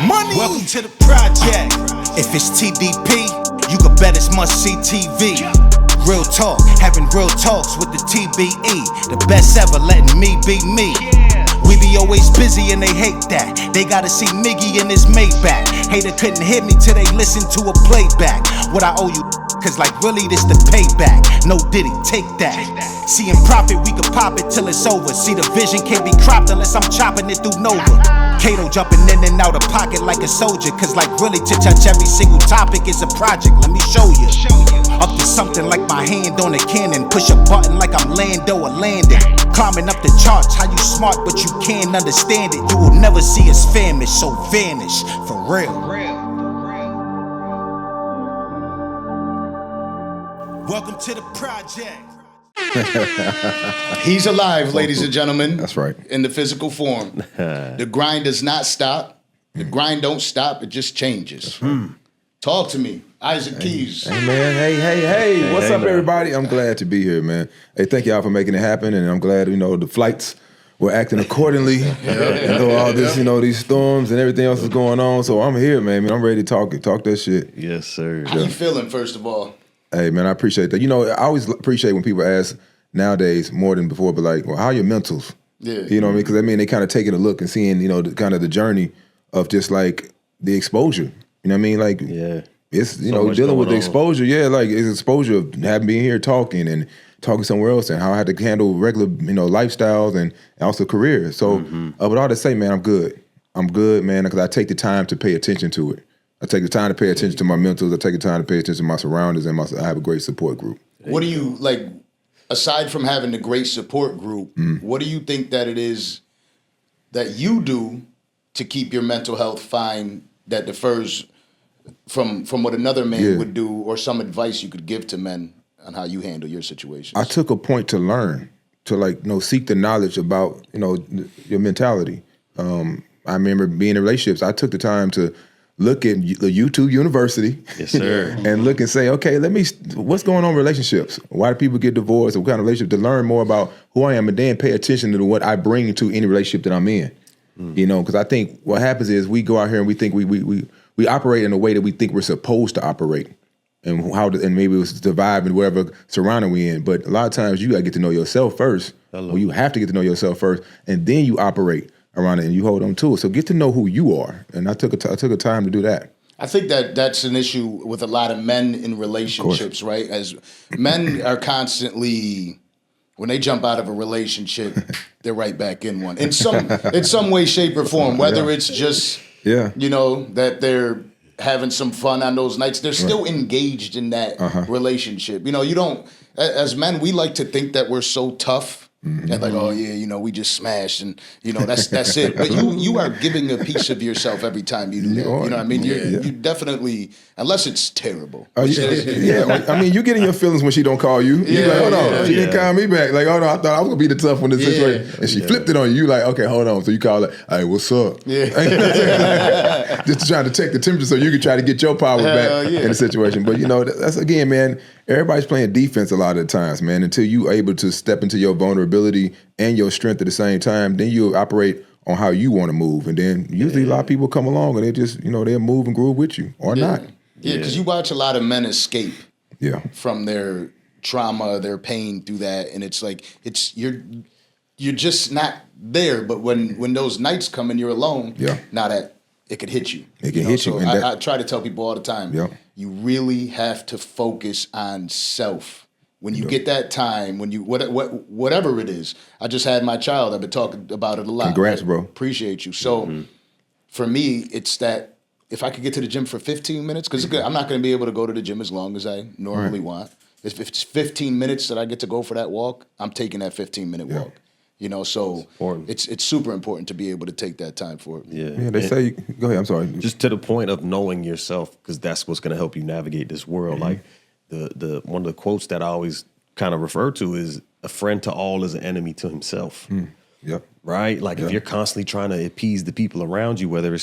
Money. Welcome to the project. If it's TDP, you can bet it's must-see TV. Real talk, having real talks with the TBE. The best ever, letting me be me. We be always busy and they hate that. They gotta see Miggy in his Maybach. Hater couldn't hit me till they listen to a playback. What I owe you, cause like really this the payback. No Diddy, take that. See in profit, we could pop it till it's over. See the vision can't be cropped unless I'm chopping it through Nova. Kato jumping in and out of pocket like a soldier. Cause like really to touch every single topic is a project. Let me show you. Up to something like my hand on a cannon. Push a button like I'm Lando or Landon. Climbing up the charts, how you smart but you can't understand it. You will never see us famished, so vanish, for real. Welcome to the project. He's alive, ladies and gentlemen. That's right. In the physical form. The grind does not stop. The grind don't stop, it just changes. Talk to me. Isaac Keys. Hey, man. Hey. What's up, everybody? I'm glad to be here, man. Hey, thank y'all for making it happen, and I'm glad, the flights were acting accordingly. And though all this, these storms and everything else is going on, so I'm here, man. I'm ready to talk that shit. Yes, sir. How you feeling, first of all? Hey, man, I appreciate that. I always appreciate when people ask nowadays more than before, but like, well, how are your mentals? Yeah. You know what I mean? Because they kind of taking a look and seeing, the journey of just like the exposure. You know what I mean? Like, yeah. It's, So dealing with the on. exposure. Yeah, like it's exposure of having been here talking and talking somewhere else and how I had to handle regular, lifestyles and also career. So, but all to say, man, I'm good. I'm good, man, because I take the time to pay attention to it. I take the time to pay attention to my mentals. I take the time to pay attention to my surroundings, and I have a great support group. What do you, like, aside from having the great support group, what do you think that it is that you do to keep your mental health fine that differs from what another man would do, or some advice you could give to men on how you handle your situations? I took a point to learn, to seek the knowledge about, your mentality. I remember being in relationships. I took the time to look at the YouTube University. Yes, sir. And look and say, okay, what's going on in relationships? Why do people get divorced? What kind of relationship? To learn more about who I am and then pay attention to what I bring to any relationship that I'm in. Because I think what happens is we go out here and we think we operate in a way that we think we're supposed to operate, and maybe it was the vibe and whatever surrounding we in. But a lot of times you got to get to know yourself first. Or you have to get to know yourself first, and then you operate around it and you hold on to it. So get to know who you are, and I took a time to do that. I think that's an issue with a lot of men in relationships, right? As men are constantly, when they jump out of a relationship, they're right back in one in some way, shape, or form. Whether it's just that they're having some fun on those nights, they're still engaged in that relationship. You don't, as men, we like to think that we're so tough. And like, oh yeah, we just smashed, and that's it. But you are giving a piece of yourself every time you do that. You know what I mean? You definitely, unless it's terrible. I mean, you get in your feelings when she don't call you. You like, hold on, she didn't call me back. Like, hold on, I thought I was gonna be the tough one in this situation, and she flipped it on you. You like, okay, hold on. So you call her, hey, what's up? Yeah. Just trying to take the temperature so you can try to get your power back in the situation. But that's again, man. Everybody's playing defense a lot of the times, man. Until you are able to step into your vulnerability and your strength at the same time, then you operate on how you want to move. And then usually a lot of people come along and they just, they'll move and groove with you or not. Yeah, because you watch a lot of men escape from their trauma, their pain through that. And it's like, you're just not there. But when those nights come and you're alone, now that it could hit you. It can hit you. So I try to tell people all the time, you really have to focus on self. When you get that time, when you whatever it is. I just had my child. I've been talking about it a lot. Congrats, bro. Appreciate you. So for me, it's that if I could get to the gym for 15 minutes, because I'm not going to be able to go to the gym as long as I normally want. If it's 15 minutes that I get to go for that walk, I'm taking that 15-minute walk. So it's super important to be able to take that time for it. Yeah, they say, go ahead, I'm sorry. Just to the point of knowing yourself, because that's what's going to help you navigate this world. Like the one of the quotes that I always kind of refer to is, a friend to all is an enemy to himself. Yep. Right? Like if you're constantly trying to appease the people around you,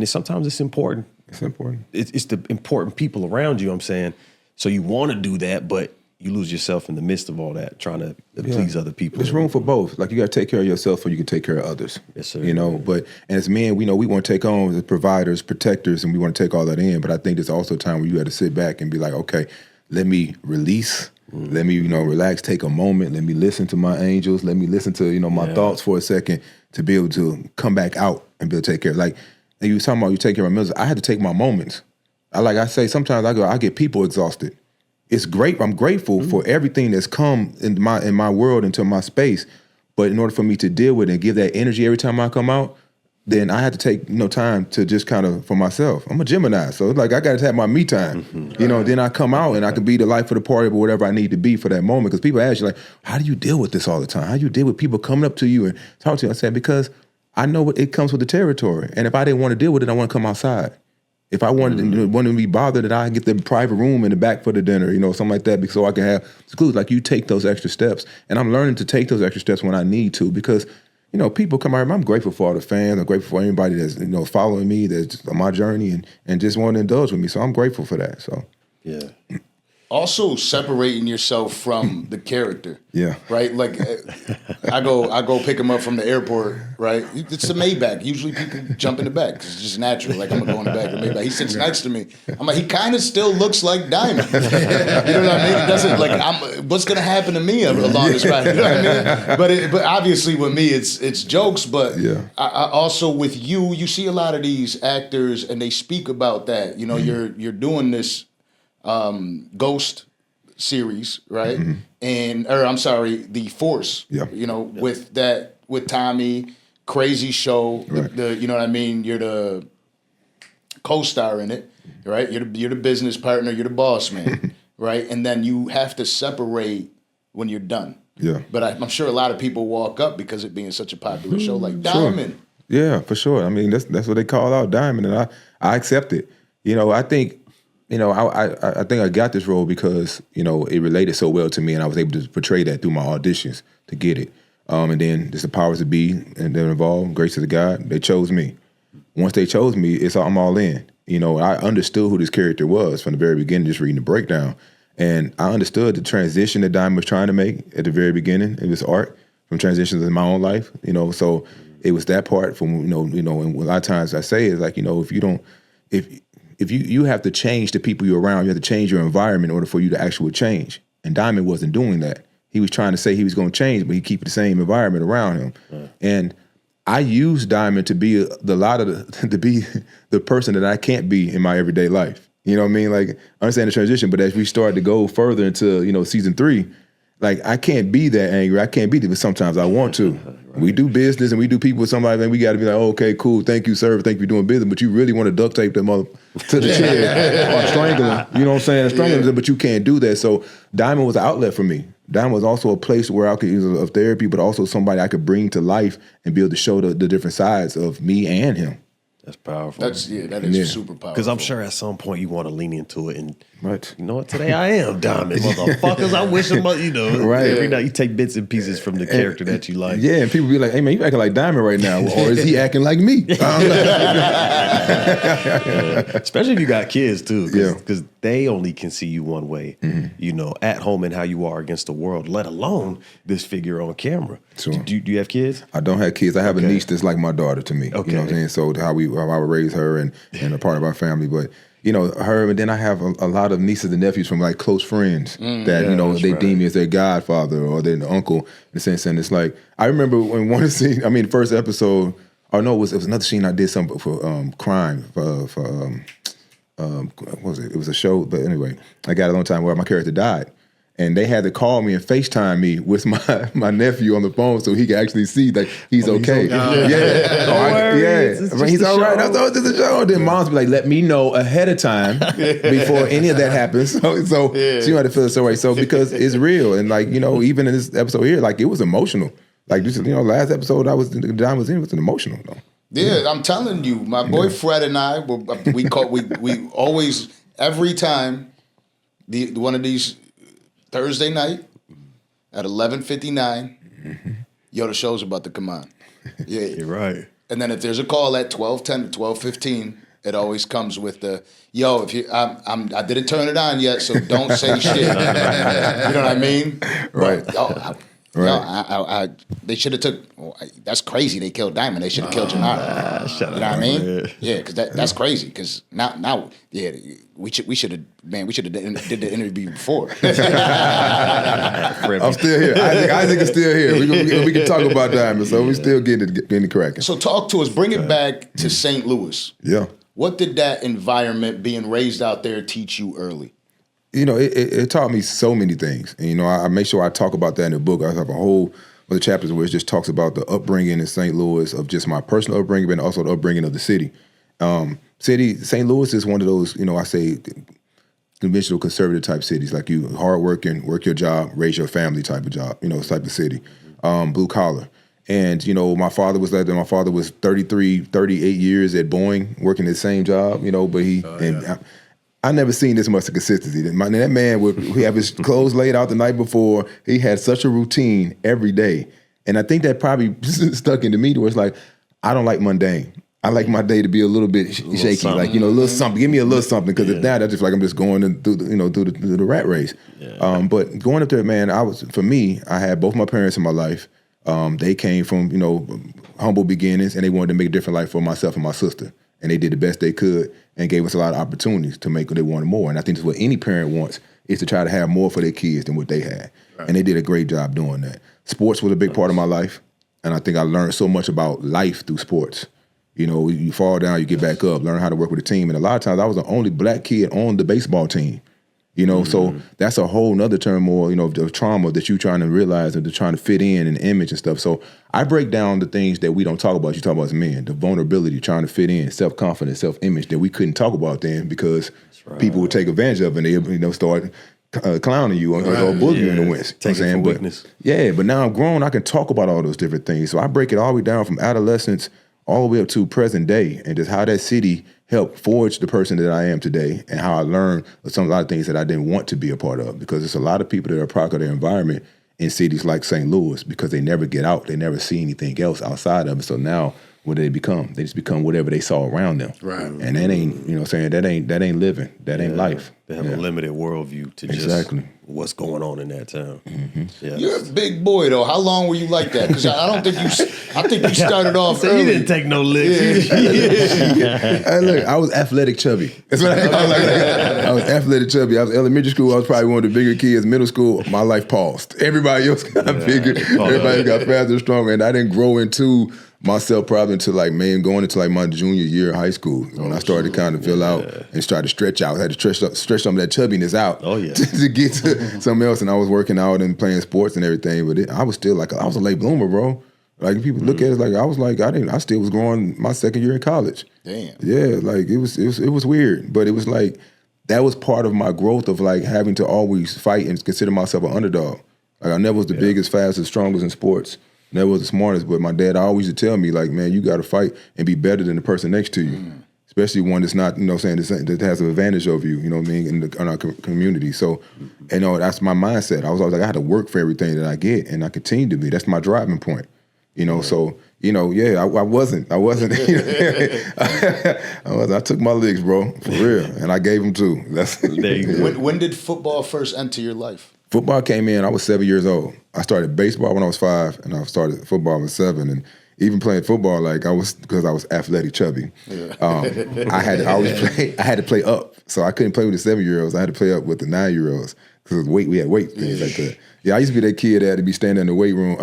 sometimes it's important. It's important. It's the important people around you, I'm saying. So you want to do that, but you lose yourself in the midst of all that, trying to please other people. There's room for both. Like, you got to take care of yourself so you can take care of others. Yes, sir. You know, but as men, we know we want to take on the providers, protectors, and we want to take all that in. But I think there's also a time where you got to sit back and be like, okay, let me release. Let me, relax, take a moment. Let me listen to my angels. Let me listen to, my thoughts for a second to be able to come back out and be able to take care of. Like, and you were talking about you take care of my meals. I had to take my moments. I say, sometimes I get people exhausted. It's great. I'm grateful for everything that's come in my world, into my space. But in order for me to deal with it and give that energy every time I come out, then I had to take time to just kind of for myself. I'm a Gemini, so it's like I got to have my me time. Then I come out and I can be the life of the party, but whatever I need to be for that moment. Because people ask you, like, how do you deal with this all the time? How do you deal with people coming up to you and talk to you? I said, because I know it comes with the territory. And if I didn't want to deal with it, I want to come outside. If I wanted to be bothered, that I get the private room in the back for the dinner, something like that, so I can have schools. Like, you take those extra steps. And I'm learning to take those extra steps when I need to, because people come out. I'm grateful for all the fans. I'm grateful for anybody that's following me, that's on my journey and just want to indulge with me. So I'm grateful for that. So yeah. Also separating yourself from the character. Yeah. Right? Like, I go pick him up from the airport, right? It's the Maybach. Usually people jump in the back because it's just natural. Like, I'm going to go in the back of the Maybach. He sits next to me. I'm like, he kind of still looks like Diamond. You know what I mean? It doesn't, like, what's going to happen to me along this ride? You know what I mean? But obviously with me, it's jokes. But I also with you see a lot of these actors and they speak about that. You're doing this Ghost series, right? I'm sorry, The Force. Yeah. With Tommy, crazy show. Right. You know what I mean? You're the co-star in it, right? You're the business partner. You're the boss man, right? And then you have to separate when you're done. Yeah. But I'm sure a lot of people walk up because it being such a popular show, like Diamond. Sure. Yeah, for sure. I mean, that's what they call out Diamond, and I accept it. I think. I think I got this role because, it related so well to me, and I was able to portray that through my auditions to get it. And then just the powers that be, and they're involved, grace to God, they chose me. Once they chose me, I'm all in. I understood who this character was from the very beginning, just reading the breakdown. And I understood the transition that Diamond was trying to make at the very beginning of this arc, from transitions in my own life, so it was that part from, and a lot of times I say is like, if you have to change the people you're around, you have to change your environment in order for you to actually change. And Diamond wasn't doing that. He was trying to say he was going to change, but he keep the same environment around him. And I used Diamond to be to be the person that I can't be in my everyday life. You know what I mean? Like, I understand the transition, but as we started to go further into season 3, like, I can't be that angry. I can't be that, but sometimes I want to. Right. We do business and we do people with somebody, and we got to be like, oh, okay, cool, thank you, sir, thank you for doing business, but you really want to duct tape them mother to the chair or strangle them, you know what I'm saying? Strangle them, but you can't do that. So Diamond was an outlet for me. Diamond was also a place where I could use of therapy, but also somebody I could bring to life and be able to show the different sides of me and him. That's powerful. That is super powerful. Because I'm sure at some point you want to lean into it and, right. You know what, today I am Diamond, motherfuckers. I wish him, right. Every night you take bits and pieces from the character that you like. Yeah, and people be like, hey, man, you acting like Diamond right now. Or is he acting like me? Especially if you got kids, too. Yeah. Because they only can see you one way, at home and how you are against the world, let alone this figure on camera. Sure. Do you have kids? I don't have kids. I have a niece that's like my daughter to me. Okay. You know what I'm saying? So how I would raise her and a part of our family. But, her, and then I have a lot of nieces and nephews from like close friends that, they deem me as their godfather or their uncle in a sense. And it's like, I remember when one scene, the first episode, it was another scene I did something for crime, for what was it? It was a show, but anyway, I got it on time where my character died. And they had to call me and FaceTime me with my nephew on the phone so he could actually see that he's okay. He's all right. I thought this is a show. And then moms be like, let me know ahead of time before any of that happens. So she had to feel so right. So because it's real. And like, even in this episode here, like it was emotional. Like this, last episode Don was in was emotional though. Yeah, I'm telling you, my boy Fred and I, we always, every time one of these Thursday night at 11:59, the show's about to come on. Yeah, you're right. And then if there's a call at 12:10 to 12:15, it always comes with the, yo, if you, I didn't turn it on yet, so don't say shit. You know what I mean? Right. But, right. They should have took. That's crazy. They killed Diamond. They should have killed Gennaro. You know what I mean? Yeah, because that's crazy. Because now, yeah, we should have did the interview before. I'm still here. Isaac is still here. We can talk about Diamond. So we still getting it cracking. So talk to us. Bring it back to St. Louis. Yeah. What did that environment, being raised out there, teach you early? You know, it taught me so many things. And, you know, I make sure I talk about that in the book. I have a whole other chapters where it just talks about the upbringing in St. Louis, of just my personal upbringing, but also the upbringing of the city. St. Louis is one of those, you know, I say conventional conservative type cities, like you hardworking, work your job, raise your family type of job, you know, type of city, blue collar. And, you know, my father was like that. My father was 38 years at Boeing, working the same job, you know, but I never seen this much consistency. That man would have his clothes laid out the night before. He had such a routine every day. And I think that probably stuck into me where it's like, I don't like mundane. I like my day to be a little bit shaky, something. Like, you know, a little something. Give me a little something, because if not, I just like I'm just going through the rat race. Yeah. But going up there, man, for me, I had both my parents in my life. They came from, you know, humble beginnings, and they wanted to make a different life for myself and my sister. And they did the best they could and gave us a lot of opportunities to make what they wanted more. And I think that's what any parent wants, is to try to have more for their kids than what they had. Right. And they did a great job doing that. Sports was a big part of my life. And I think I learned so much about life through sports. You know, you fall down, you get back up, learn how to work with a team. And a lot of times I was the only black kid on the baseball team. You know, so that's a whole nother turmoil, you know, of trauma that you're trying to realize and trying to fit in and image and stuff. So I break down the things that we don't talk about. You talk about as men, the vulnerability, trying to fit in, self-confidence, self-image that we couldn't talk about then because people would take advantage of it and they, you know, start clowning you or bullying you in the West. Take it for weakness. Yeah, but now I'm grown, I can talk about all those different things. So I break it all the way down from adolescence all the way up to present day, and just how that city helped forge the person that I am today, and how I learned a lot of things that I didn't want to be a part of, because there's a lot of people that are a product of their environment in cities like St. Louis, because they never get out, they never see anything else outside of it. So now what do they become? They just become whatever they saw around them. Right. And that ain't, you know what I'm saying, that ain't living. That ain't life. They have a limited worldview to just what's going on in that town. Yeah, you're a big boy though. How long were you like that? Because I don't think I think you started off so early. You didn't take no licks. Hey, look, I was athletic chubby. That's what I was athletic chubby. I was elementary school. I was probably one of the bigger kids. Middle school, my life paused. Everybody else got bigger. Everybody got faster and stronger. And I didn't grow into myself probably until going into like my junior year of high school, when I started to kind of fill out and start to stretch out. I had to stretch some of that chubbiness out to get to something else. And I was working out and playing sports and everything, but I was still like, I was a late bloomer, bro. Like people look at it like I still was growing my second year in college. Damn. Yeah, like it was weird, but it was like that was part of my growth of like having to always fight and consider myself an underdog. Like I never was the biggest, fastest, strongest in sports. Never was the smartest, but my dad always used to tell me, like, man, you got to fight and be better than the person next to you, especially one that's not, you know, saying that has an advantage over you, you know what I mean, in our community. So, you know, that's my mindset. I was always like, I had to work for everything that I get, and I continue to be. That's my driving point, you know. So, you know, I wasn't. I took my licks, bro, for real, and I gave them too. When did football first enter your life? Football came in, I was 7 years old. I started baseball when I was 5, and I started football when I was 7. And even playing football, like because I was athletic chubby. I had to play up. So I couldn't play with the 7-year-olds. I had to play up with the 9-year-olds. Because we had weight things like that. Yeah, I used to be that kid that had to be standing in the weight room,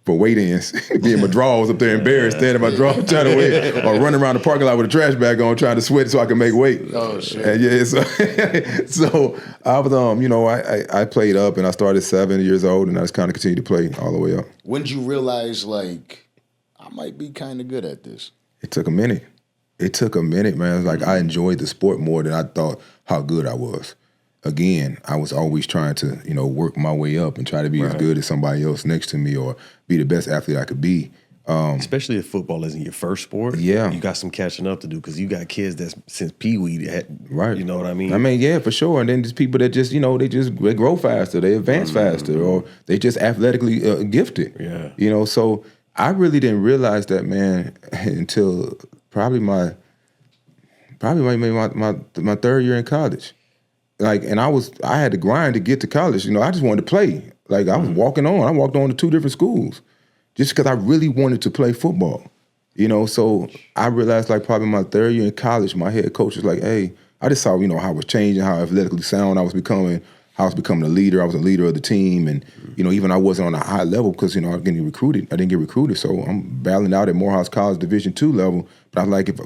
for weigh-ins, be in my drawers up there embarrassed, standing in my drawers trying to weigh, or running around the parking lot with a trash bag on trying to sweat so I could make weight. Oh, shit. And so I was, you know, I played up, and I started 7 years old, and I just kind of continued to play all the way up. When did you realize, like, I might be kind of good at this? It took a minute. Man. It was like I enjoyed the sport more than I thought how good I was. Again, I was always trying to, you know, work my way up and try to be as good as somebody else next to me, or be the best athlete I could be. Especially if football isn't your first sport. Yeah. You got some catching up to do, because you got kids that's since Pee-wee right. You know what I mean? I mean, yeah, for sure. And then there's people that just, you know, they grow faster, they advance faster, or they just athletically gifted. Yeah. You know, so I really didn't realize that, man, until probably my probably maybe my third year in college. Like, and I had to grind to get to college. I just wanted to play. Like, I was walking on. I walked on to 2 different schools just because I really wanted to play football. So I realized, like, probably my third year in college, my head coach was like, hey, I just saw, how I was changing, how athletically sound I was becoming, how I was becoming a leader. I was a leader of the team. And, even I wasn't on a high level because, I was getting recruited. I didn't get recruited. So I'm battling out at Morehouse College Division II level. But I was like, if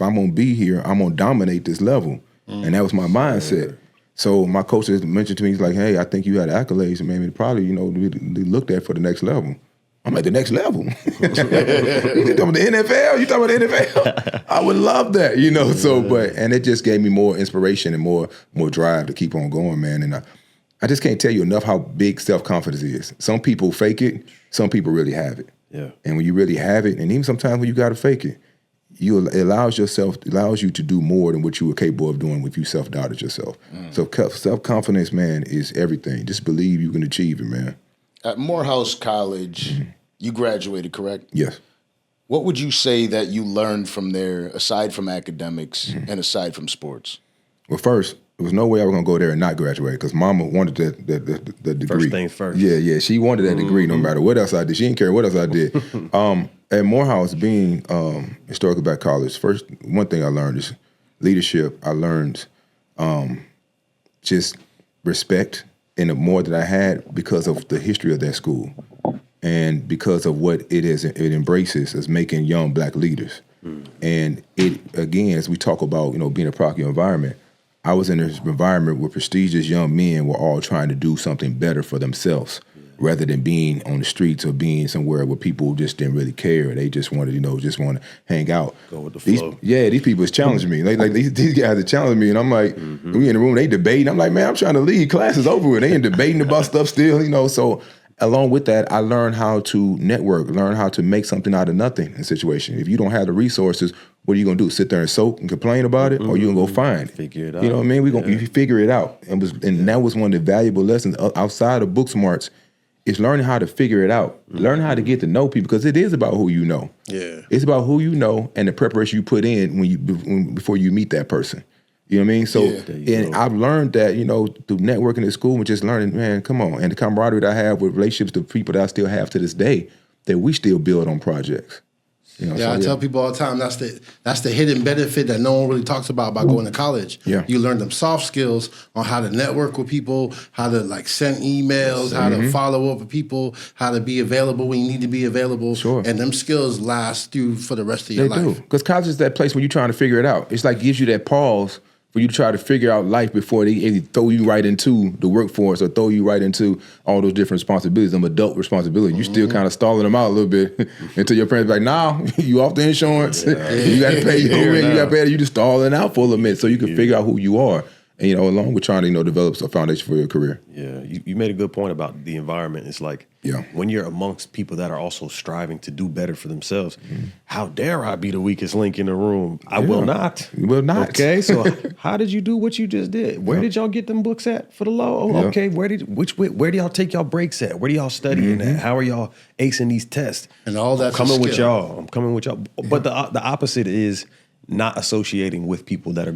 I'm going to be here, I'm going to dominate this level. And that was my mindset. So my coach mentioned to me, he's like, hey, I think you had accolades and maybe probably, they looked at for the next level. I'm at the next level. You talking about the NFL? You talking about the NFL? I would love that, and it just gave me more inspiration and more drive to keep on going, man. And I just can't tell you enough how big self-confidence is. Some people fake it, some people really have it. Yeah. And when you really have it, and even sometimes when you got to fake it, it allows you to do more than what you were capable of doing if you self-doubted yourself. So self-confidence, man, is everything. Just believe you can achieve it, man. At Morehouse College, you graduated, correct? Yes. What would you say that you learned from there, aside from academics and aside from sports? Well, first, there was no way I was going to go there and not graduate because Mama wanted the degree. First things first. Yeah. She wanted that degree no matter what else I did. She didn't care what else I did. At Morehouse, being historically black college, first, one thing I learned is leadership. I learned just respect in the more that I had because of the history of that school and because of what it embraces as making young black leaders. And it, again, as we talk about, being a proper environment, I was in this environment where prestigious young men were all trying to do something better for themselves rather than being on the streets or being somewhere where people just didn't really care. They just wanted, to hang out. Go with the flow. These people is challenging me. Like these guys are challenging me, and I'm like, we in the room, they debating. I'm like, man, I'm trying to lead. Class is over with. They ain't debating about stuff still, So along with that, I learned how to network, learn how to make something out of nothing in a situation. If you don't have the resources, what are you gonna do? Sit there and soak and complain about it, or you gonna go find it? Figure it out. You know what I mean? You figure it out, and that was one of the valuable lessons outside of book smarts. Is learning how to figure it out, learning how to get to know people, because it is about who you know. Yeah, it's about who you know and the preparation you put in before you meet that person. You know what I mean? So, and I've learned that, through networking at school and just learning, man, come on, and the camaraderie that I have with relationships to people that I still have to this day, that we still build on projects. I tell people all the time that's the hidden benefit that no one really talks about going to college. Yeah. You learn them soft skills on how to network with people, how to send emails, how to follow up with people, how to be available when you need to be available. Sure. And them skills last you for the rest of your life. They do. Because college is that place where you're trying to figure it out. It's like gives you that pause for you to try to figure out life before they either throw you right into the workforce or throw you right into all those different responsibilities, them adult responsibilities. You still kind of stalling them out a little bit until your parents be like, nah, you off the insurance. You got to pay your rent. You got to pay. You just stalling out for a little bit so you can figure out who you are. And, along with trying to, develop a foundation for your career. Yeah, you made a good point about the environment. It's like when you're amongst people that are also striving to do better for themselves, how dare I be the weakest link in the room? I will not. You will not. Okay, so how did you do what you just did? Where did y'all get them books at for the law? Oh, okay, where do y'all take y'all breaks at? Where do y'all studying at? How are y'all acing these tests? And all that's I'm coming with y'all. But the opposite is not associating with people that are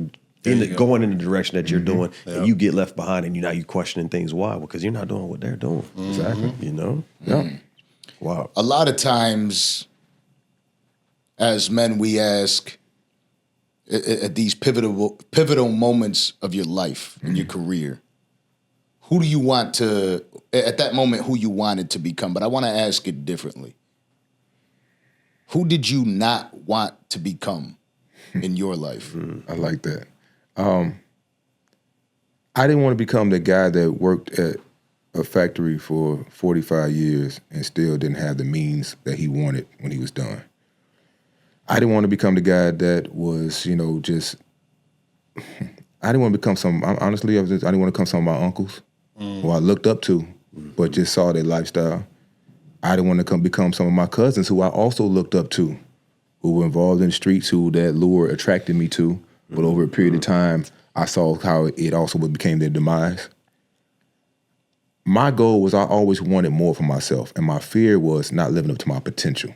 going in the direction that you're doing, and you get left behind, and now you questioning things. Why? Because you're not doing what they're doing. Exactly. Yeah. Wow. A lot of times, as men, we ask at these pivotal moments of your life and your career, who do you want to, at that moment, who you wanted to become? But I want to ask it differently. Who did you not want to become in your life? I like that. I didn't want to become the guy that worked at a factory for 45 years and still didn't have the means that he wanted when he was done. I didn't want to become the guy that was, I didn't want to become honestly, I didn't want to become some of my uncles who I looked up to, but just saw their lifestyle. I didn't want to become some of my cousins who I also looked up to, who were involved in the streets, who that lure attracted me to. But over a period of time, I saw how it also became their demise. My goal was I always wanted more for myself, and my fear was not living up to my potential.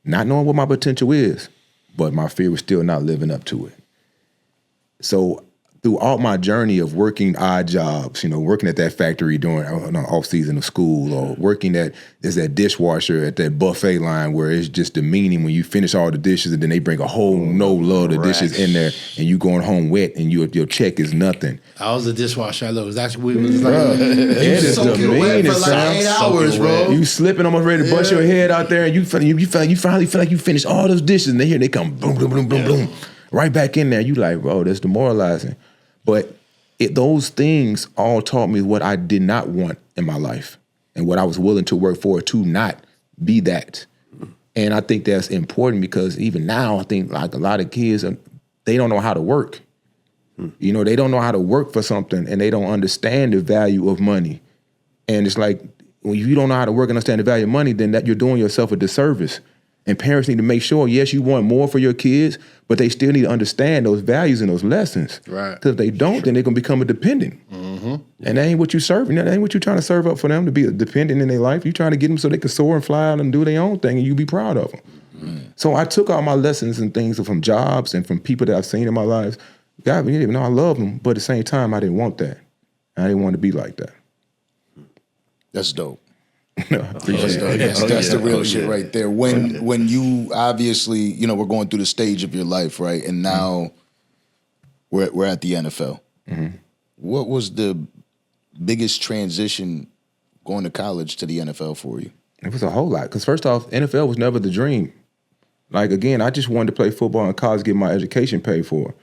Not knowing what my potential is, but my fear was still not living up to it. So throughout my journey of working odd jobs, working at that factory during off season of school, or working as that dishwasher at that buffet line where it's just demeaning when you finish all the dishes and then they bring a whole load of dishes in there and you going home wet and your check is nothing. I was a dishwasher. I love that's we was like it is soaking wet for like 8 hours, bro. You slipping, almost ready to bust your head out there, and you finally feel like you finished all those dishes, and then here they come, boom, boom, boom, boom, boom, right back in there. You like, bro, that's demoralizing. But those things all taught me what I did not want in my life and what I was willing to work for to not be that. And I think that's important because even now, I think like a lot of kids, they don't know how to work. They don't know how to work for something and they don't understand the value of money. And it's like, when you don't know how to work and understand the value of money, then that you're doing yourself a disservice. And parents need to make sure, yes, you want more for your kids, but they still need to understand those values and those lessons. Right. Because if they don't, then they're going to become a dependent. Mm-hmm. And that ain't what you serving. That ain't what you're trying to serve up for them to be a dependent in their life. You're trying to get them so they can soar and fly out and do their own thing and you be proud of them. Mm-hmm. So I took all my lessons and things from jobs and from people that I've seen in my lives. God, you didn't even know I love them, but at the same time, I didn't want that. I didn't want to be like that. That's dope. That's the real shit right there. When you obviously, we're going through the stage of your life, right? And now we're at the NFL. Mm-hmm. What was the biggest transition going to college to the NFL for you? It was a whole lot. Because first off, NFL was never the dream. Like, again, I just wanted to play football in college, get my education paid for.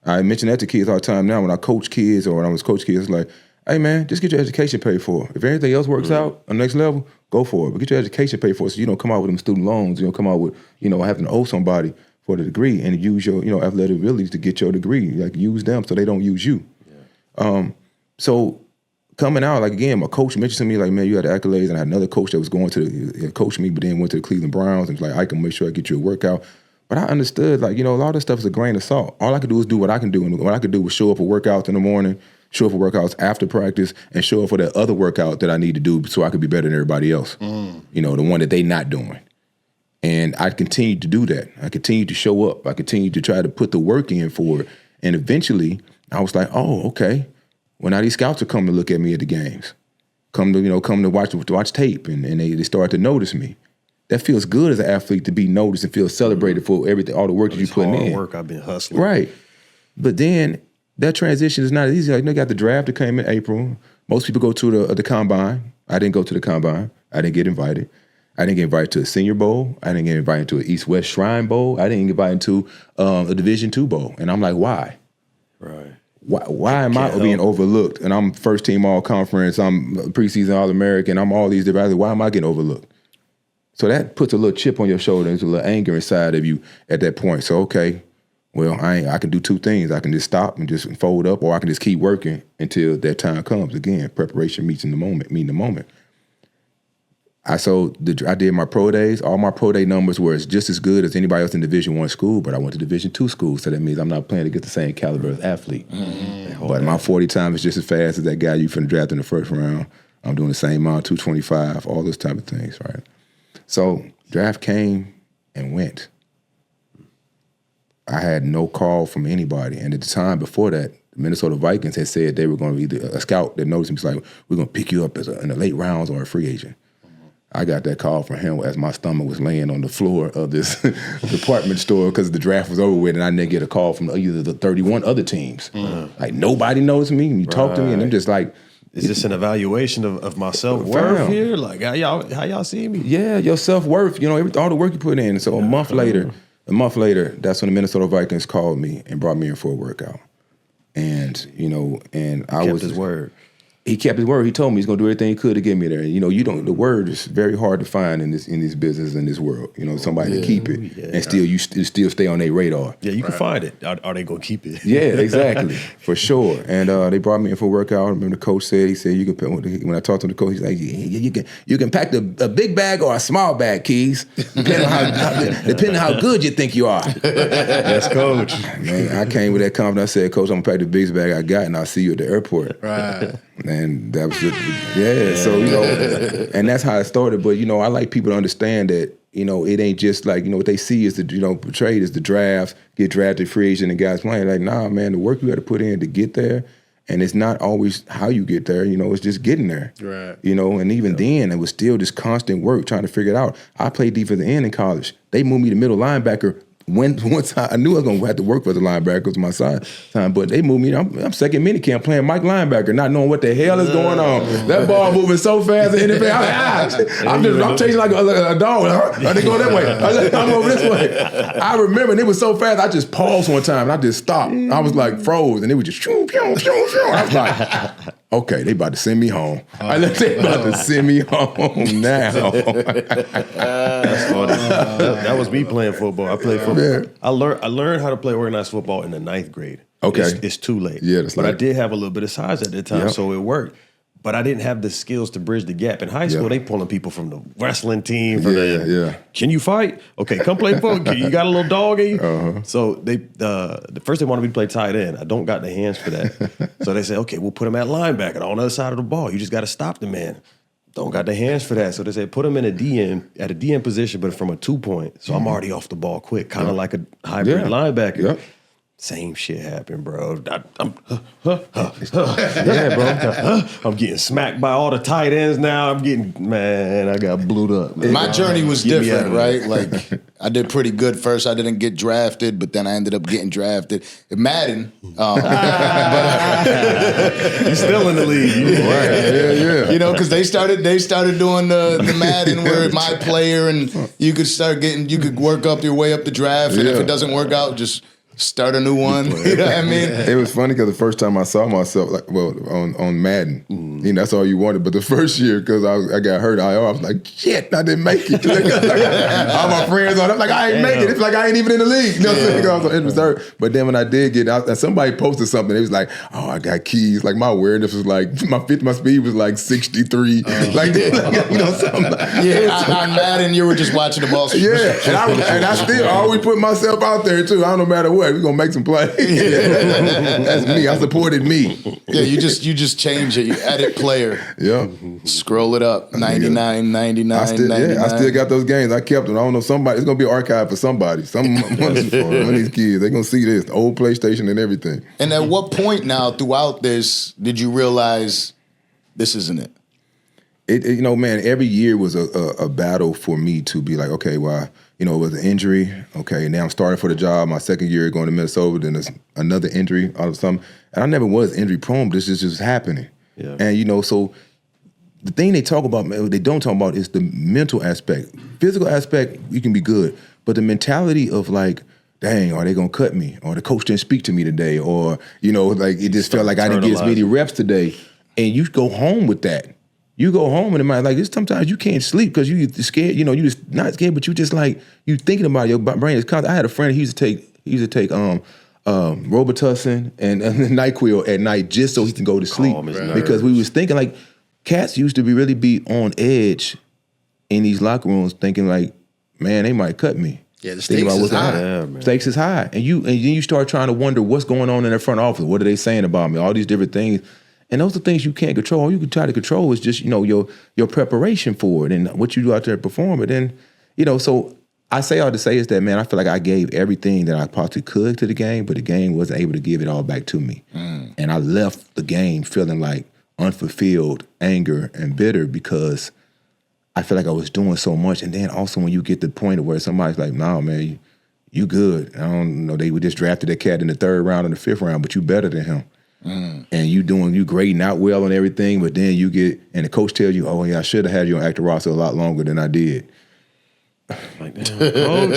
I mention that to kids all the time now. When I coach kids or when I was coach kids, it's like, hey, man, just get your education paid for. If everything else works out on the next level, go for it. But get your education paid for so you don't come out with them student loans. You don't come out with, having to owe somebody for the degree and use your, athletic abilities to get your degree. Like, use them so they don't use you. Yeah. So coming out, like, again, my coach mentioned to me, like, man, you had the accolades. And I had another coach that was going to coach me, but then went to the Cleveland Browns and was like, I can make sure I get you a workout. But I understood, like, a lot of this stuff is a grain of salt. All I could do is do what I can do. And what I could do was show up for workouts in the morning, show up for workouts after practice, and show up for that other workout that I need to do so I could be better than everybody else. The one that they not doing. And I continued to do that. I continued to show up. I continued to try to put the work in for it. And eventually, I was like, oh, okay. Well, now these scouts are coming to look at me at the games. Come to watch tape, and they start to notice me. That feels good as an athlete to be noticed and feel celebrated for everything, all the work that you put in. Work I've been hustling. Right. But then that transition is not easy. Like, they got the draft that came in April. Most people go to the combine. I didn't go to the combine. I didn't get invited. I didn't get invited to a Senior Bowl. I didn't get invited to an East-West Shrine Bowl. I didn't get invited to a Division II Bowl. And I'm like, why? Right. Why am I being overlooked? And I'm first team all conference. I'm preseason All-American. I'm all these different. Why am I getting overlooked? So that puts a little chip on your shoulder. There's a little anger inside of you at that point. So, okay, well, I can do two things. I can just stop and just fold up, or I can just keep working until that time comes. Again, preparation meeting the moment. I did my pro days. All my pro day numbers were just as good as anybody else in Division I school, but I went to Division II school, so that means I'm not playing to get the same caliber of athlete. Mm-hmm. But my 40 time is just as fast as that guy you finna draft in the first round. I'm doing the same amount, 225, all those type of things, right? So draft came and went. I had no call from anybody. And at the time before that, the Minnesota Vikings had said they were going to be a scout that noticed me. It's like, we're going to pick you up in the late rounds or a free agent. I got that call from him as my stomach was laying on the floor of this department store because the draft was over with, and I didn't get a call from either the 31 other teams. Mm-hmm. Like, nobody knows me, and you talk to me, and I'm just like, is this an evaluation of my self-worth here? Like, how y'all see me? Yeah, your self-worth, all the work you put in. So a month later, that's when the Minnesota Vikings called me and brought me in for a workout. And, and I was... kept his word. He kept his word. He told me he's gonna do everything he could to get me there. The word is very hard to find in this business, in this world. Somebody to keep it and still stay on their radar. Yeah, you can find it. Are they gonna keep it? Yeah, exactly, for sure. And they brought me in for a workout. I remember the coach said, you can. When I talked to the coach, he's like, you can pack a big bag or a small bag, Keys, depending on how good you think you are. That's coach. Man, I came with that confidence. I said, Coach, I'm gonna pack the biggest bag I got, and I'll see you at the airport. Right. And that was it. Yeah. So, and that's how it started. But, I like people to understand that it ain't just like, what they see is portrayed as the drafts, get drafted free agent and guys playing. Like, nah, man, the work you got to put in to get there, and it's not always how you get there, it's just getting there. Right. And even then, it was still just constant work trying to figure it out. I played defensive end in college. They moved me to middle linebacker. Once I knew I was going to have to work for the linebackers my side time, but they moved me. I'm second minicamp playing Mike linebacker, not knowing what the hell is going on. That ball moving so fast in the NFL. I'm chasing like a dog. They go that way. I'm over this way. I remember, and it was so fast. I just paused one time and I just stopped. I was like froze, and it was just shoo, shoo, shoo, shoo. I was like, okay, they about to send me home. They about to send me home now. That's funny. That was me playing football. I played football. Yeah. I learned how to play organized football in the 9th grade. Okay. It's too late. Yeah, that's but late. I did have a little bit of size at that time, so it worked. But I didn't have the skills to bridge the gap. In high school, they pulling people from the wrestling team. Can you fight? Okay, come play football. You got a little dog in you? Uh-huh. So the first they wanted me to play tight end. I don't got the hands for that. So they said, okay, we'll put him at linebacker on the other side of the ball. You just got to stop the man. Don't got the hands for that. So they said, put him in at a DN position, but from a 2-point. So I'm already off the ball quick, kind of like a hybrid linebacker. Yep. Same shit happened, bro. I'm getting smacked by all the tight ends now. I got blew up. Man. My journey was different, right? Like, I did pretty good first. I didn't get drafted, but then I ended up getting drafted. Madden. But you're still in the league. Right. Yeah. Because they started doing the Madden where my player, and you could work up your way up the draft, and if it doesn't work out, just start a new one. You know what I mean? It was funny because the first time I saw myself, on Madden, that's all you wanted. But the first year, because I got hurt, I was like, shit, I didn't make it. All my friends on, I'm like, I ain't make it. It's like I ain't even in the league. You know what I'm saying? I was on reserve. But then when I did get out, and somebody posted something, it was like, oh, I got keys. Like my awareness was like, my speed was like 63. Something. On Madden, you were just watching the ball. Yeah, and I still always put myself out there too. I don't no matter what. We're gonna make some plays. That's me. I supported me. Yeah, you just change it. You edit player. Yeah. Scroll it up. 99, 99, I 99. I still got those games. I kept them. I don't know, somebody. It's gonna be an archive for somebody. One of these kids. They're gonna see this, the old PlayStation and everything. And at what point now throughout this did you realize this isn't it? Man, every year was a battle for me to be like, okay, well, it was an injury. Okay, now I'm starting for the job. My second year going to Minnesota, then there's another injury all of something. And I never was injury prone. This is just happening. Yeah. And so the thing they talk about, man, what they don't talk about is the mental aspect. Physical aspect, you can be good, but the mentality of like, dang, are they gonna cut me? Or the coach didn't speak to me today? Or like it just felt like I didn't get as many reps today. And you go home with that. You go home and it might like this. Sometimes you can't sleep because you scared. You just not scared, but you just like you thinking about it. Your brain is constant. I had a friend. He used to take Robitussin and NyQuil at night just so he can go to sleep because we was thinking like cats used to really be on edge in these locker rooms, thinking like, man, they might cut me. Yeah, the stakes is high. Yeah, stakes is high, and then you start trying to wonder what's going on in their front office. What are they saying about me? All these different things. And those are things you can't control. All you can try to control is just, your preparation for it and what you do out there to perform it. And, so I say all to say is that, man, I feel like I gave everything that I possibly could to the game, but the game wasn't able to give it all back to me. And I left the game feeling like unfulfilled, anger, and bitter because I feel like I was doing so much. And then also when you get to the point where somebody's like, no, man, you good. I don't know, they just drafted that cat in the 3rd round and the 5th round, but you better than him. And you grading out well on everything, but then you get, and the coach tells you, oh yeah, I should have had you on active roster a lot longer than I did. Like, damn, coach,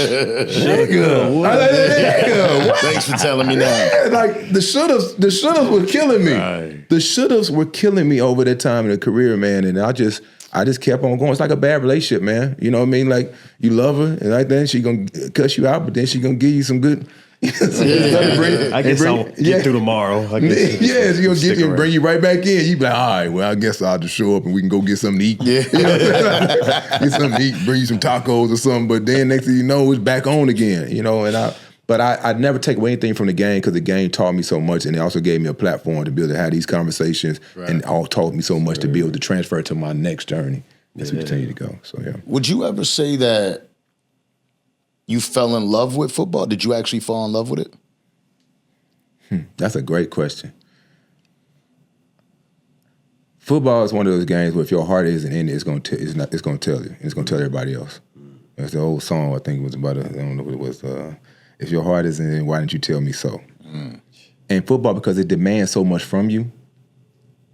nigga. Thanks for telling me that. Yeah, like the shouldas were killing me. Right. The shouldas were killing me over that time in the career, man. And I just kept on going. It's like a bad relationship, man. You know what I mean? Like you love her, and like then she gonna cuss you out, but then she gonna give you some good. I guess I'll get through tomorrow. Yes, you're gonna get you and bring you right back in. You be like, all right, well, I guess I'll just show up and we can go get something to eat. Yeah. Get something to eat, bring you some tacos or something. But then next thing you know, it's back on again. But I never take away anything from the game because the game taught me so much, and it also gave me a platform to be able to have these conversations, and all taught me so much to be able to transfer to my next journey as we continue to go. So yeah. Would you ever say that you fell in love with football? Did you actually fall in love with it? That's a great question. Football is one of those games where if your heart isn't in it, it's gonna tell you. It's gonna tell everybody else. That's the old song. I think it was about I don't know what it was. If your heart isn't in it, why didn't you tell me so? And football, because it demands so much from you,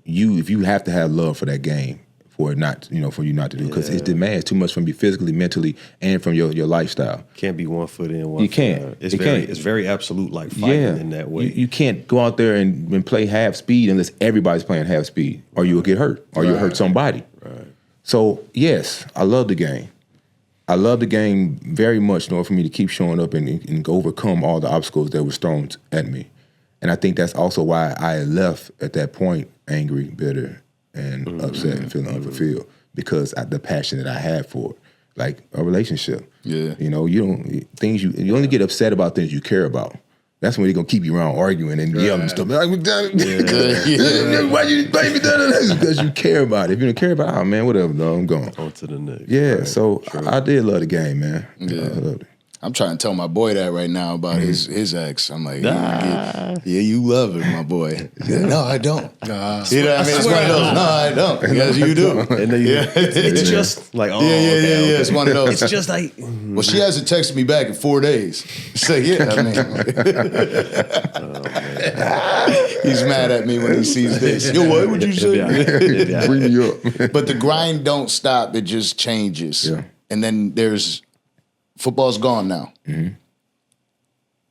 if you have to have love for that game for you not to do, because it demands too much from you physically, mentally, and from your lifestyle. Can't be 1 foot in, 1 foot You can't. out. It's very absolute, like fighting in that way. You can't go out there and play half speed unless everybody's playing half speed, or you will get hurt, or you'll hurt somebody. Right. So yes, I love the game. I love the game very much in order for me to keep showing up and overcome all the obstacles that was thrown at me. And I think that's also why I left at that point angry, bitter, and upset and feeling unfulfilled, because the passion that I had for it, like a relationship. Yeah, you only get upset about things you care about. That's when they're gonna keep you around arguing and yelling and stuff. Like, why you baby? Because you care about it. If you don't care about it, oh man, whatever, dog, I'm gone. On to the next. Yeah, right. So I did love the game, man. Yeah. I loved it. I'm trying to tell my boy that right now about his ex. I'm like, yeah, you love it, my boy. No, I don't. You know what I mean? It's one of those. No, I don't. Yes, you do. And then it's just like, okay. It's one of those. It's just like, well, she hasn't texted me back in 4 days. So yeah, I mean, he's mad at me when he sees this. Yo, what would you say? Bring me up. But the grind don't stop. It just changes. Yeah. And then football's gone now. Mm-hmm.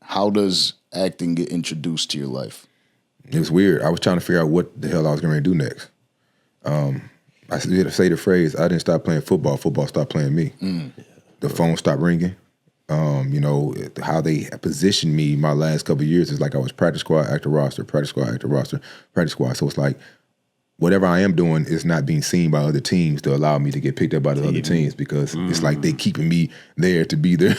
How does acting get introduced to your life? It was weird. I was trying to figure out what the hell I was going to do next. I say the phrase, I didn't stop playing football. Football stopped playing me. The phone stopped ringing. How they positioned me my last couple of years is like I was practice squad, active roster, practice squad, active roster, practice squad. So it's like whatever I am doing is not being seen by other teams to allow me to get picked up by the other teams, because it's like they keeping me there to be there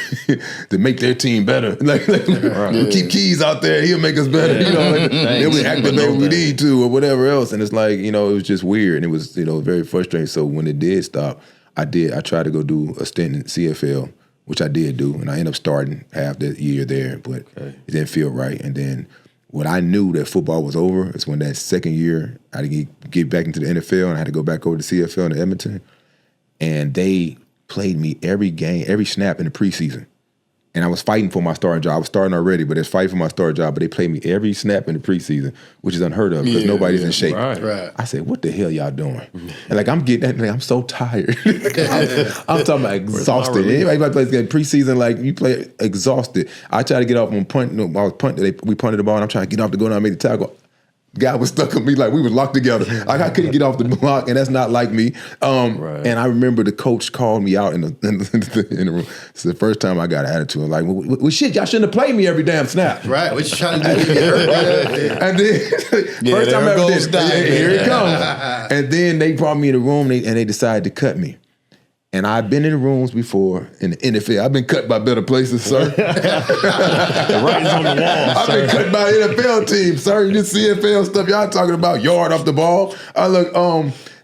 to make their team better. We'll keep Keys out there, he'll make us better. They'll activate when we need to or whatever else. And it's like, it was just weird, and it was very frustrating. So when it did stop, I tried to go do a stint in CFL, which I did do, and I ended up starting half the year there, but it didn't feel right. And then when I knew that football was over, it's when that second year I had to get back into the NFL, and I had to go back over to CFL in Edmonton. And they played me every game, every snap in the preseason. And I was fighting for my starting job. I was starting already, but it's fighting for my starting job. But they played me every snap in the preseason, which is unheard of because nobody's in shape. Right. I said, what the hell y'all doing? And I'm getting that, I'm so tired. I'm talking about exhausted. Anybody plays preseason, you play exhausted. I tried to get off on punt. I was punting. We punted the ball, and I'm trying to get off to go down and make the tackle. Guy was stuck on me like we were locked together. I couldn't get off the block, and that's not like me. And I remember the coach called me out in the room. It's the first time I got an attitude. Like, well, shit, y'all shouldn't have played me every damn snap. Right, what you trying to do? And then first time I ever did, here it comes. And then they brought me in the room, and they decided to cut me. And I've been in rooms before in the NFL. I've been cut by better places, sir. The writing's on the wall. I've been cut by NFL teams, sir. You just CFL stuff y'all talking about, yard off the ball.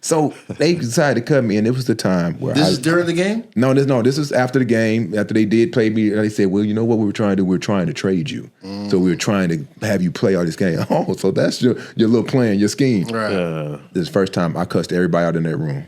So they decided to cut me, and it was the time where This is during the game? No, this was after the game. After they did play me, and they said, well, you know what we were trying to do? We were trying to trade you. So we were trying to have you play all this game. Oh, so that's your little plan, your scheme. Right. This is the first time I cussed everybody out in that room.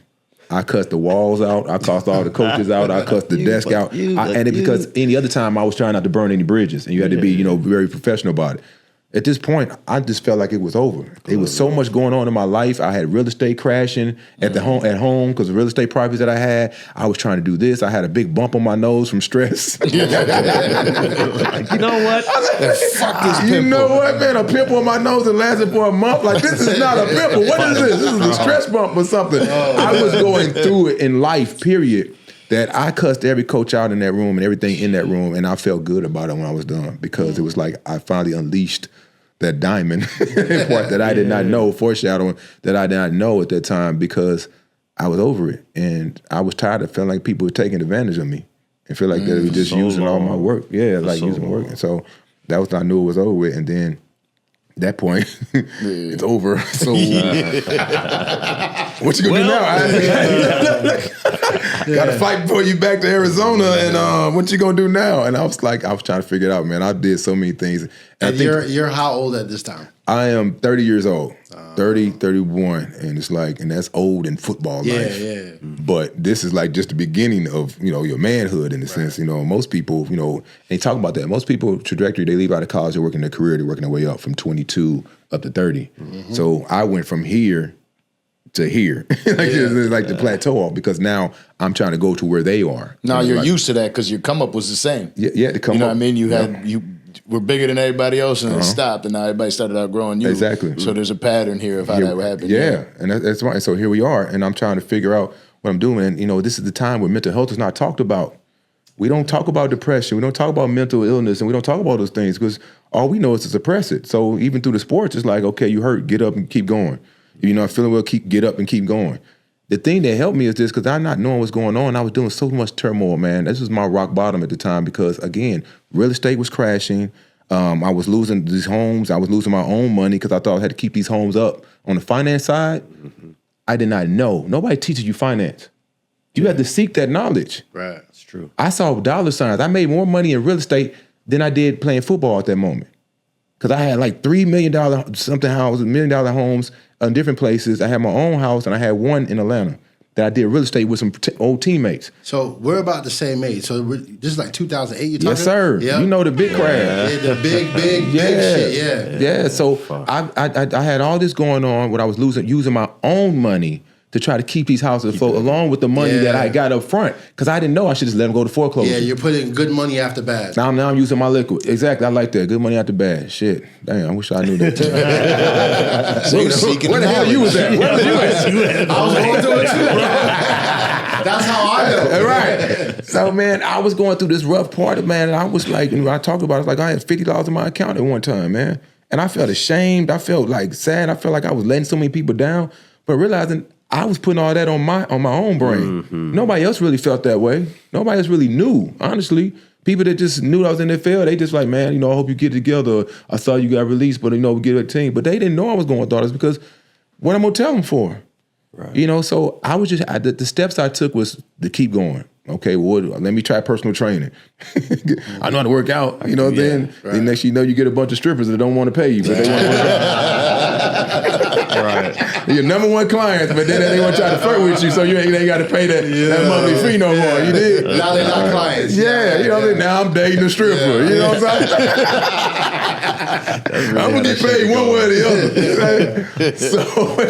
I cussed the walls out. I cussed all the coaches out. I cussed the desk out. Because any other time I was trying not to burn any bridges, and you had to be, very professional about it. At this point, I just felt like it was over. It was so much going on in my life. I had real estate crashing at home because of real estate properties that I had. I was trying to do this. I had a big bump on my nose from stress. You know what? Fuck this pimple. You know what, man? A pimple on my nose that lasted for a month? Like, this is not a pimple. What is this? This is a stress bump or something. I was going through it in life, period. That I cussed every coach out in that room and everything in that room, and I felt good about it when I was done, because it was like I finally unleashed that diamond part that I did not know, foreshadowing that I did not know at that time, because I was over it. And I was tired of feeling like people were taking advantage of me and feel like they were just using all my work. Yeah, like using work. And so that was when I knew it was over with. And then that point, it's over. So what you gonna do now? Gotta fight before you back to Arizona, and what you gonna do now? And I was trying to figure it out, man. I did so many things. And you're how old at this time? I am 30 years old, 30, 31, and it's like, and that's old in football life. Yeah. But this is like just the beginning of, your manhood in a sense. Most people, they talk about that. Most people trajectory, they leave out of college, they're working their career, they're working their way up from 22 up to 30. Mm-hmm. So I went from here to here, like the plateau off, because now I'm trying to go to where they are. Now you're used to that because your come up was the same. Yeah, the come up. You know what I mean? You were bigger than everybody else, and it stopped, and now everybody started outgrowing you. Exactly. So there's a pattern here of how that would happen. Yeah, and that's right. So here we are, and I'm trying to figure out what I'm doing. And this is the time where mental health is not talked about. We don't talk about depression. We don't talk about mental illness, and we don't talk about those things because all we know is to suppress it. So even through the sports, it's like, okay, you hurt, get up and keep going. You're not feeling well, get up and keep going. The thing that helped me is this, because I'm not knowing what's going on. I was doing so much turmoil, man. This was my rock bottom at the time because, again, real estate was crashing. I was losing these homes. I was losing my own money because I thought I had to keep these homes up. On the finance side, I did not know. Nobody teaches you finance. You had to seek that knowledge. Right. It's true. I saw dollar signs. I made more money in real estate than I did playing football at that moment. Because I had like $3 million something houses, $1 million homes in different places. I had my own house, and I had one in Atlanta that I did real estate with some old teammates. So we're about the same age. So this is like 2008 you're talking? Yes, sir. Yep. You know the big crash. Yeah, the big shit, Yeah, so I had all this going on when I was using my own money to try to keep these houses afloat, along with the money that I got up front, because I didn't know I should just let them go to foreclosure. Yeah, you're putting good money after bad. Now I'm using my liquid. Exactly, I like that. Good money after bad. Shit, damn, I wish I knew that. Where the hell you was at? Where was you at? I was going through it too. That's how I know. Right. So, man, I was going through this rough part, man, and I was like, when I talked about it, like I had $50 in my account at one time, man. And I felt ashamed. I felt like sad. I felt like I was letting so many people down. But realizing I was putting all that on my own brain. Mm-hmm. Nobody else really felt that way. Nobody else really knew, honestly. People that just knew I was in the field, they just like, man, I hope you get together. I saw you got released, but we get a team. But they didn't know I was going through this because what I'm gonna tell them for? Right. So I was just the steps I took was to keep going. Okay, well, let me try personal training. I know how to work out. Then next you get a bunch of strippers that don't want to pay you, but they want to work out. Right. Your number one clients, but then they want to try to flirt with you, so you ain't got to pay that monthly fee no more. You did? Now they're not clients. Yeah, now I'm dating a stripper. You know what I'm saying? Really I'm going to get paid one way or the other. So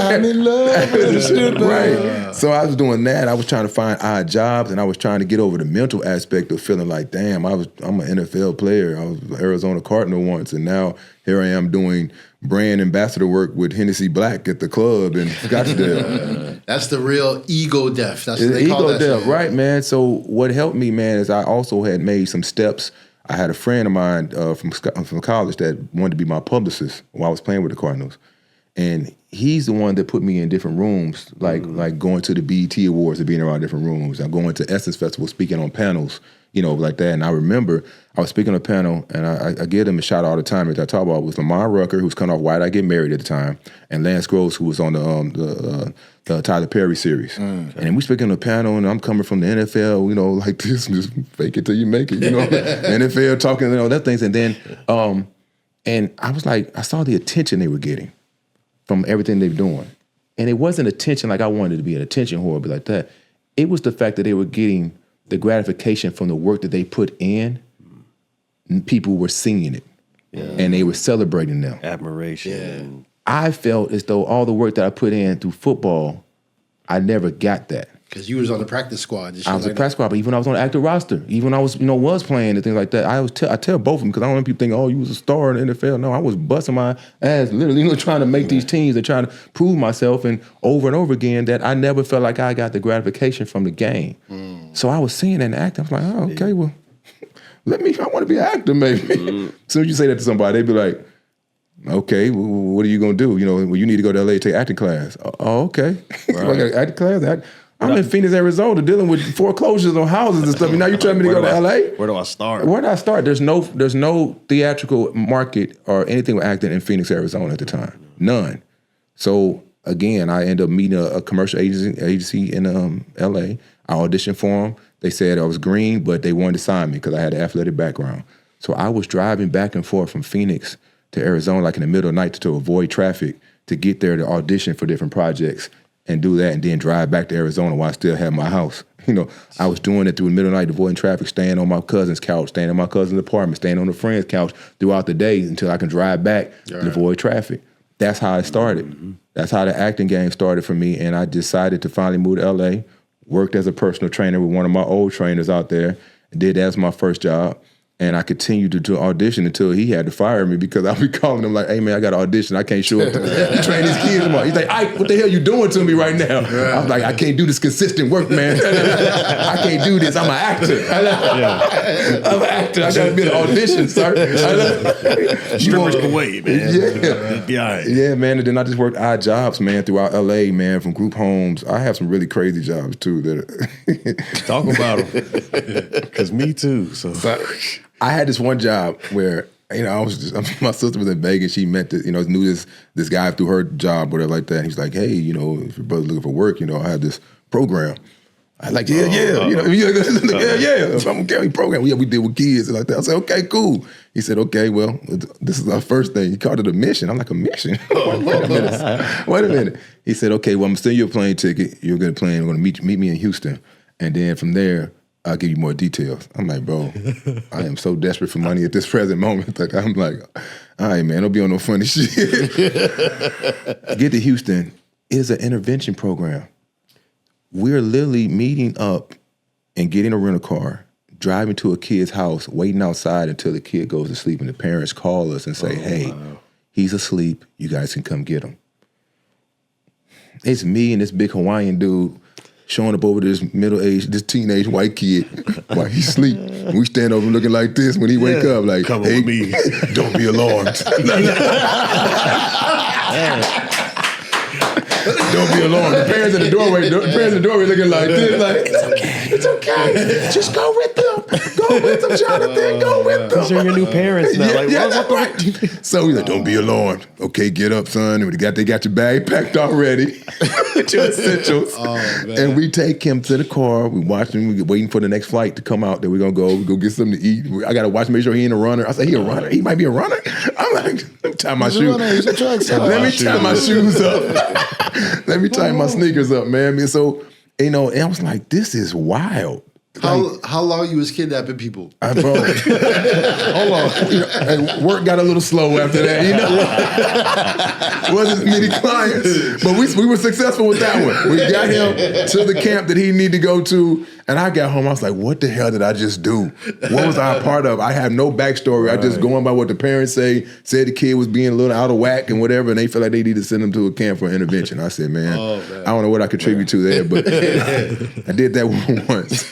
I'm in love with a stripper. Right. So I was doing that. I was trying to find odd jobs, and I was trying to get over the mental aspect of feeling like, damn, I'm an NFL player. I was an Arizona Cardinal once, and now here I am doing brand ambassador work with Hennessy Black at the club in Scottsdale. That's the real ego death. That's what they call that. Ego death, right, man? So what helped me, man, is I also had made some steps. I had a friend of mine from college that wanted to be my publicist while I was playing with the Cardinals. And he's the one that put me in different rooms, like going to the BET Awards and being around different rooms. I'm going to Essence Festival, speaking on panels, like that. And I remember I was speaking on a panel, and I give him a shout out all the time. As I talk about with Lamar Rucker, who's coming off Why Did I Get Married at the time, and Lance Gross, who was on the Tyler Perry series. Okay. And we speaking on a panel, and I'm coming from the NFL, like this, just fake it till you make it, NFL talking, that things. And then, and I was like, I saw the attention they were getting from everything they're doing. And it wasn't attention like I wanted to be an attention whore, but like that. It was the fact that they were getting the gratification from the work that they put in, and people were seeing it. Yeah. And they were celebrating them. Admiration. Yeah. I felt as though all the work that I put in through football, I never got that. Because you was on the practice squad. I was on the practice squad, but even when I was on the active roster, even when I was, was playing and things like that, I tell both of them, because I don't want people thinking, oh, you was a star in the NFL. No, I was busting my ass, literally, trying to make these teams and trying to prove myself, and over again, that I never felt like I got the gratification from the game. So I was seeing that in acting. I was like, oh, okay, well, I want to be an actor, maybe. So you say that to somebody, they'd be like, okay, well, what are you going to do? Well, you need to go to LA to take acting class. Oh, okay. Right. Acting class? I'm in Phoenix, Arizona, dealing with foreclosures on houses and stuff. And now you telling me to go to LA? Where do I start? Where do I start? There's no theatrical market or anything with acting in Phoenix, Arizona at the time. None. So again, I ended up meeting a commercial agency in LA. I auditioned for them. They said I was green, but they wanted to sign me because I had an athletic background. So I was driving back and forth from Phoenix to Arizona like in the middle of the night to avoid traffic to get there to audition for different projects and do that and then drive back to Arizona while I still had my house. You know, I was doing it through the middle of the night, avoiding traffic, staying on my cousin's couch, staying in my cousin's apartment, staying on a friend's couch throughout the day until I can drive back and avoid traffic. That's how it started. Mm-hmm. That's how the acting game started for me. And I decided to finally move to LA, worked as a personal trainer with one of my old trainers out there, and did that as my first job. And I continued to audition until he had to fire me because I'll be calling him like, hey, man, I got an audition. I can't show up to train these kids tomorrow. He's like, Ike, what the hell you doing to me right now? I was like, I can't do this consistent work, man. I can't do this. I'm an actor. I'm an actor. I got to be an audition, sir. Strippers can wait, man. Yeah. Be all right. Yeah, man. And then I just worked odd jobs, man, throughout LA, man, from group homes. I have some really crazy jobs, too. Talk about them. Because me, too. So I had this one job where, you know, my sister was in Vegas. She met knew this guy through her job, whatever like that. And he's like, hey, you know, if your brother's looking for work, you know, I have this program. I like, yeah. I'm a program. We deal with kids and like that. I said, okay, cool. He said, okay, well, this is our first thing. He called it a mission. I'm like, a mission? Wait a minute. He said, okay, well, I'm gonna send you a plane ticket. You're gonna plane. We're gonna meet me in Houston, and then from there, I'll give you more details. I'm like, bro, I am so desperate for money at this present moment. Like, I'm like, all right, man, don't be on no funny shit. Get to Houston. It's an intervention program. We're literally meeting up and getting a rental car, driving to a kid's house, waiting outside until the kid goes to sleep, and the parents call us and say, he's asleep. You guys can come get him. It's me and this big Hawaiian dude showing up over this this teenage white kid while he sleep. And we stand over looking like this when he wake up, like, come hey, with me. Don't be alarmed. Don't be alarmed. The parents in the doorway looking like this, like, it's okay. Just go with them. Go with them, Jonathan. Go with them. These are your new parents now. Right. So he's like, don't be alarmed. Okay, get up, son. They got your bag packed already. With your essentials. And we take him to the car. We watch him. We're waiting for the next flight to come out. Then we're going to go. We go get something to eat. I got to watch, make sure he ain't a runner. I said, he a runner? He might be a runner? I'm like, let me tie my shoes. Let me tie my shoes up. Let me tie my sneakers up, man. So, you know, and I was like, this is wild. How long you was kidnapping people? Bro, hold on. You know, and work got a little slow after that, you know. Wasn't many clients, but we were successful with that one. We got him to the camp that he needed to go to, and I got home. I was like, what the hell did I just do? What was I a part of? I have no backstory. Right. I just going by what the parents said the kid was being a little out of whack and whatever, and they felt like they needed to send him to a camp for intervention. I said, man, I don't know what I contribute to there, but I did that once.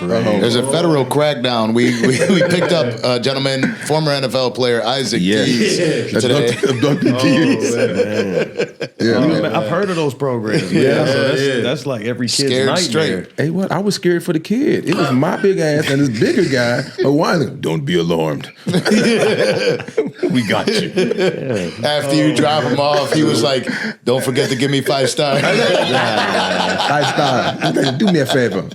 There's a federal crackdown. We picked up a gentleman, former NFL player Isaac Keys. Abducting kids. I've heard of those programs. So that's like every kid's scared nightmare. straight. Hey, what? I was scared for the kid. It was my big ass and this bigger guy. Don't be alarmed. We got you. After you drop him off, he was like, don't forget to give me 5 stars. 5 stars. Do me a favor.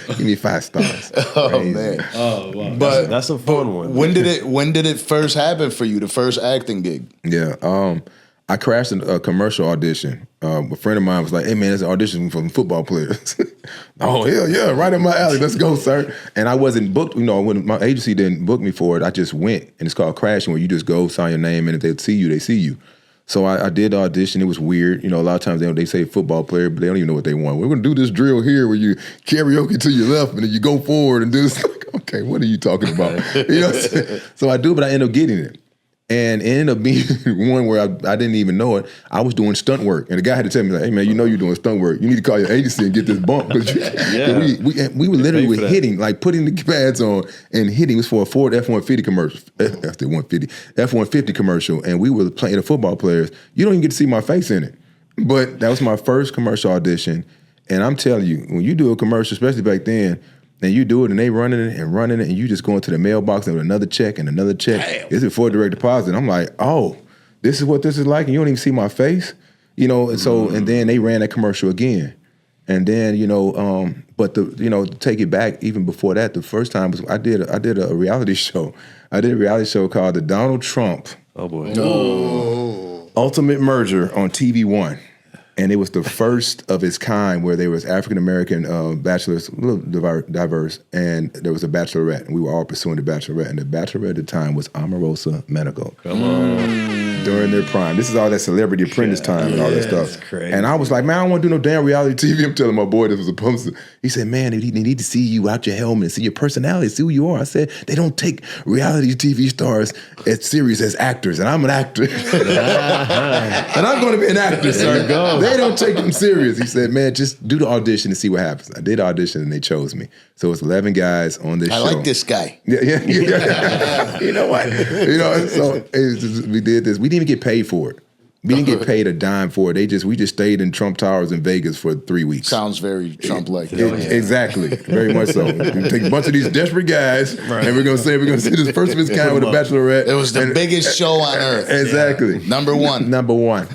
Give me 5 stars. Oh, man. Oh, wow. But That's a fun one. when did it first happen for you, the first acting gig? Yeah. I crashed a commercial audition. A friend of mine was like, hey, man, it's an audition for football players. Oh, hell yeah, right in my alley. Let's go, sir. And I wasn't booked. You know, when my agency didn't book me for it, I just went. And it's called crashing, where you just go, sign your name, and if they see you, they see you. So I did the audition. It was weird. You know, a lot of times they say football player, but they don't even know what they want. We're going to do this drill here where you karaoke to your left and then you go forward and do this. Like, okay, what are you talking about? You know what I'm saying? So I do, but I end up getting it. And it ended up being one where I didn't even know it. I was doing stunt work. And the guy had to tell me, like, hey, man, you know you're doing stunt work. You need to call your agency and get this bump. Because we were literally hitting, like putting the pads on and hitting. It was for a Ford F-150 commercial. F-150 commercial. And we were playing the football players. You don't even get to see my face in it. But that was my first commercial audition. And I'm telling you, when you do a commercial, especially back then, and you do it and they running it, and you just go into the mailbox and with another check and another check. Damn. It's before direct deposit. I'm like, oh, this is what this is like, and you don't even see my face, And so, and then they ran that commercial again, and then but to take it back even before that, the first time was I did a reality show. I did a reality show called the Donald Trump. Oh boy. Ultimate Merger on TV One. And it was the first of its kind where there was African-American bachelors, a little diverse, and there was a bachelorette, and we were all pursuing the bachelorette. And the bachelorette at the time was Omarosa Medical. Come on. During their prime. This is all that Celebrity Apprentice time and all that stuff. That's crazy. And I was like, man, I don't want to do no damn reality TV. I'm telling my boy this was supposed to. He said, man, they need to see you out your helmet, see your personality, see who you are. I said, they don't take reality TV stars as serious as actors, and I'm an actor. And I'm going to be an actor, sir. They don't take them serious. He said, man, just do the audition and see what happens. I did the audition and they chose me. So it's 11 guys on this show. I like this guy. Yeah. You know what? So we did this. We didn't even get paid for it. We didn't get paid a dime for it. We just stayed in Trump Towers in Vegas for 3 weeks. Sounds very Trump-like. Exactly, very much so. We take a bunch of these desperate guys, and we're gonna see this first of its kind with a bachelorette. It was the biggest show on earth. Exactly, Number one.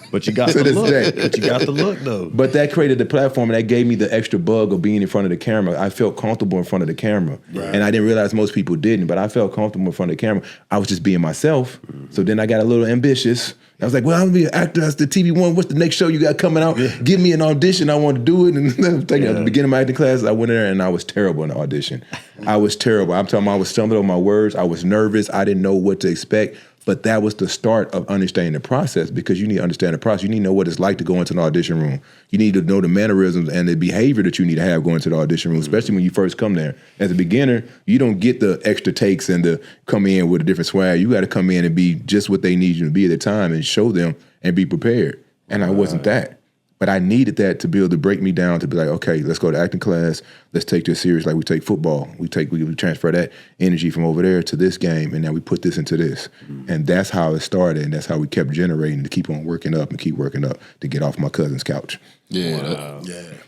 But you got the look. But you got the look though. But that created the platform, and that gave me the extra bug of being in front of the camera. I felt comfortable in front of the camera, and I didn't realize most people didn't. But I felt comfortable in front of the camera. I was just being myself. So then I got a little ambitious. I was like, well, I'm gonna be an actor. That's the TV One. What's the next show you got coming out? Yeah. Give me an audition. I want to do it. And at the beginning of my acting class, I went in there and I was terrible in the audition. I was terrible. I'm telling you, I was stumbling over my words. I was nervous. I didn't know what to expect. But that was the start of understanding the process, because you need to understand the process. You need to know what it's like to go into an audition room. You need to know the mannerisms and the behavior that you need to have going to the audition room, especially when you first come there. As a beginner, you don't get the extra takes and to come in with a different swag. You got to come in and be just what they need you to be at the time and show them and be prepared. And I wasn't that. But I needed that to be able to break me down to be like, okay, let's go to acting class. Let's take this serious like we take football. We transfer that energy from over there to this game, and now we put this into this. And that's how it started, and that's how we kept generating to keep on working up and keep working up to get off my cousin's couch. Yeah. Wow.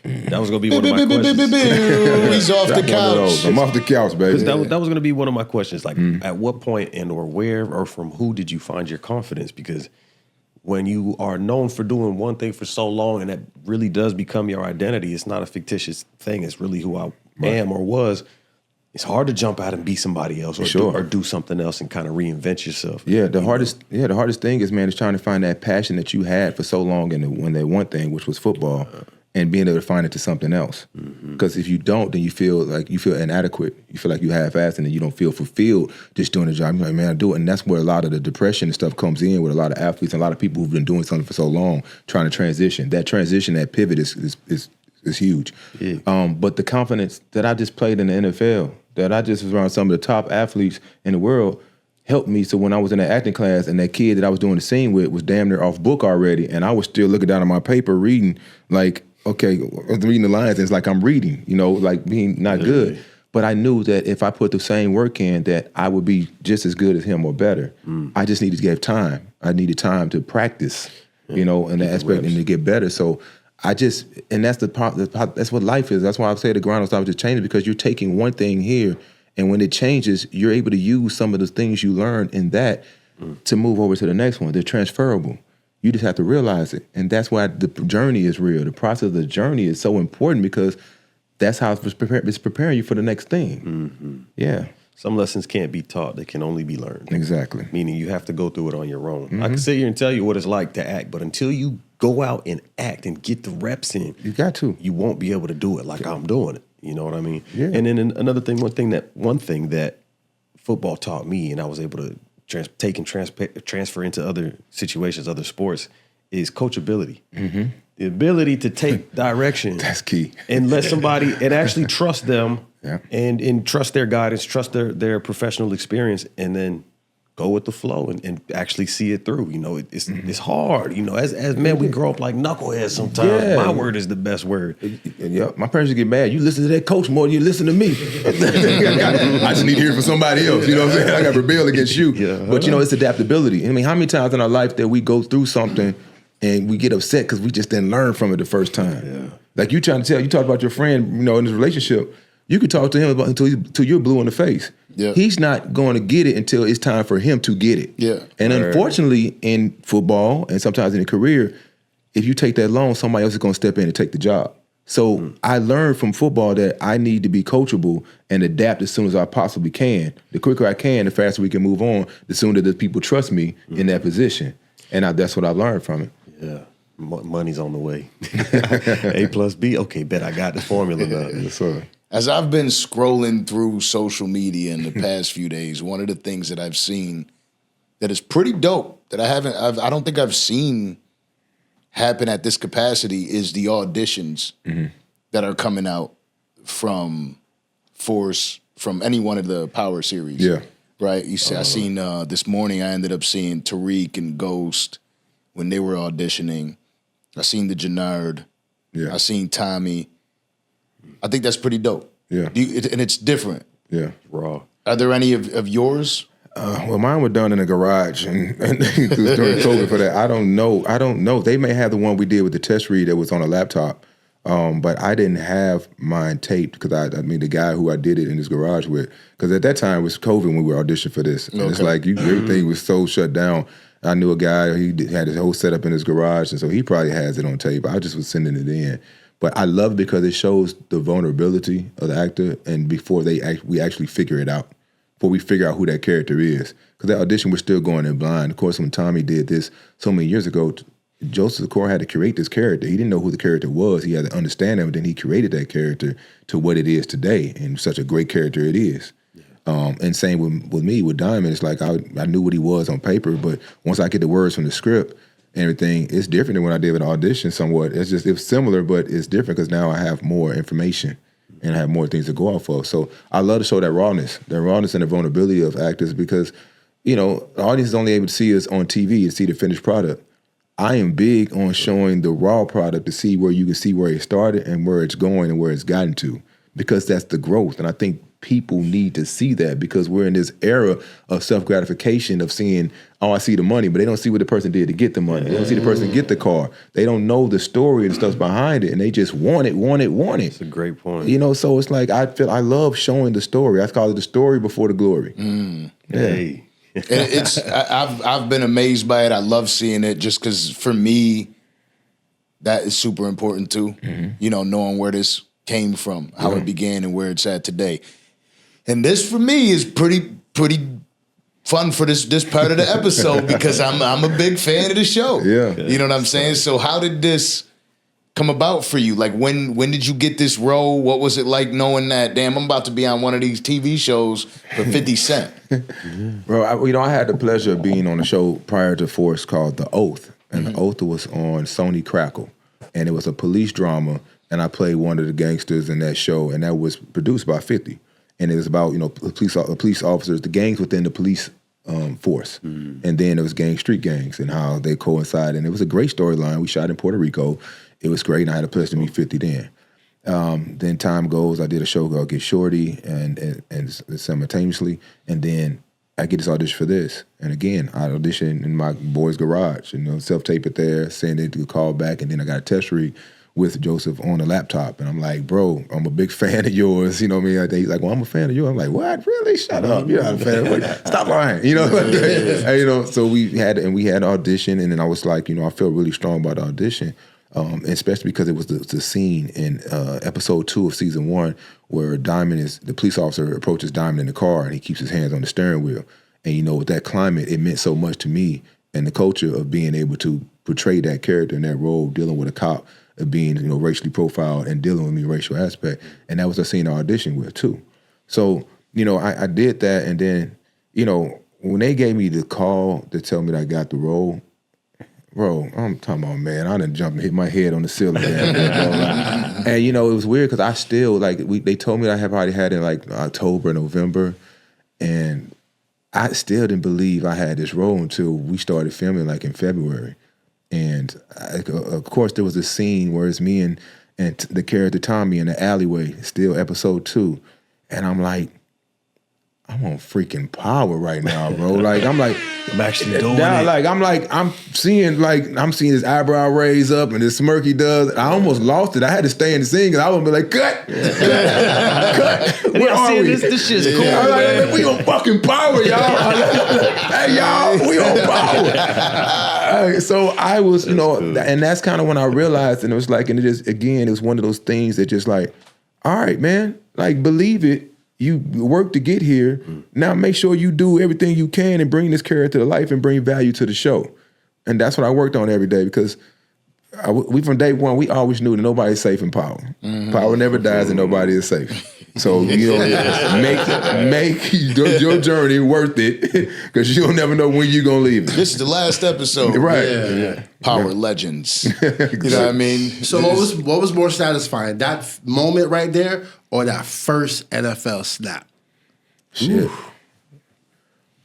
That was going to be one of my questions. He's off the couch. I'm off the couch, baby. That was going to be one of my questions. Like, at what point and or where or from who did you find your confidence? Because when you are known for doing one thing for so long and that really does become your identity, it's not a fictitious thing. It's really who I am or was. It's hard to jump out and be somebody else or do something else and kind of reinvent yourself. Yeah, the hardest thing is, man, is trying to find that passion that you had for so long in that one thing, which was football, and being able to find it to something else. Because if you don't, then you feel inadequate. You feel like you half-assed and then you don't feel fulfilled just doing the job. You're like, man, I do it. And that's where a lot of the depression and stuff comes in with a lot of athletes and a lot of people who've been doing something for so long, trying to transition. That transition, that pivot is huge. Yeah. But the confidence that I just played in the NFL, that I just was around some of the top athletes in the world, helped me. So when I was in that acting class and that kid that I was doing the scene with was damn near off book already, and I was still looking down at my paper reading, like, okay, I was reading the lines, and it's like I'm reading, like being not good. But I knew that if I put the same work in, that I would be just as good as him or better. I just needed to give time. I needed time to practice, in that aspect and to get better. So and that's that's what life is. That's why I say the grind will stop just changing, because you're taking one thing here, and when it changes, you're able to use some of the things you learned in that to move over to the next one. They're transferable. You just have to realize it. And that's why the journey is real. The process of the journey is so important, because that's how it's preparing you for the next thing. Yeah. Some lessons can't be taught. They can only be learned. Exactly. Meaning you have to go through it on your own. I can sit here and tell you what it's like to act, but until you go out and act and get the reps in, you got to. You won't be able to do it like I'm doing it. You know what I mean? Yeah. And then another thing, one thing that football taught me, and I was able to transfer into other situations, other sports, is coachability. The ability to take direction. That's key. And let somebody, and actually trust them, yeah. and trust their guidance, trust their professional experience, and then go with the flow and actually see it through. It's hard. As men, we grow up like knuckleheads sometimes. Yeah. My word is the best word. Yeah, my parents would get mad. You listen to that coach more than you listen to me. I just need to hear it from somebody else. You know what I'm saying? I got to rebel against you. Yeah. But it's adaptability. I mean, how many times in our life that we go through something and we get upset because we just didn't learn from it the first time. Yeah. Like you talked about your friend, in this relationship, you could talk to him about until you're blue in the face. Yeah. He's not going to get it until it's time for him to get it. Yeah. And unfortunately, in football and sometimes in a career, if you take that long, somebody else is going to step in and take the job. So I learned from football that I need to be coachable and adapt as soon as I possibly can. The quicker I can, the faster we can move on, the sooner the people trust me in that position. And that's what I learned from it. Yeah. Money's on the way. A plus B. Okay, bet I got the formula now. Yes, sir. As I've been scrolling through social media in the past few days, one of the things that I've seen that is pretty dope that I don't think I've seen happen at this capacity is the auditions that are coming out from Force, from any one of the Power series. Yeah. Right? You see, I seen this morning, I ended up seeing Tariq and Ghost when they were auditioning. I seen the Jannard. Yeah. I seen Tommy. I think that's pretty dope. Yeah. And it's different. Yeah. Raw. Are there any of yours? Well, mine were done in a garage and during COVID for that. I don't know. They may have the one we did with the test read that was on a laptop, but I didn't have mine taped because the guy who I did it in his garage with, because at that time it was COVID when we were auditioning for this. And it's like everything was so shut down. I knew a guy, he had his whole setup in his garage, and so he probably has it on tape. I just was sending it in. But I love it because it shows the vulnerability of the actor, and before we actually figure it out, before we figure out who that character is. Because that audition, we're still going in blind. Of course, when Tommy did this so many years ago, Joseph Secor had to create this character. He didn't know who the character was. He had to understand him, and then he created that character to what it is today, and such a great character it is. And same with me, with Diamond. It's like I knew what he was on paper, but once I get the words from the script and everything, it's different than when I did an audition somewhat. It's similar, but it's different because now I have more information and I have more things to go off of. So I love to show that rawness and the vulnerability of actors because, the audience is only able to see us on TV and see the finished product. I am big on showing the raw product to see where you can see where it started and where it's going and where it's gotten to, because that's the growth. And I think people need to see that because we're in this era of self-gratification of seeing, I see the money, but they don't see what the person did to get the money. They don't see the person get the car. They don't know the story and the stuff behind it, and they just want it. That's a great point. So it's like I love showing the story. I call it the story before the glory. Yeah. Hey. I've been amazed by it. I love seeing it just because for me, that is super important too. Knowing where this came from, how it began and where it's at today. And this for me is pretty fun for this part of the episode because I'm a big fan of the show. Yeah. You know what I'm saying? So how did this come about for you? Like when did you get this role? What was it like knowing that, damn, I'm about to be on one of these TV shows for 50 Cent? Bro, I had the pleasure of being on a show prior to Force called The Oath. And The Oath was on Sony Crackle. And it was a police drama. And I played one of the gangsters in that show. And that was produced by 50. And it was about, police officers, the gangs within the police force. And then there was street gangs and how they coincide. And it was a great storyline. We shot in Puerto Rico. It was great, and I had a pleasure to meet 50 then. Then time goes, I did a show called Get Shorty and simultaneously. And then I get this audition for this. And again, I auditioned in my boy's garage, self-tape it there, send it to call back. And then I got a test read with Joseph on the laptop. And I'm like, bro, I'm a big fan of yours. You know what I mean? He's like, well, I'm a fan of you. I'm like, what? Really? Shut up. You're not a fan of me. Stop lying. So we had an audition. And then I was like, I felt really strong about the audition. Especially because it was the scene in episode 2 of season 1 where the police officer approaches Diamond in the car and he keeps his hands on the steering wheel. And with that climate, it meant so much to me and the culture of being able to portray that character in that role, dealing with a cop, of being racially profiled and dealing with the racial aspect. And that was a scene I auditioned with too. So, I did that. And then, when they gave me the call to tell me that I got the role, bro, I'm talking about, man, I done jumped and hit my head on the ceiling. And, it was weird because I still, they told me that I have already had it in October, November. And I still didn't believe I had this role until we started filming in February. And of course, there was a scene where it's me and the character Tommy in the alleyway, still episode 2. And I'm like, I'm on freaking power right now, bro. I'm like, I'm actually doing now, it. I'm seeing his eyebrow raise up and his smirk he does. I almost lost it. I had to stay in the scene because I would be like, cut. Cut. Where are we? This shit's cool, I'm like, man. we on fucking power, y'all. Hey, y'all, we on power. So I was, and that's kind of when I realized, and it was like, and it was one of those things that just like, all right, man, like believe it. You work to get here. Now make sure you do everything you can and bring this character to life and bring value to the show. And that's what I worked on every day because we from day one, we always knew that nobody's safe in power. Power never dies and nobody is safe. So, make your journey worth it because you'll never know when you're going to leave it. This is the last episode. Right. Yeah. Power legends. You know what I mean? So what was more satisfying, that moment right there or that first NFL snap? Shit.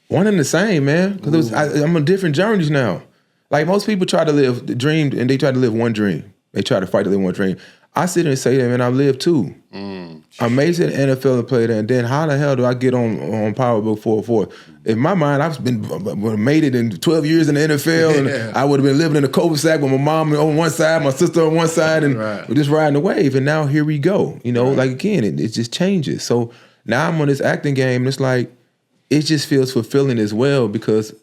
One and the same, man. Because I'm on different journeys now. Like most people try to live the dream and they try to live one dream. They try to fight to live one dream. I sit there and say, man, I've lived two. I made it in the NFL and played there, and then how the hell do I get on Power Book 404? In my mind, I've made it in 12 years in the NFL, and I would have been living in a cul-de-sac with my mom on one side, my sister on one side, and we're just riding the wave. And now here we go. Like again, it just changes. So now I'm on this acting game, and it's like it just feels fulfilling as well because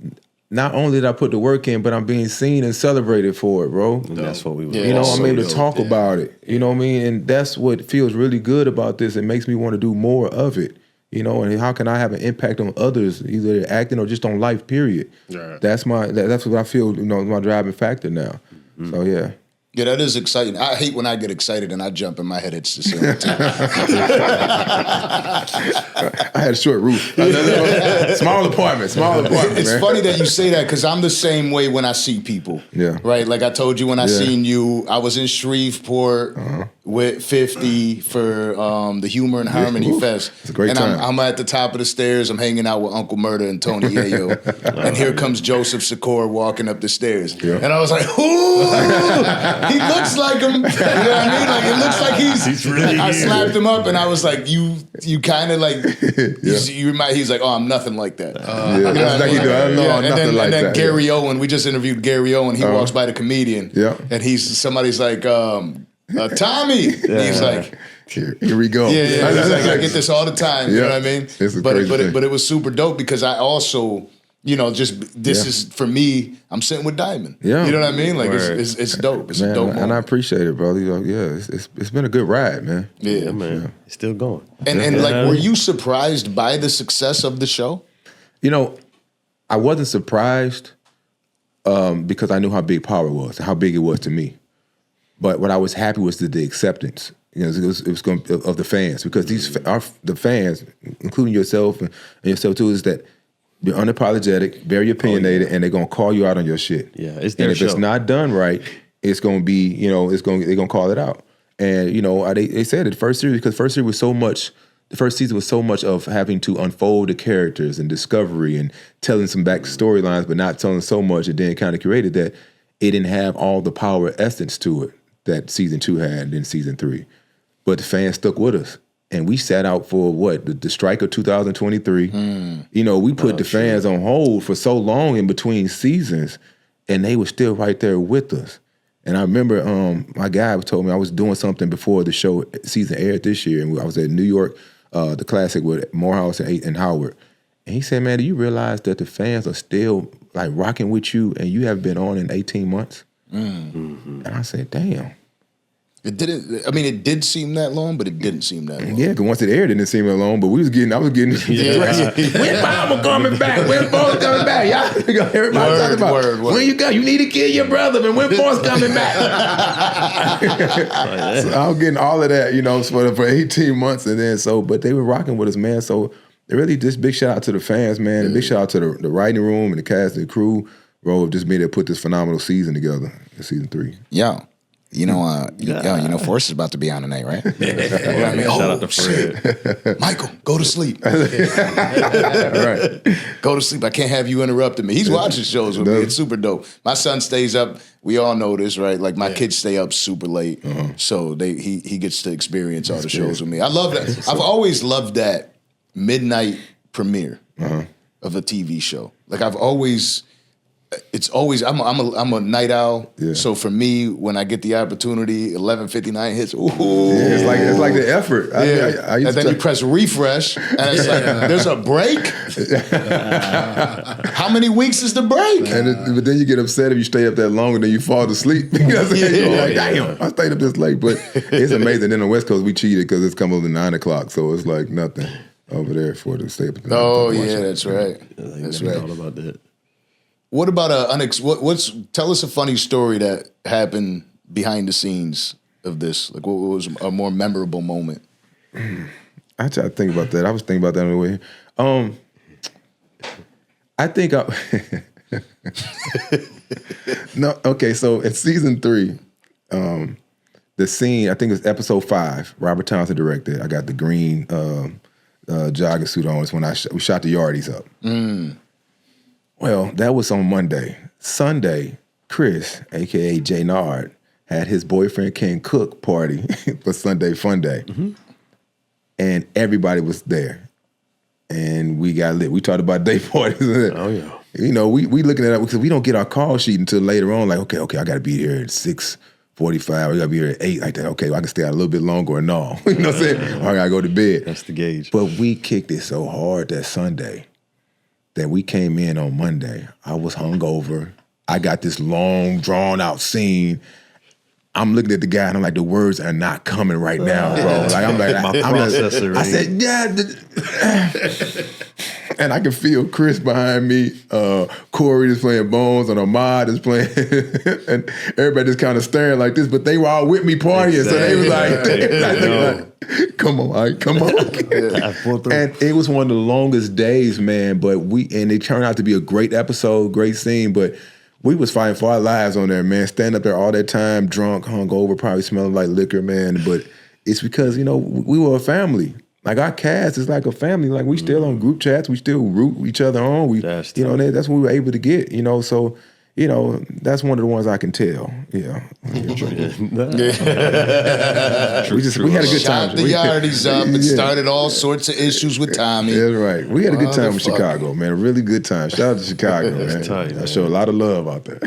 not only did I put the work in, but I'm being seen and celebrated for it, bro. And that's what we were. I'm able to talk about it. You know what I mean? And that's what feels really good about this. It makes me want to do more of it. And how can I have an impact on others, either acting or just on life, period. Right. That's what I feel, my driving factor now. So yeah. Yeah, that is exciting. I hate when I get excited and I jump in my head. It's the same time. I had a short roof. Small apartment. It's man. funny that you say that because I'm the same way when I see people. Yeah. Right? Like I told you when I seen you, I was in Shreveport with 50 for the Humor and Harmony Fest. It's a great and time. I'm at the top of the stairs. I'm hanging out with Uncle Murda and Tony Yayo. And here comes Joseph Sikora walking up the stairs. Yeah. And I was like, ooh! He looks like him. You know what I mean? Like it looks like he's really I slapped him up and I was like, you kind of like he's like, oh, I'm nothing like that. I don't know. Gary Owen, we just interviewed Gary Owen. He walks by the comedian. Yeah. And somebody's like, Tommy. And he's like, here we go. Yeah. He's like, I get this all the time. You know what I mean? But it was super dope because I also is for me. I'm sitting with Diamond. Yeah, you know what I mean. Like it's dope. It's a dope moment. And I appreciate it, brother. It's been a good ride, man. Yeah, man. Yeah. It's still going. And like, were you surprised by the success of the show? I wasn't surprised because I knew how big Power was, how big it was to me. But what I was happy was the acceptance. It was going of the fans because the fans, including yourself and yourself too, is that. You're unapologetic, very opinionated, and they're gonna call you out on your shit. Yeah, it's their if show. It's not done right, it's gonna be, they're gonna call it out. And they said it the first series because the first season was so much of having to unfold the characters and discovery and telling some back storylines, but not telling so much. It then kind of created that it didn't have all the power essence to it that season 2 had and then season 3. But the fans stuck with us. And we sat out for the strike of 2023. We put the fans on hold for so long in between seasons, and they were still right there with us. And I remember my guy told me I was doing something before the season aired this year, and I was at New York, the Classic with Morehouse and Howard. And he said, man, do you realize that the fans are still like rocking with you and you have been on in 18 months? And I said, damn. It didn't. I mean, it did seem that long, but it didn't seem that long. Yeah, because once it aired, it didn't seem that long. But I was getting. When Mama coming back? When Forrest coming back? Y'all, everybody talking about word. When you go, you need to kill your brother. And when Forrest coming back? So I was getting all of that, for 18 months, and then but they were rocking with us, man. So really, just big shout out to the fans, man. And big shout out to the writing room and the cast and the crew, bro. Just made it put this phenomenal season together, season 3. Yeah. Forrest is about to be on tonight, right? Shout out to Fred. Michael, go to sleep. Right. Go to sleep. I can't have you interrupting me. He's watching shows with me. It's super dope. My son stays up. We all know this, right? Like my kids stay up super late, so he gets to experience all the shows with me. I love that. I've always loved that midnight premiere of a TV show. Like I've always, it's always, I'm a night owl. Yeah. So for me, when I get the opportunity, 11:59 hits, ooh. Yeah, it's like the effort. I And then you press refresh, and it's like, there's a break? How many weeks is the break? But then you get upset if you stay up that long and then you fall asleep. You know what I'm saying? You're like, damn, I stayed up this late. But it's amazing. Then on the West Coast, we cheated because it's come over to 9 o'clock. So it's like nothing over there for to stay up. Oh, yeah, that's right. That's right. All about that. What about tell us a funny story that happened behind the scenes of this. Like, what was a more memorable moment? I try to think about that. I was thinking about that on the way. I think no. Okay, so in season 3, the scene, I think it was episode 5. Robert Townsend directed. I got the green jogging suit on. It's when we shot the Yardies up. Well, that was on Monday. Sunday, Chris, a.k.a. J. Nard, had his boyfriend Ken Cook party for Sunday Fun Day. And everybody was there. And we got lit. We talked about day parties. Oh, yeah. You know, we looking at it because we don't get our call sheet until later on. Like, okay, I got to be here at 6:45. We got to be here at 8. Like that. Okay, well, I can stay out a little bit longer or no. You know what I'm saying? Or I got to go to bed. That's the gauge. But we kicked it so hard that Sunday that we came in on Monday. I was hungover. I got this long, drawn-out scene. I'm looking at the guy and I'm like, the words are not coming right now, bro. Like I'm like, I said, yeah. And I can feel Chris behind me. Corey is playing Bones and Ahmad is playing, and everybody just kind of staring like this. But they were all with me partying, so they was like, "Come on, all right, come on." And it was one of the longest days, man. But it turned out to be a great episode, great scene. But we was fighting for our lives on there, man. Standing up there all that time, drunk, hungover, probably smelling like liquor, man. But it's because, we were a family. Like our cast is like a family. Like we still on group chats. We still root each other on. That's what we were able to get, So, that's one of the ones I can tell. Yeah. We had a good time. Shot the Yardies up and started all sorts of issues with Tommy. That's right. We had a good time in Chicago, man. A really good time. Shout out to Chicago, man. Tight, I show a lot of love out there.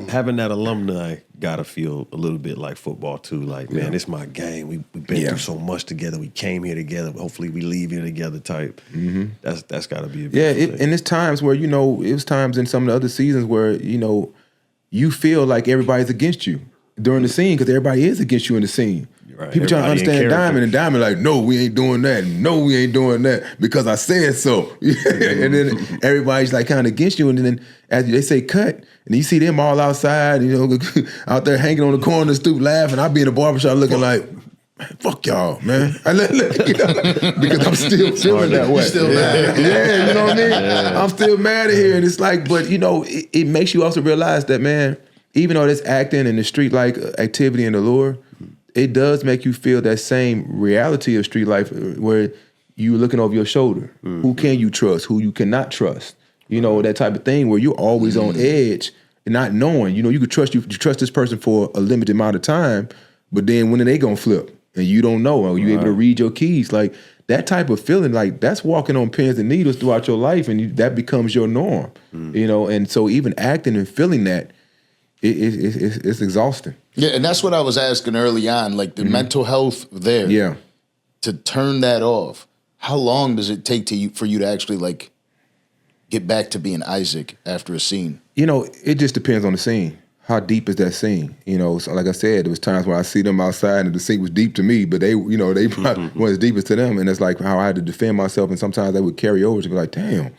Having that alumni gotta feel a little bit like football too. Like, man, it's my gang. We've been through so much together. We came here together. Hopefully we leave here together type. That's gotta be a beautiful thing. And it's times where, it was times in some of the other seasons where, you feel like everybody's against you during the scene because everybody is against you in the scene. Right. People trying to understand Diamond, and Diamond like, no, we ain't doing that. No, we ain't doing that because I said so. And then everybody's like kind of against you. And then as they say cut, and you see them all outside, out there hanging on the corner of the stoop laughing. I be in the barbershop looking like, fuck y'all, man. Because I'm still feeling that way. Still mad. Yeah, you know what I mean? Yeah. I'm still mad at here. And it's like, but it makes you also realize that, man, even though there's acting and the street-like activity and allure, it does make you feel that same reality of street life where you're looking over your shoulder. Who can you trust? Who you cannot trust? That type of thing where you're always on edge and not knowing. You could trust this person for a limited amount of time, but then when are they gonna flip? And you don't know. Are you able to read your keys? Like that type of feeling, like that's walking on pins and needles throughout your life, and that becomes your norm. And so even acting and feeling that, it's exhausting. Yeah, and that's what I was asking early on, like the mental health there. Yeah. To turn that off, how long does it take for you to actually like get back to being Isaac after a scene? It just depends on the scene. How deep is that scene? So like I said, there was times where I see them outside and the scene was deep to me, but they probably weren't as deep as to them. And it's like how I had to defend myself, and sometimes they would carry over to be like, damn.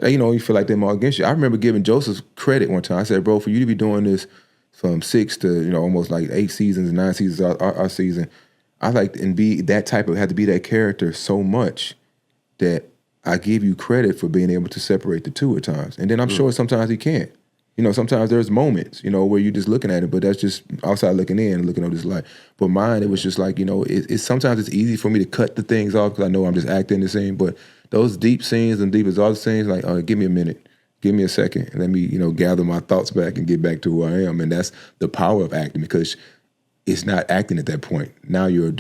You feel like they're all against you. I remember giving Joseph credit one time. I said, bro, for you to be doing this from 6 to, almost like 8 seasons, 9 seasons our season, I like and be that type of, had to be that character so much that I give you credit for being able to separate the two at times. And then I'm sure sometimes he can't. Sometimes there's moments, where you're just looking at it, but that's just outside looking in and looking over this life. But mine, it was just like, it's sometimes it's easy for me to cut the things off because I know I'm just acting the scene. But those deep scenes and deep exhausted scenes, like, give me a minute, give me a second, and let me, gather my thoughts back and get back to who I am. And that's the power of acting, because it's not acting at that point. Now you're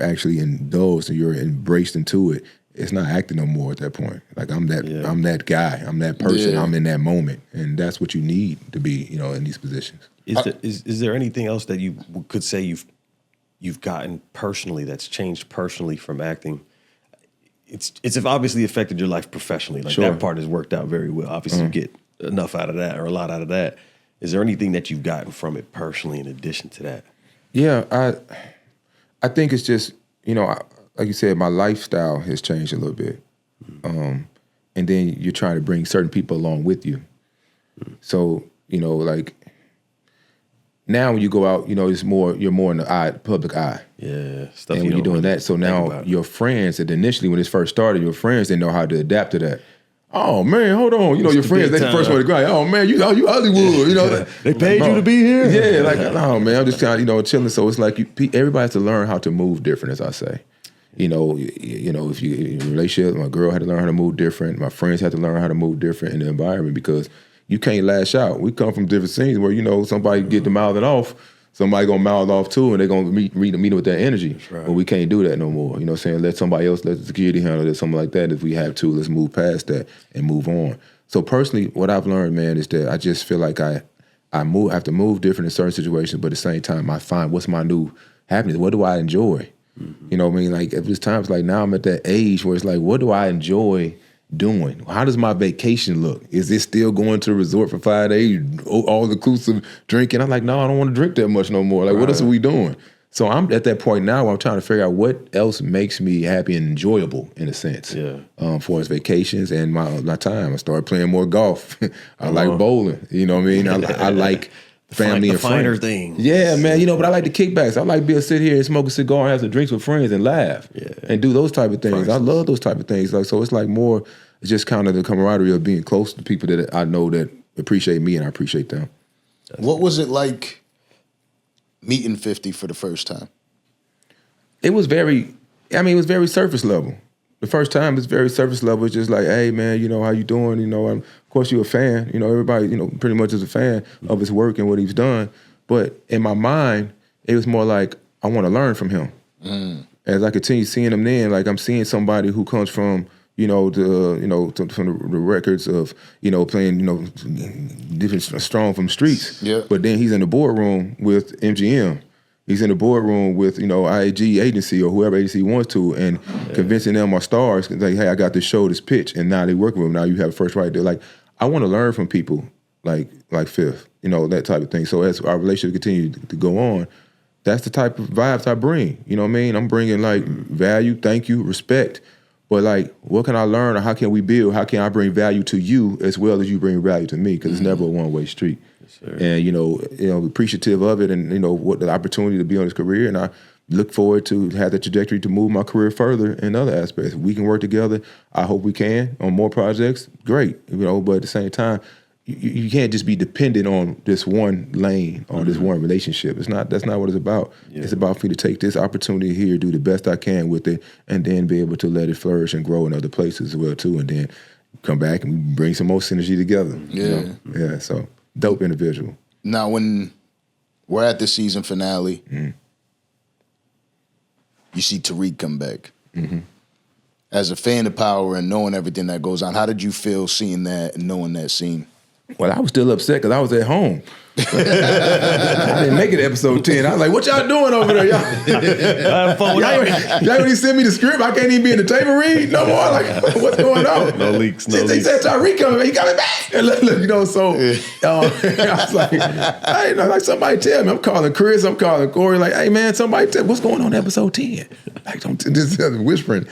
actually indulged and you're embraced into it. it's not acting no more at that point. Like I'm that guy, I'm that person, I'm in that moment, and that's what you need to be, in these positions. Is there anything else that you could say you've gotten personally that's changed personally from acting? It's obviously affected your life professionally. Like that part has worked out very well. Obviously, you get enough out of that or a lot out of that. Is there anything that you've gotten from it personally in addition to that? Yeah, I think it's just, like you said, my lifestyle has changed a little bit. And then you're trying to bring certain people along with you. So, like now when you go out, you're more in the public eye. Yeah, stuff. And when you're doing that, so now your friends, that initially when this first started, your friends didn't know how to adapt to that. Oh man, hold on. Your friends, they the first one to go. Oh man, you Hollywood. They paid you to be here. Yeah, like no man, I'm just kind of chilling. So it's like everybody has to learn how to move different, as I say. If you in a relationship, my girl had to learn how to move different. My friends had to learn how to move different in the environment because you can't lash out. We come from different scenes where somebody get to mouthing off. Somebody gonna mouth off too, and they're gonna meet with that energy. Right. But we can't do that no more. Let somebody else, let the security handle it, something like that. If we have to, let's move past that and move on. So personally, what I've learned, man, is that I just feel like I have to move different in certain situations, but at the same time, I find what's my new happiness. What do I enjoy? Mm-hmm. You know what I mean? Like, if there's times like now I'm at that age where it's like, what do I enjoy doing? How does my vacation look? Is it still going to a resort for 5 days, all inclusive drinking? I'm like, no, I don't want to drink that much no more. Like, what else are we doing? So I'm at that point now where I'm trying to figure out what else makes me happy and enjoyable in a sense. Yeah. For as vacations and my time. I started playing more golf. I like bowling. You know what I mean? I like family and friends. Finer things. Yeah, man. But I like the kickbacks. I like being able to sit here and smoke a cigar and have some drinks with friends and laugh and do those type of things. I love those type of things. Like, so it's like more, it's just kind of the camaraderie of being close to people that I know that appreciate me and I appreciate them. What was it like meeting 50 for the first time? It was very surface level. The first time it's very surface level. It's just like, hey man, how you doing? Of course you're a fan. Everybody, pretty much is a fan of his work and what he's done. But in my mind, it was more like I want to learn from him. As I continue seeing him, then like I'm seeing somebody who comes from from the records of playing different strong from streets. Yeah. But then he's in the boardroom with MGM. He's in the boardroom with, IAG agency or whoever agency he wants to and convincing them are stars. Like, hey, I got this show, this pitch, and now they working with him. Now you have a first right there. Like, I want to learn from people like Fifth, that type of thing. So as our relationship continues to go on, that's the type of vibes I bring. You know what I mean? I'm bringing like value, thank you, respect. But like, what can I learn or how can we build? How can I bring value to you as well as you bring value to me? Because it's never a one-way street. And, appreciative of it and, what the opportunity to be on his career. And I look forward to have the trajectory to move my career further in other aspects. If we can work together, I hope we can on more projects. Great. But at the same time, you can't just be dependent on this one lane or this one relationship. That's not what it's about. Yeah. It's about for me to take this opportunity here, do the best I can with it, and then be able to let it flourish and grow in other places as well too. And then come back and bring some more synergy together. Yeah. Yeah. So dope individual. Now when we're at the season finale, you see Tariq come back. Mm-hmm. As a fan of Power and knowing everything that goes on, how did you feel seeing that and knowing that scene? Well, I was still upset because I was at home. I didn't make it to episode 10. I was like, what y'all doing over there? Y'all already sent me the script. I can't even be in the table read no more. Like, what's going on? No leaks, They said Tariq coming, he coming back. And look, so I was like, hey, like somebody tell me. I'm calling Chris, I'm calling Corey, like, hey man, somebody tell me what's going on in episode 10. Like, don't just whispering.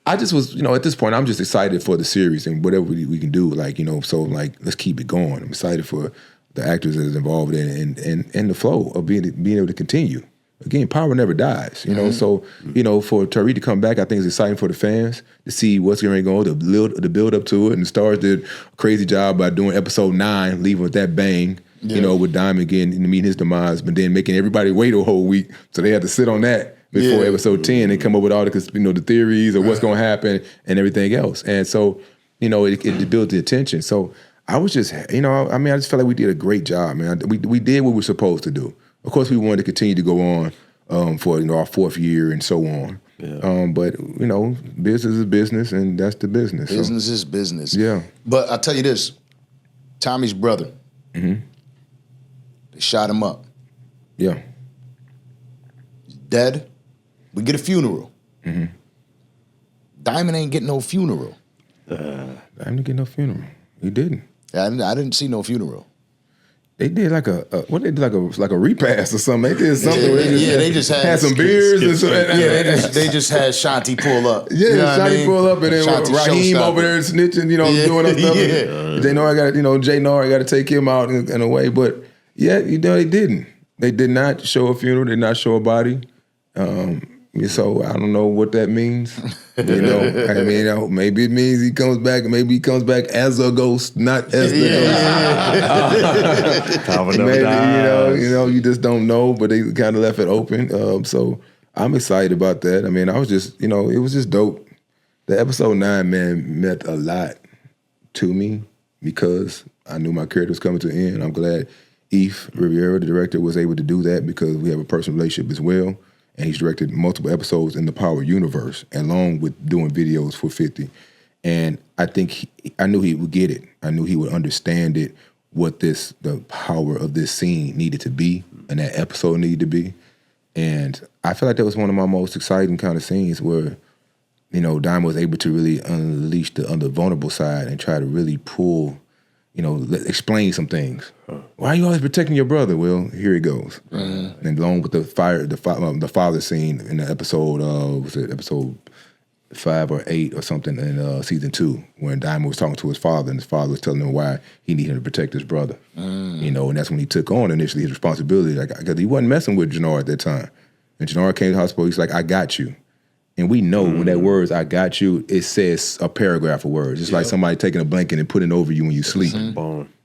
I just was, at this point, I'm just excited for the series and whatever we can do. Like, so like, let's keep it going. I'm excited for the actors that is involved in it and the flow of being able to continue. Again, Power never dies, So, for Tariq to come back, I think it's exciting for the fans to see what's going to go, the build up to it. And the stars did a crazy job by doing episode 9, leaving with that bang, with Diamond getting to meet his demise, but then making everybody wait a whole week. So they had to sit on that before episode 10 and come up with all the theories of what's going to happen and everything else. And so, it built the attention. So I was just, I just felt like we did a great job, man. We did what we were supposed to do. Of course, we wanted to continue to go on for, our 4th year and so on. Yeah. But business is business, and that's the business. Business is business. Yeah. But I'll tell you this, Tommy's brother, they shot him up. Yeah. He's dead. We get a funeral. Diamond ain't getting no funeral. I didn't get no funeral. He didn't. I didn't see no funeral. They did like a repast or something. They did something. They just had some beers and something. they just had Shanti pull up. Yeah, You know what I Shanti mean? pull up, and then Shanti Raheem showstopper. over there snitching, doing other stuff. Yeah. Jay Nor got to take him out in a way, but yeah, they didn't. They did not show a funeral. They did not show a body. So I don't know what that means. Maybe it means he comes back. Maybe he comes back as a ghost, not as the ghost. Maybe you just don't know. But they kind of left it open. So I'm excited about that. I mean, I was just, it was just dope. The episode 9, man, meant a lot to me because I knew my character was coming to an end. I'm glad Eve Riviera, the director, was able to do that because we have a personal relationship as well. And he's directed multiple episodes in the Power universe, along with doing videos for 50. And I think I knew he would get it. I knew he would understand it, what the power of this scene needed to be, and that episode needed to be. And I feel like that was one of my most exciting kind of scenes where, Diamond was able to really unleash the vulnerable side and try to really pull, explain some things. Why are you always protecting your brother? Well, here it goes. And along with the father scene in the episode, was it episode 5 or 8 or something in season 2, when Diamond was talking to his father, and his father was telling him why he needed to protect his brother. And that's when he took on initially his responsibility, because he wasn't messing with Jannar at that time. And Jannar came to the hospital. He's like, "I got you." And we know when that words, "I got you," it says a paragraph of words. It's like somebody taking a blanket and putting it over you when you sleep.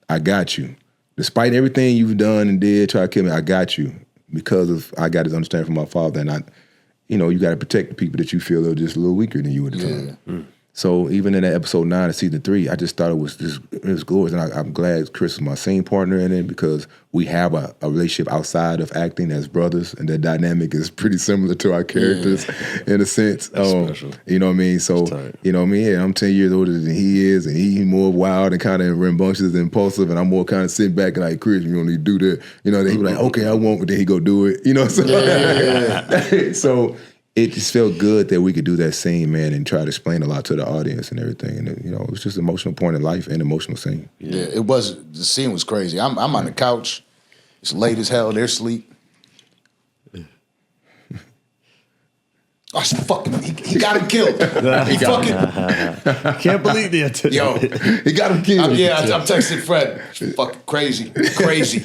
I got you. Despite everything you've done and did, try to kill me, I got you. Because of I got this understanding from my father, and you got to protect the people that you feel are just a little weaker than you at the time. So even in that episode 9 of season 3, I just thought it was glorious, and I'm glad Chris is my scene partner in it because we have a relationship outside of acting as brothers, and that dynamic is pretty similar to our characters in a sense. Special. You know what I mean? So I'm 10 years older than he is, and he's more wild and kind of rambunctious and impulsive, and I'm more kind of sitting back and like, "Chris, you don't need to do that." Then he be like, "Okay, I won't," but then he go do it. So it just felt good that we could do that scene, man, and try to explain a lot to the audience and everything. And it was just an emotional point in life and emotional scene. Yeah, it was. The scene was crazy. I'm on the couch. It's late as hell. They're asleep. Oh, he got him killed. He fucking Can't believe it. yo. He got him killed. I'm texting Fred. It's fucking crazy.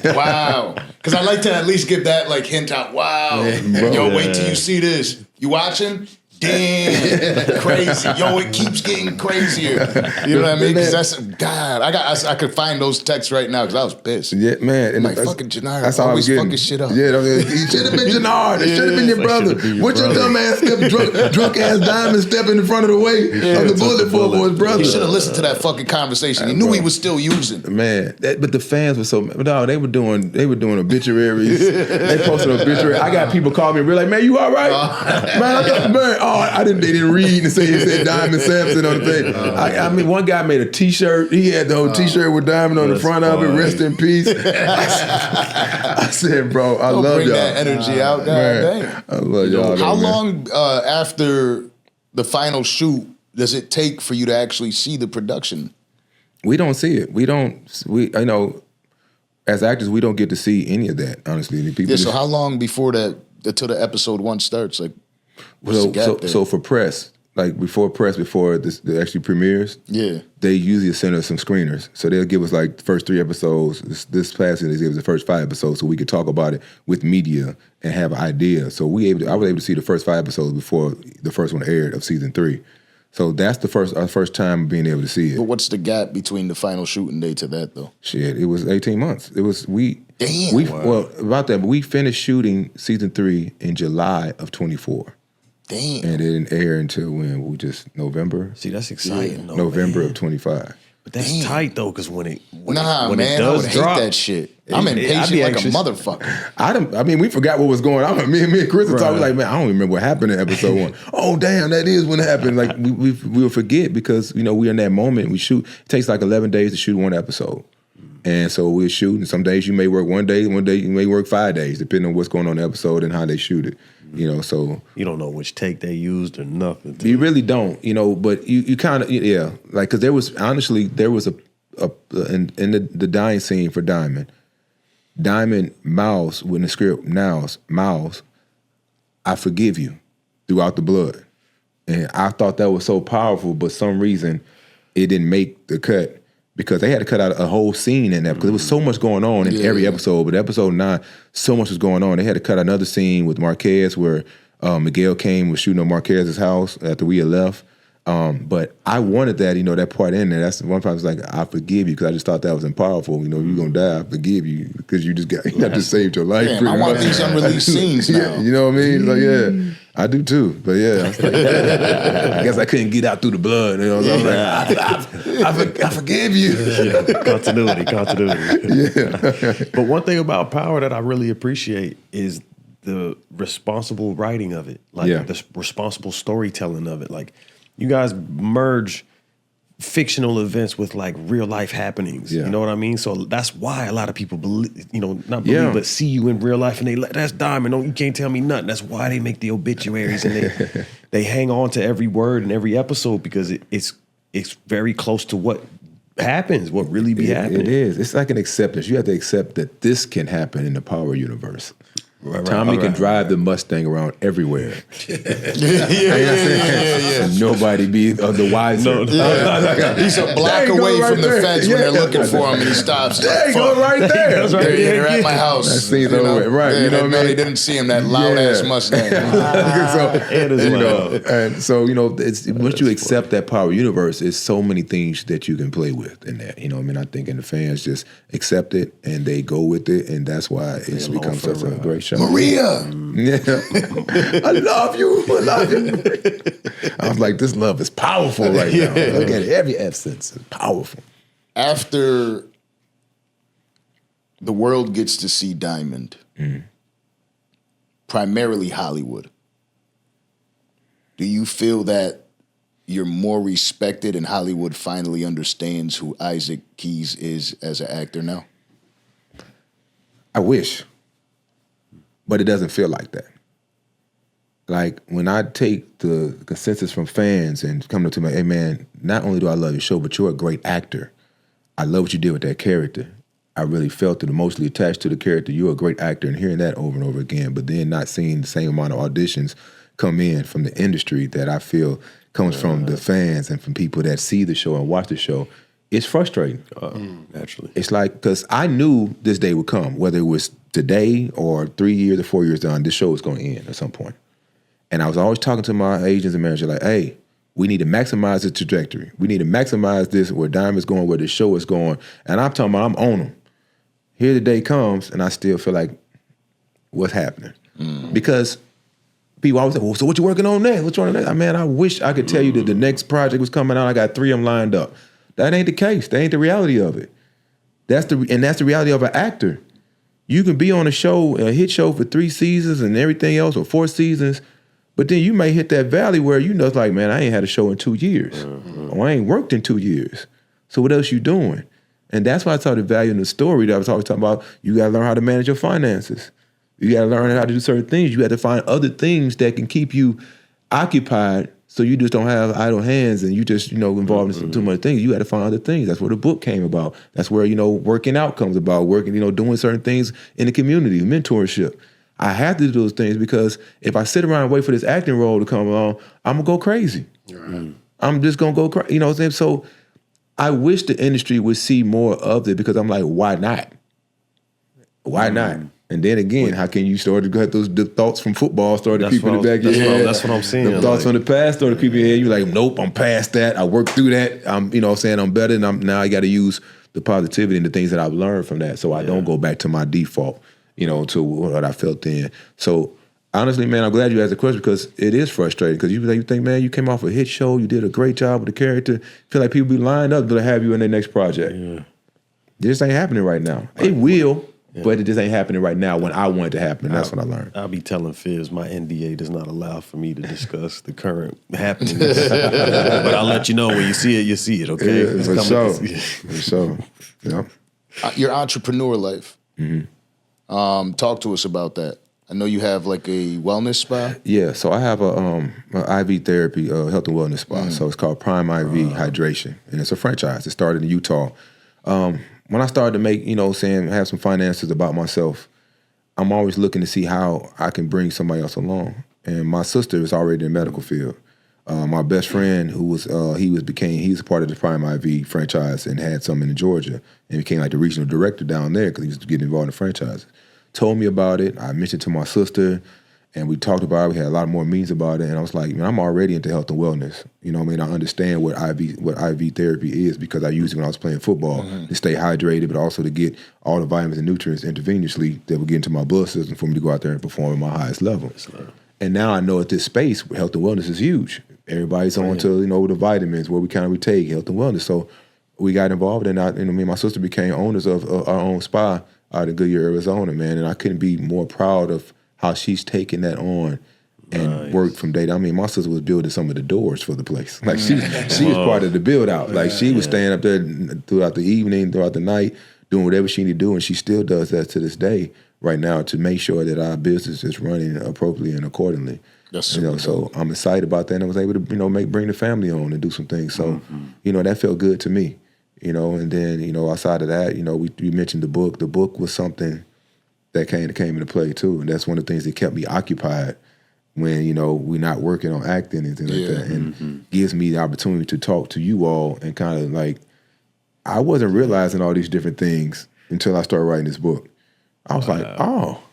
Wow. Because I like to at least give that hint out. Wow. Yo, wait till you see this. You watching? Damn, crazy. Yo, it keeps getting crazier. You know what I mean? Because that's, God, I could find those texts right now because I was pissed. Yeah, man. And fucking Jannar that's always fucking shit up. Yeah, he should have been Jannar. It should have been your brother. What your dumb ass drunk ass Diamond stepping in front of the way of the bullet for his brother? He should have listened to that fucking conversation. He knew he was still using. Man, but the fans were so, no, they were doing obituaries. They posted obituaries. I got people calling me, real like, "Man, you all right?" They didn't read and say it said Diamond Sampson on the thing. I mean, one guy made a T-shirt. He had the whole T-shirt with Diamond on the front of it. Rest in peace. I said, bro, I love bring y'all. that energy out. God damn. I love y'all. How man. long after the final shoot does it take for you to actually see the production? We don't see it. As actors, we don't get to see any of that, honestly. The people So how long before until the episode 1 starts? So for press, before this actually premieres, they usually send us some screeners. So they'll give us the first 3 episodes. This past year they gave us the first 5 episodes, so we could talk about it with media and have an idea. So I was able to see the first 5 episodes before the first one aired of season 3. So that's our first time being able to see it. But what's the gap between the final shooting date to that though? Shit, it was 18 months. It was Damn. Well, about that, but we finished shooting season 3 in July of 24. Damn. And it didn't air until when? November? See, that's exciting. Though, November man. of 25. But that's tight though, because when when man, it I would does drop, hate that shit. I'm impatient like a motherfucker. I mean, we forgot what was going on. Me and Chris were talking like, man, I don't even remember what happened in episode 1. Oh, damn, that is when it happened. Like we will forget because we're in that moment. We shoot. It takes like 11 days to shoot one episode, and so we'll shoot. And some days you may work one day you may work 5 days, depending on what's going on in the episode and how they shoot it. So you don't know which take they used or nothing. You really don't. But you kind of like because there was a in the dying scene for Diamond mouths when the script mouths, I forgive you throughout the blood. And I thought that was so powerful, but some reason it didn't make the cut because they had to cut out a whole scene in that because there was so much going on in every episode. But episode 9, so much was going on. They had to cut another scene with Marquez where Miguel came was shooting on Marquez's house after we had left. But I wanted that, that part in there. That's one part I was like, I forgive you because I just thought that was powerful. You're going to die, I forgive you because you just saved your life. Damn, I want these unreleased scenes now. You know what I mean? Like, I do too. But I was like, I guess I couldn't get out through the blood. So I was like, I forgive you. Continuity. Yeah. But one thing about Power that I really appreciate is the responsible writing of it, like the responsible storytelling of it. Like, you guys merge fictional events with like real life happenings. Yeah. You know what I mean? So that's why a lot of people believe, but see you in real life and they like, that's Diamond. No, you can't tell me nothing. That's why they make the obituaries and they hang on to every word in every episode because it's very close to what happens, what really be happening. It is. It's like an acceptance. You have to accept that this can happen in the Power universe. Right, Tommy can drive the Mustang around everywhere. Nobody be the wiser. He's a block away from the fence when they're looking for him, and he stops. There you go, right there. They're at my hoce. That scene's over, right? You know what I mean? They didn't see him, that loud ass Mustang. And so it's once you accept that Power universe, it's so many things that you can play with in that. I think, and the fans just accept it and they go with it, and that's why it's become such a great show. Maria! Yeah. I love you. I was like, this love is powerful right now. Look at it. Every essence is powerful. After the world gets to see Diamond, primarily Hollywood, do you feel that you're more respected and Hollywood finally understands who Isaac Keys is as an actor now? I wish. But it doesn't feel like that. Like when I take the consensus from fans and come up to me, hey man, not only do I love your show, but you're a great actor. I love what you did with that character. I really felt it emotionally attached to the character. You're a great actor, and hearing that over and over again, but then not seeing the same amount of auditions come in from the industry that I feel comes from the fans and from people that see the show and watch the show. It's frustrating. Naturally. It's like, because I knew this day would come, whether it was today or 3 years or 4 years down, this show was going to end at some point. And I was always talking to my agents and managers like, hey, we need to maximize the trajectory. We need to maximize this, where Diamond's going, where the show is going. And I'm talking about I'm on them. Here the day comes, and I still feel like, what's happening? Because people always say, well, so what you working on next? What's on next? Man, I wish I could tell you that the next project was coming out. I got 3 of them lined up. That ain't the case. That ain't the reality of it. That's the reality of an actor. You can be on a show, a hit show for 3 seasons and everything else, or 4 seasons, but then you may hit that valley where it's like, man, I ain't had a show in 2 years. Or I ain't worked in 2 years. So what else you doing? And that's why I saw the value in the story that I was always talking about. You got to learn how to manage your finances. You got to learn how to do certain things. You got to find other things that can keep you occupied, so you just don't have idle hands and you just, involved in too much things. You got to find other things. That's where the book came about. That's where, working out comes about, working, doing certain things in the community, mentorship. I have to do those things because if I sit around and wait for this acting role to come along, I'm going to go crazy. Right. I'm just going to go crazy. You know what I'm saying? So I wish the industry would see more of it because I'm like, why not? Why not? And then again, how can you start to get the thoughts from football start to creep in the back of your head? That's what I'm saying. The thoughts from the past start to creep in your head. You're like, nope, I'm past that. I worked through that. I'm better. And now I got to use the positivity and the things that I've learned from that, so I don't go back to my default, to what I felt then. So honestly, man, I'm glad you asked the question because it is frustrating because you think, man, you came off a hit show, you did a great job with the character. Feel like people be lined up to have you in their next project. Yeah. This ain't happening right now. It will, but it just ain't happening right now when I want it to happen. And that's what I learned. I'll be telling Fizz my NDA does not allow for me to discuss the current happenings. But I'll let you know when you see it, you see it, okay? Yeah, for sure. For sure. Yeah. Your entrepreneur life. Talk to us about that. I know you have like a wellness spa. Yeah, so I have a IV therapy, health and wellness spa. So it's called Prime IV Hydration, and it's a franchise. It started in Utah. When I started to make, have some finances about myself, I'm always looking to see how I can bring somebody else along. And my sister is already in the medical field. My best friend, who was he's a part of the Prime IV franchise and had some in Georgia and became like the regional director down there because he was getting involved in franchises. Told me about it. I mentioned it to my sister, and we talked about it. We had a lot more meetings about it, and I was like, man, I'm already into health and wellness. You know what I mean? I understand what IV therapy is because I used it when I was playing football to stay hydrated, but also to get all the vitamins and nutrients intravenously that would get into my blood system for me to go out there and perform at my highest level. And now I know at this space, health and wellness is huge. Everybody's on to, the vitamins, where we take health and wellness. So we got involved, and me and my sister became owners of our own spa out in Goodyear, Arizona, man. And I couldn't be more proud of how she's taken that on and worked from day to day. I mean, my sister was building some of the doors for the place. Like she was part of the build out. Like she was staying up there throughout the evening, throughout the night, doing whatever she needed to do, and she still does that to this day right now to make sure that our business is running appropriately and accordingly. So I'm excited about that, and I was able to, bring the family on and do some things. So, that felt good to me. And then, outside of that, we mentioned the book. The book was something that came into play too. And that's one of the things that kept me occupied when, we're not working on acting and things like that. And gives me the opportunity to talk to you all and kind of like, I wasn't realizing all these different things until I started writing this book. I was like, oh,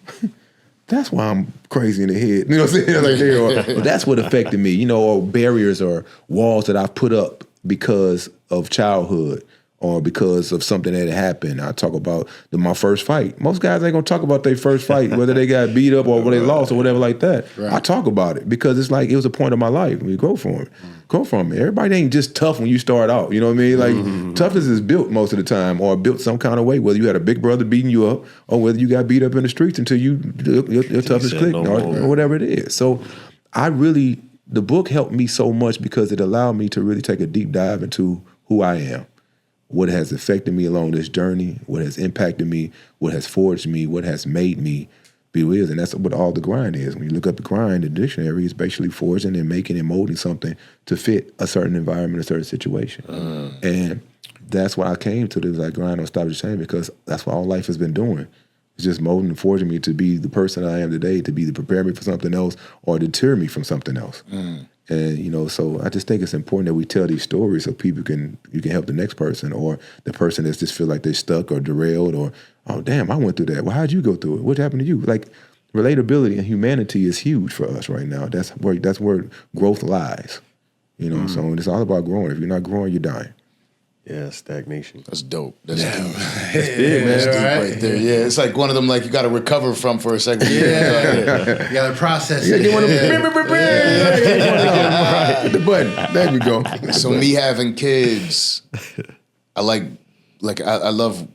that's why I'm crazy in the head. You know what I'm saying? Or that's what affected me, or barriers or walls that I've put up because of childhood or because of something that happened. I talk about my first fight. Most guys ain't gonna talk about their first fight, whether they got beat up or whether they lost or whatever like that. Right. I talk about it because it's like it was a point of my life. We grow from it. Everybody ain't just tough when you start out. You know what I mean? Like toughness is built most of the time, or built some kind of way. Whether you had a big brother beating you up, or whether you got beat up in the streets until your toughness clicked, or whatever it is. So the book helped me so much because it allowed me to really take a deep dive into who I am, what has affected me along this journey, what has impacted me, what has forged me, what has made me be who is. And that's what all the grind is. When you look up the grind, the dictionary is basically forging and making and molding something to fit a certain environment, a certain situation. And that's what I came to. It was like grind, don't stop, just change, because that's what all life has been doing. It's just molding and forging me to be the person I am today, to be to prepare me for something else or deter me from something else. And, so I just think it's important that we tell these stories so you can help the next person, or the person that just feel like they're stuck or derailed, or, oh, damn, I went through that. Well, how'd you go through it? What happened to you? Like, relatability and humanity is huge for us right now. That's where growth lies, So it's all about growing. If you're not growing, you're dying. Yeah, stagnation. That's dope. That's deep. That's big, man. That's deep right there. Yeah, it's like one of them, like, you got to recover from for a second. You got to process it. You want to hit the button. There we go. So me having kids, I love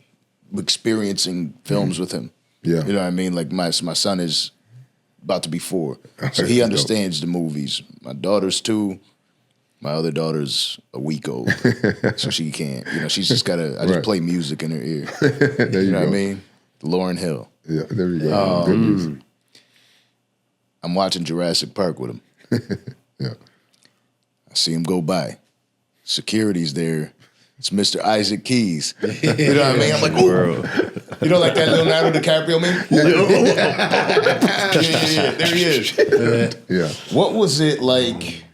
experiencing films with him. Yeah. You know what I mean? Like my son is about to be 4, so he understands the movies. My daughter's 2. My other daughter's a week old, so she can't. She's just gotta. I just play music in her ear. There you know go. what I mean? Lauryn Hill. Yeah, there you go. Good music. I'm watching Jurassic Park with him. Yeah. I see him go by. Security's there. It's Mr. Isaac Keys. You know what I mean? I'm like, ooh. Like that Leonardo DiCaprio meme? Yeah. There he is. Yeah. What was it like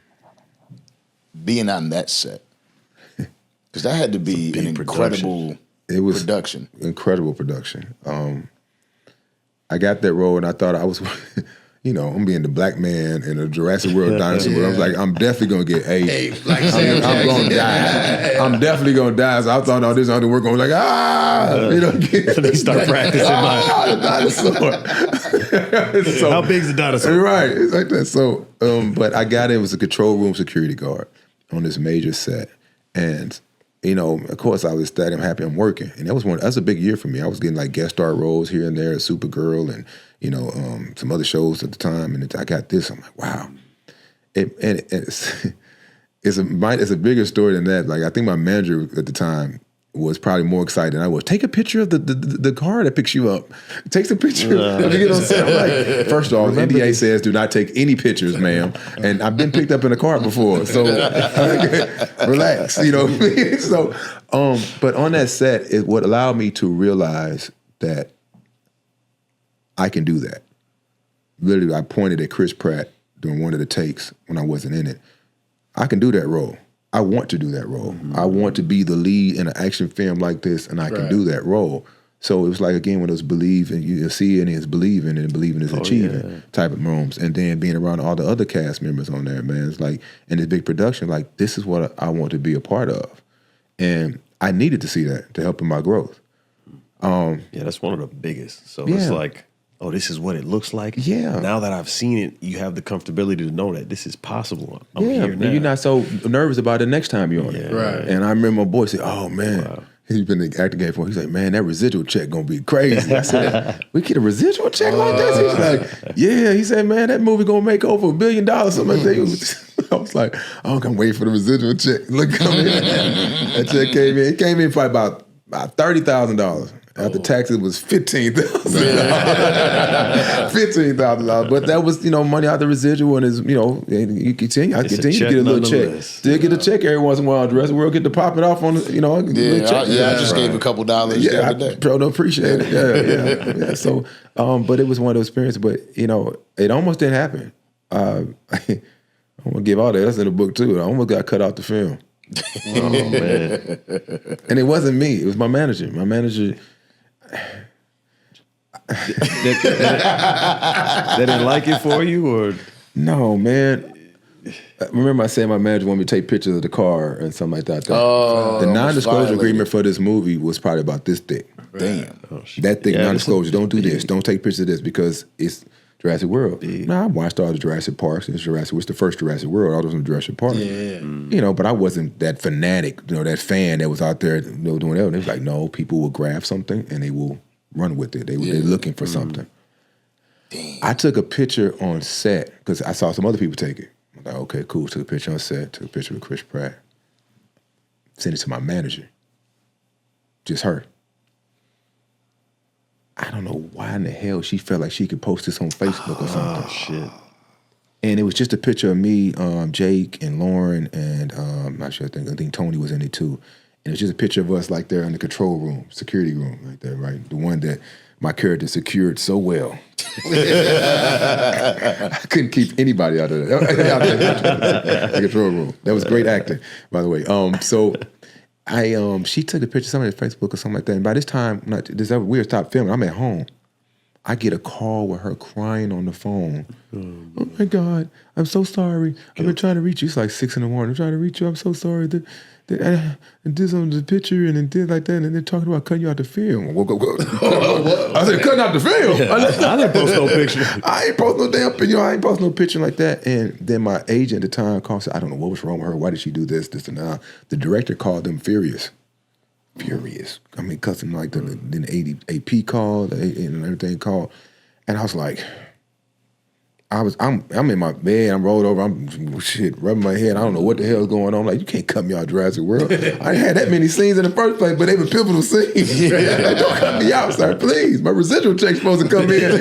being on that set? Because that had to be an incredible production. Incredible production. I got that role and I thought I was, I'm being the black man in a Jurassic World dinosaur. I was like, I'm definitely going to get AIDS. I'm going to die. I'm definitely going to die. So I thought, this ought to work on, like, They start practicing. The dinosaur. So, how big's the dinosaur? Right. It's like that. So, but I got in, it was a control room security guard on this major set. And you know, of course I was ecstatic. I'm happy I'm working. And that's a big year for me. I was getting like guest star roles here and there at Supergirl and, you know, some other shows at the time. And I got this. I'm like, wow. It's a bigger story than that. Like, I think my manager at the time was probably more excited than I was. Take a picture of the car that picks you up. Takes a picture. Of you get on set. I'm like, first of all, NDA says do not take any pictures, ma'am. And I've been picked up in a car before, so relax, you know. So, but on that set, it what allowed me to realize that I can do that. Literally, I pointed at Chris Pratt during one of the takes when I wasn't in it. I can do that role. I want to do that role. I want to be the lead in an action film like this, and I can do that role. So it was like, again, when it was believe, and you see it is believing, and believing is achieving type of rooms. And then being around all the other cast members on there, man, it's like, in this big production, like, this is what I want to be a part of. And I needed to see that to help in my growth. Yeah, that's one of the biggest. So it's like, oh, this is what it looks like. Yeah. Now that I've seen it, you have the comfortability to know that this is possible. I'm here now. And you're not so nervous about it next time you're on it. Right. And I remember my boy said, oh, man. He's been in the acting game for. He's like, man, that residual check gonna be crazy. I said, we get a residual check like this? He's like, yeah. He said, man, that movie gonna make over $1 billion. Something like that. I was like, oh, I'm waiting for the residual check. Look, come in. That check came in. It came in for about $30,000. After taxes was $15,000. $15,000. But that was, you know, money out the residual, and is, you know, I continue to get a little check. Still get a check every once in a while. The rest of the world get to pop it off on, you know, check. I just gave a couple dollars the other day. I appreciate it. Yeah. So, but it was one of those experiences. But, you know, it almost didn't happen. I'm gonna give all that. That's in the book too. I almost got cut out the film. Oh man! And it wasn't me. It was my manager. My manager. They didn't like it for you, or no, man. Remember, I said my manager wanted me to take pictures of the car and something like that. The non-disclosure agreement for this movie was probably about this thick. Damn, that thick non-disclosure. Don't do this. Don't take pictures of this because it's Jurassic World. Now, I watched all the Jurassic Parks. It's the first Jurassic World. All those in Jurassic Park. You know, but I wasn't that fanatic, you know, that fan that was out there, you know, doing that. And it was like, no, people will grab something and they will run with it. They're looking for something. Damn. I took a picture on set because I saw some other people take it. I was like, okay, cool. Took a picture on set. Took a picture with Chris Pratt. Sent it to my manager. Just her. I don't know why in the hell she felt like she could post this on Facebook or something. Oh, shit. And it was just a picture of me, Jake, and Lauren, and I'm not sure, I think Tony was in it too. And it was just a picture of us like there in the control room, security room, like there, right? The one that my character secured so well. I couldn't keep anybody out of that. The control room. That was great acting, by the way. So she took a picture of somebody on Facebook or something like that. And by this time, we were stopped filming. I'm at home. I get a call with her crying on the phone. Oh my God, I'm so sorry. I've been trying to reach you. It's like 6 a.m. I'm trying to reach you. I'm so sorry. I did on the picture and then did like that, and they're talking about cutting you out the film. I said, cutting out the film? I didn't post no picture. I ain't post no damn picture. I ain't post no picture like that. And then my agent at the time called and said, I don't know what was wrong with her. Why did she do this, and that? The director called them furious. I mean, custom like then the AP called and everything called, and I was like, I'm in my bed, I'm rolled over, I'm rubbing my head. I don't know what the hell is going on. I'm like, you can't cut me out of Jurassic World. I ain't had that many scenes in the first place, but they were pivotal scenes. Like, don't cut me out, sir, please. My residual check's supposed to come in. They've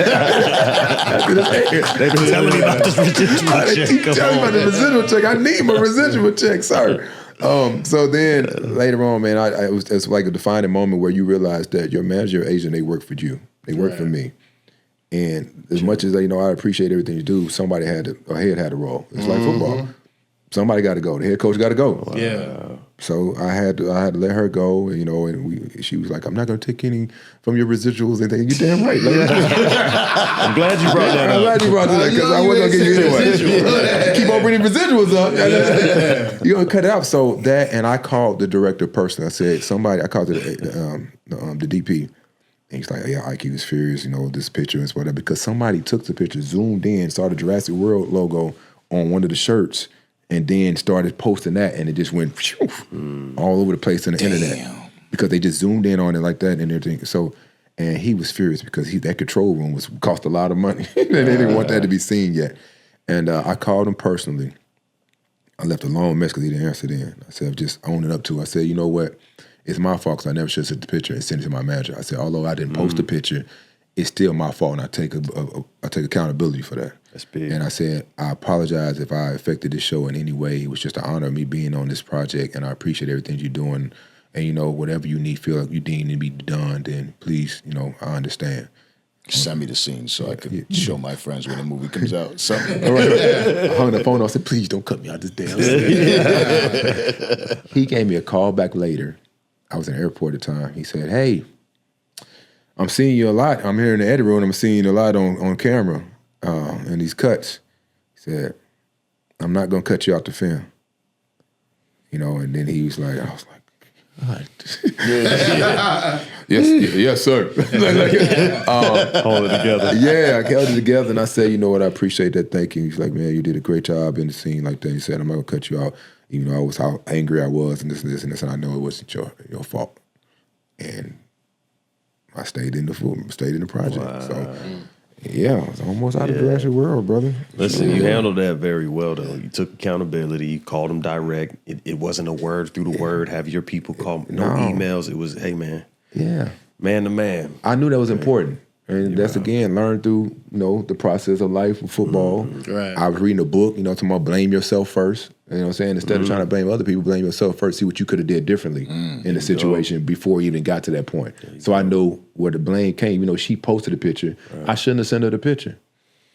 been telling me about this residual check. They keep telling me about the residual check. I need my residual check, sir. So then later on, man, it's like a defining moment where you realize that your manager or agent, they work for you. They work for me. And as much as I appreciate everything you do, somebody had a role. It's like football. Somebody got to go. The head coach got to go. Wow. Yeah. So I had to let her go, and she was like, "I'm not going to take any from your residuals." And you're damn right. Like, I'm glad you brought that up. I'm glad you brought that up because I wasn't going to give you anyway. Keep on bringing residuals up. You're going to cut it out. So that, and I called the director person. I said, I called the DP. And he's like, yeah, IQ is furious, this picture and whatever, because somebody took the picture, zoomed in, saw the Jurassic World logo on one of the shirts, and then started posting that, and it just went all over the place on the internet because they just zoomed in on it like that and everything. So, and he was furious because that control room cost a lot of money, and they didn't want that to be seen yet. And I called him personally. I left a long message because he didn't answer then. I said, just own it up to it. I said, you know what? It's my fault because I never should have sent the picture and sent it to my manager. I said, although I didn't post the picture, it's still my fault, and I take accountability for that. That's big. And I said, I apologize if I affected this show in any way. It was just an honor of me being on this project, and I appreciate everything you're doing. And, you know, whatever you need, feel like you deem to be done, then please, you know, I understand. Send me the scene so I could show my friends when the movie comes out. So. I hung the phone up and said, please don't cut me out this damn He gave me a call back later. I was in the airport at the time. He said, hey, I'm seeing you a lot. I'm here in the edit room. I'm seeing you a lot on camera in these cuts. He said, I'm not going to cut you out the film. You know, and then he was like, I was like, yes, sir. Hold it together. Yeah, I held it together, and I said, you know what, I appreciate that. Thank you. He's like, man, you did a great job in the scene like that. He said, I'm not gonna cut you out, even though I was how angry I was, and this and this and this, and I know it wasn't your fault. And I stayed in the project. Wow. So yeah, I was almost out of the rest of the world, brother. Listen, you handled that very well, though. You took accountability. You called them direct. It wasn't a word through the word. Have your people call. No emails. It was, hey, man. Yeah. Man to man. I knew that was important. And that's, again, learned through, you know, the process of life with football. Right. I was reading a book, you know, talking about blame yourself first. You know what I'm saying? Instead of trying to blame other people, blame yourself first. See what you could have did differently in the situation before you even got to that point. So I know where the blame came. You know, she posted a picture. Right. I shouldn't have sent her the picture.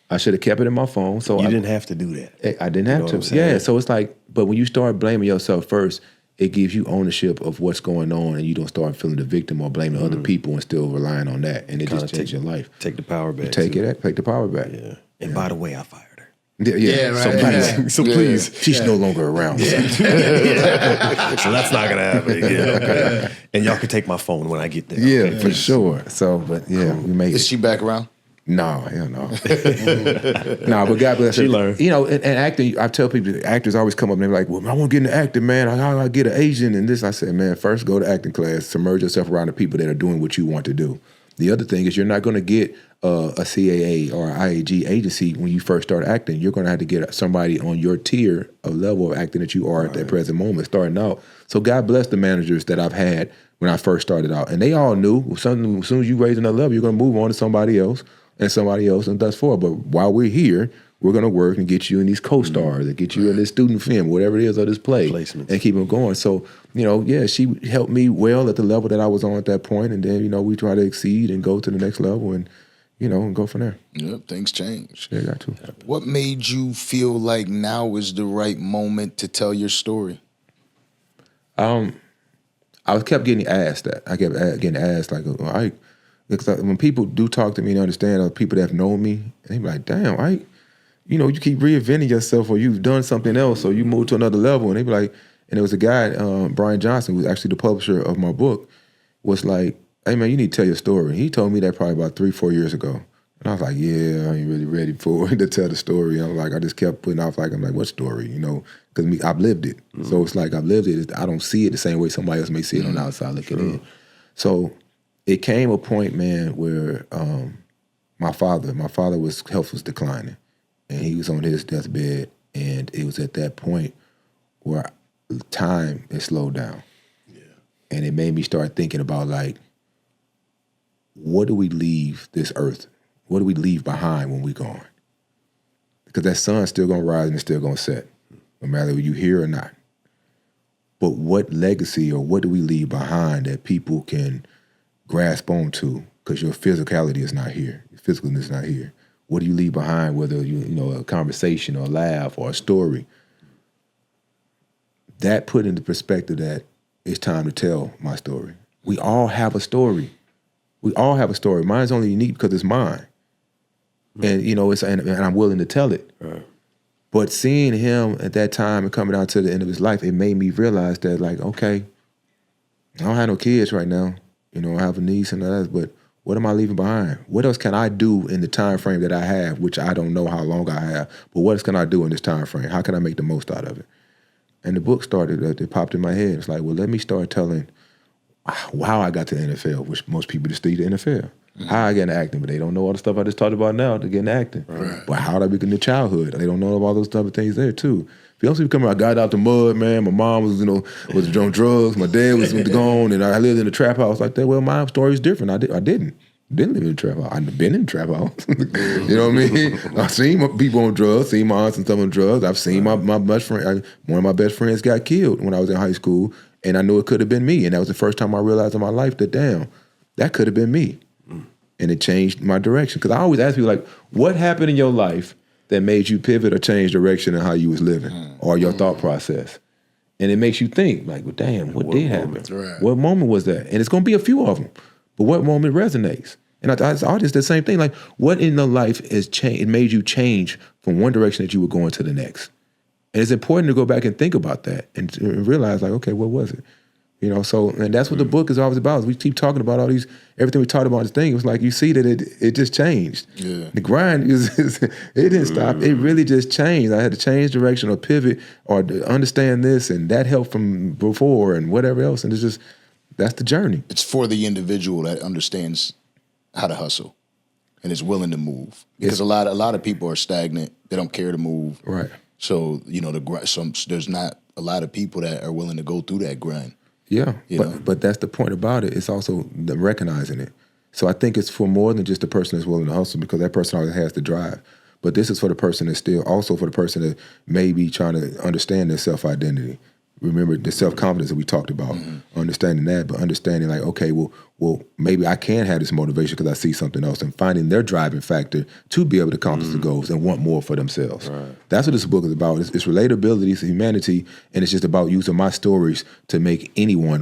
I should have kept it in my phone. So you didn't have to do that. I didn't have to. Yeah, so it's like, but when you start blaming yourself first, it gives you ownership of what's going on, and you don't start feeling the victim or blaming other people and still relying on that, and it just changes your life. Take the power back. Take the power back. Yeah. And by the way, I fired her. Yeah, right. So please, she's no longer around. Yeah. So that's not gonna happen. Yeah, okay. And y'all can take my phone when I get there. Yeah, okay? for sure. So, but yeah, we made it. Is she back around? No, hell no. No, but God bless her. She learned. You know, and acting, I tell people, actors always come up and they're like, well, I want to get into acting, man. How do I get an Asian and this? I said, man, first go to acting class, submerge yourself around the people that are doing what you want to do. The other thing is you're not going to get a CAA or IAG agency when you first start acting. You're going to have to get somebody on your tier of level of acting that you are at that present moment, starting out. So God bless the managers that I've had when I first started out. And they all knew as soon as you raise another level, you're going to move on to somebody else. And thus forth. But while we're here, we're going to work and get you in these co-stars and get you in this student film, whatever it is, or this play, placements, and keep them going. So, you know, yeah, she helped me well at the level that I was on at that point, and then, you know, we try to exceed and go to the next level and, you know, and go from there. Yep, things change. Yeah, got to. What made you feel like now is the right moment to tell your story? I kept getting asked that. I kept getting asked, like, because when people do talk to me and understand people that have known me, they be like, damn, you know, you keep reinventing yourself, or you've done something else, or you moved to another level. And they be like, and there was a guy, Brian Johnson, who's actually the publisher of my book, was like, hey man, you need to tell your story. He told me that probably about 3-4 years ago. And I was like, yeah, I ain't really ready for to tell the story. And I just kept putting off, like, I'm like, what story? You know, because I've lived it. So it's like, I've lived it. I don't see it the same way somebody else may see it on the outside looking in. So it came a point, man, where my father's health was declining, and he was on his deathbed, and it was at that point where time had slowed down. Yeah. And it made me start thinking about, like, what do we leave this earth? What do we leave behind when we're gone? Because that sun's still gonna rise and it's still gonna set, no matter if you here or not. But what legacy, or what do we leave behind that people can grasp onto, because your physicality is not here. Your physicalness is not here. What do you leave behind, whether you know, a conversation or a laugh or a story? That put into perspective that it's time to tell my story. We all have a story. We all have a story. Mine's only unique because it's mine. And, you know, and I'm willing to tell it. Right. But seeing him at that time and coming down to the end of his life, it made me realize that, like, okay, I don't have no kids right now. You know, I have a niece and others, but What am I leaving behind? What else can I do in the time frame that I have, which I don't know how long I have, but what else can I do in this time frame? How can I make the most out of it? And the book started, it popped in my head. It's like, well, let me start telling how I got to the NFL, which most people just see the NFL. How I get into acting, but they don't know all the stuff I just talked about now to get into acting. Right. But how did I begin in childhood? They don't know about those type of things there too. If you also become, I got out the mud, man. My mom was, was on drugs. My dad was gone, and I lived in a trap house like that. Well, my story is different. I didn't live in a trap house. I've been in a trap house. You know what I mean? I've seen my people on drugs, seen my aunts and stuff on drugs. I've seen my best friend. One of my best friends got killed when I was in high school, and I knew it could have been me. And that was the first time I realized in my life that, damn, that could have been me. And it changed my direction. Because I always ask people, like, what happened in your life that made you pivot or change direction in how you was living or your thought process? And it makes you think, like, well, damn, what did happen? Right. What moment was that? And it's going to be a few of them. But what moment resonates? And I just the same thing. Like, what in the life has changed? It made you change from one direction that you were going to the next. And it's important to go back and think about that and realize, like, okay, what was it? So, and that's what the book is always about. Is we keep talking about all these, everything we talked about this thing. It was like, you see that it just changed. Yeah. The grind it didn't stop. It really just changed. I had to change direction or pivot or understand this, and that helped from before and whatever else. And it's just, that's the journey. It's for the individual that understands how to hustle and is willing to move. Because a lot of people are stagnant. They don't care to move. Right. So, there's not a lot of people that are willing to go through that grind. Yeah, but that's the point about it. It's also recognizing it. So I think it's for more than just the person that's willing to hustle, because that person always has the drive. But this is for the person that's still also for the person that may be trying to understand their self-identity. Remember the self-confidence that we talked about, understanding that, but understanding like, okay, well, maybe I can have this motivation because I see something else, and finding their driving factor to be able to accomplish the goals and want more for themselves. Right. That's what this book is about. It's relatability, it's humanity, and it's just about using my stories to make anyone.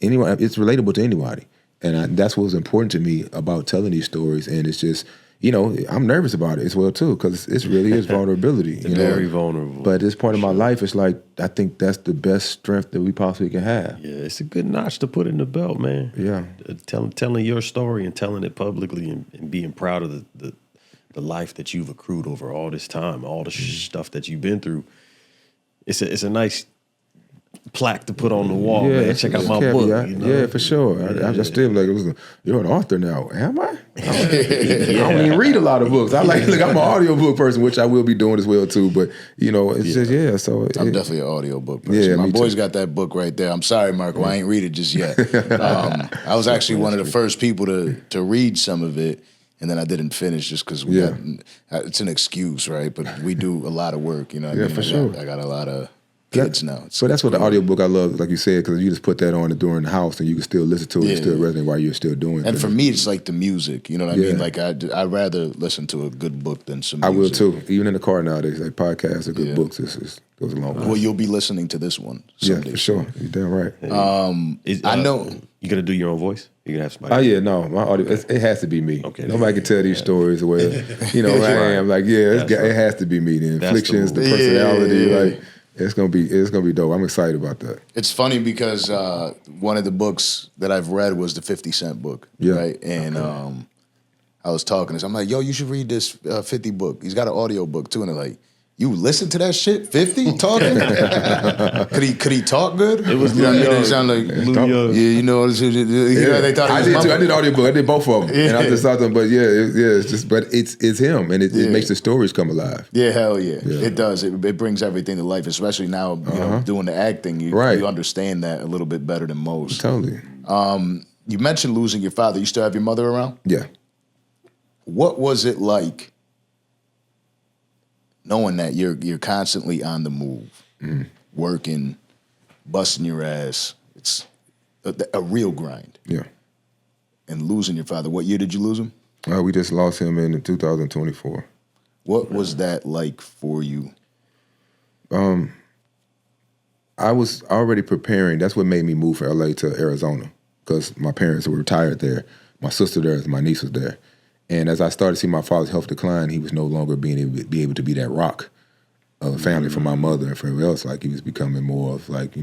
It's relatable to anybody. And that's what was important to me about telling these stories. And it's just, I'm nervous about it as well too, because it really is vulnerability. Very vulnerable. But at this point in my life, it's like, I think that's the best strength that we possibly can have. Yeah, it's a good notch to put in the belt, man. Yeah. Telling your story and telling it publicly and being proud of the life that you've accrued over all this time, all the stuff that you've been through. It's a nice plaque to put on the wall, man. Check out my book. Yeah, for sure. I still like, you're an author now. Am I? I don't even read a lot of books. I'm an audiobook person, which I will be doing as well too. But it's just So I'm definitely an audiobook person. Yeah, my boy's got that book right there. I'm sorry, Marco, I ain't read it just yet. I was actually one of the first people to read some of it. And then I didn't finish just because it's an excuse, right? But we do a lot of work, you know what I mean? For sure. I got a lot of kids now. So that's what the audiobook I love, like you said, because you just put that on during the house and you can still listen to it and still resonate while you're still doing it. And for me, it's like the music, you know what I mean? Like I'd rather listen to a good book than some music. I will too. Even in the car nowadays, like podcasts or good books, it goes a long way. Well, you'll be listening to this one someday. Yeah, for sure. You're damn right. I know. You gonna do your own voice? You gonna have somebody? Oh yeah, no, my audio. It has to be me. Okay, nobody can tell these stories where I am. Like, it has to be me. The inflictions, the personality, like it's gonna be dope. I'm excited about that. It's funny because one of the books that I've read was the 50 Cent book, right? And I was talking to this. I'm like, yo, you should read this 50 book. He's got an audio book too, and they're like, you listen to that shit? 50 talking? Could he talk good? It was It sounded like they thought I did too. I did audiobook. I did both of them, and I just thought them. But it's him, and it makes the stories come alive. Yeah, hell yeah. It does. It brings everything to life, especially now doing the acting. You understand that a little bit better than most. Totally. You mentioned losing your father. You still have your mother around? Yeah. What was it like knowing that you're constantly on the move, working, busting your ass? It's a real grind. Yeah. And losing your father. What year did you lose him? We just lost him in 2024. What was that like for you? I was already preparing. That's what made me move from LA to Arizona, because my parents were retired there. My sister there, my niece was there. And as I started to see my father's health decline, he was no longer be able to be that rock of a family for my mother and for everyone else. Like, he was becoming more of like,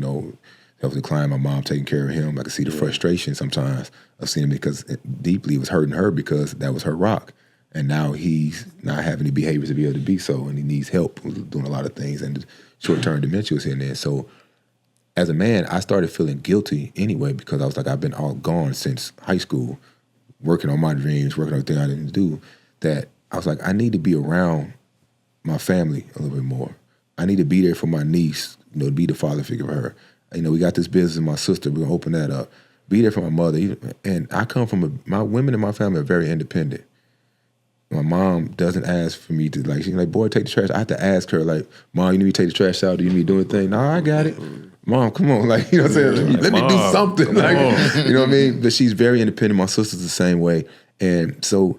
health decline, my mom taking care of him. I could see the frustration sometimes of seeing him because deeply it was hurting her because that was her rock. And now he's not having the behaviors to be able to be so, and he needs help doing a lot of things, and short-term dementia was in there. So as a man, I started feeling guilty anyway because I was like, I've been all gone since high school, working on my dreams, working on everything I didn't do, that I was like, I need to be around my family a little bit more. I need to be there for my niece, to be the father figure for her. We got this business with my sister, we're gonna open that up. Be there for my mother. And I come from my women in my family are very independent. My mom doesn't ask for me to, she's like, boy, take the trash. I have to ask her, Mom, you need me to take the trash out? Do you need me to do anything? No, I got it. Mom, come on. What I'm saying? Let me do something. You know what I mean? But she's very independent. My sister's the same way. And so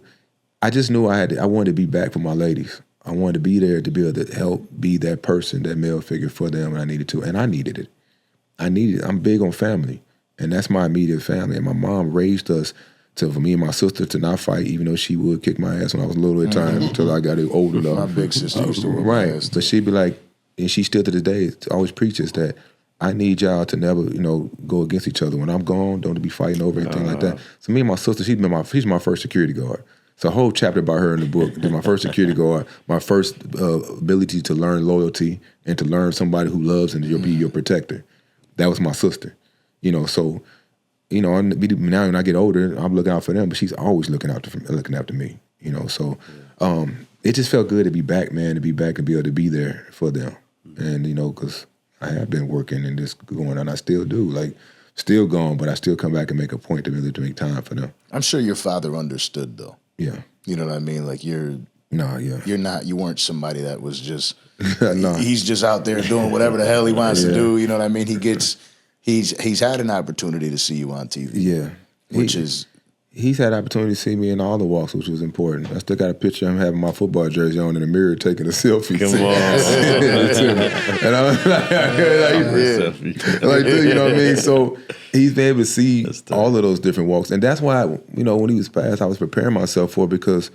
I just knew I wanted to be back for my ladies. I wanted to be there to be able to help be that person, that male figure for them, and I needed to. And I needed it. I'm big on family. And that's my immediate family. And my mom raised us for me and my sister to not fight, even though she would kick my ass when I was little at times until I got old enough. My big sister used to work right. my ass too. But she'd be like, and she still to this day always preaches that I need y'all to never, go against each other. When I'm gone, don't be fighting over anything like that. So me and my sister, she's my first security guard. It's a whole chapter about her in the book. My first security guard, my first ability to learn loyalty and to learn somebody who loves and to be your protector. That was my sister. So now when I get older, I'm looking out for them, but she's always looking after me. So it just felt good to be back, man, to be back and be able to be there for them. And because I have been working and just going, and I still do, still gone, but I still come back and make a point to really to make time for them. I'm sure your father understood though. Yeah. You know what I mean? You weren't somebody that was just no. He's just out there doing whatever the hell he wants to do. You know what I mean? He's had an opportunity to see you on TV. Yeah. He's had opportunity to see me in all the walks, which was important. I still got a picture of him having my football jersey on in the mirror taking a selfie. Come on. And I was like, dude, you know what I mean? So he's been able to see all of those different walks. And that's why, when he was passed, I was preparing myself for it because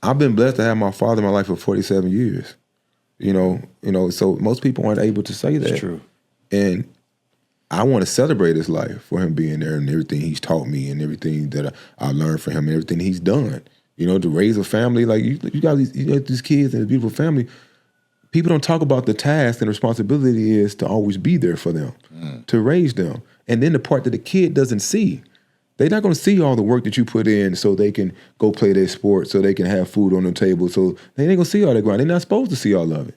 I've been blessed to have my father in my life for 47 years. So most people aren't able to say that. That's true. And I want to celebrate his life for him being there and everything he's taught me and everything that I learned from him and everything he's done. To raise a family, you got these kids and a beautiful family. People don't talk about the task and responsibility is to always be there for them, to raise them. And then the part that the kid doesn't see. They're not going to see all the work that you put in so they can go play their sport, so they can have food on the table. So they ain't going to see all that grind. They're not supposed to see all of it.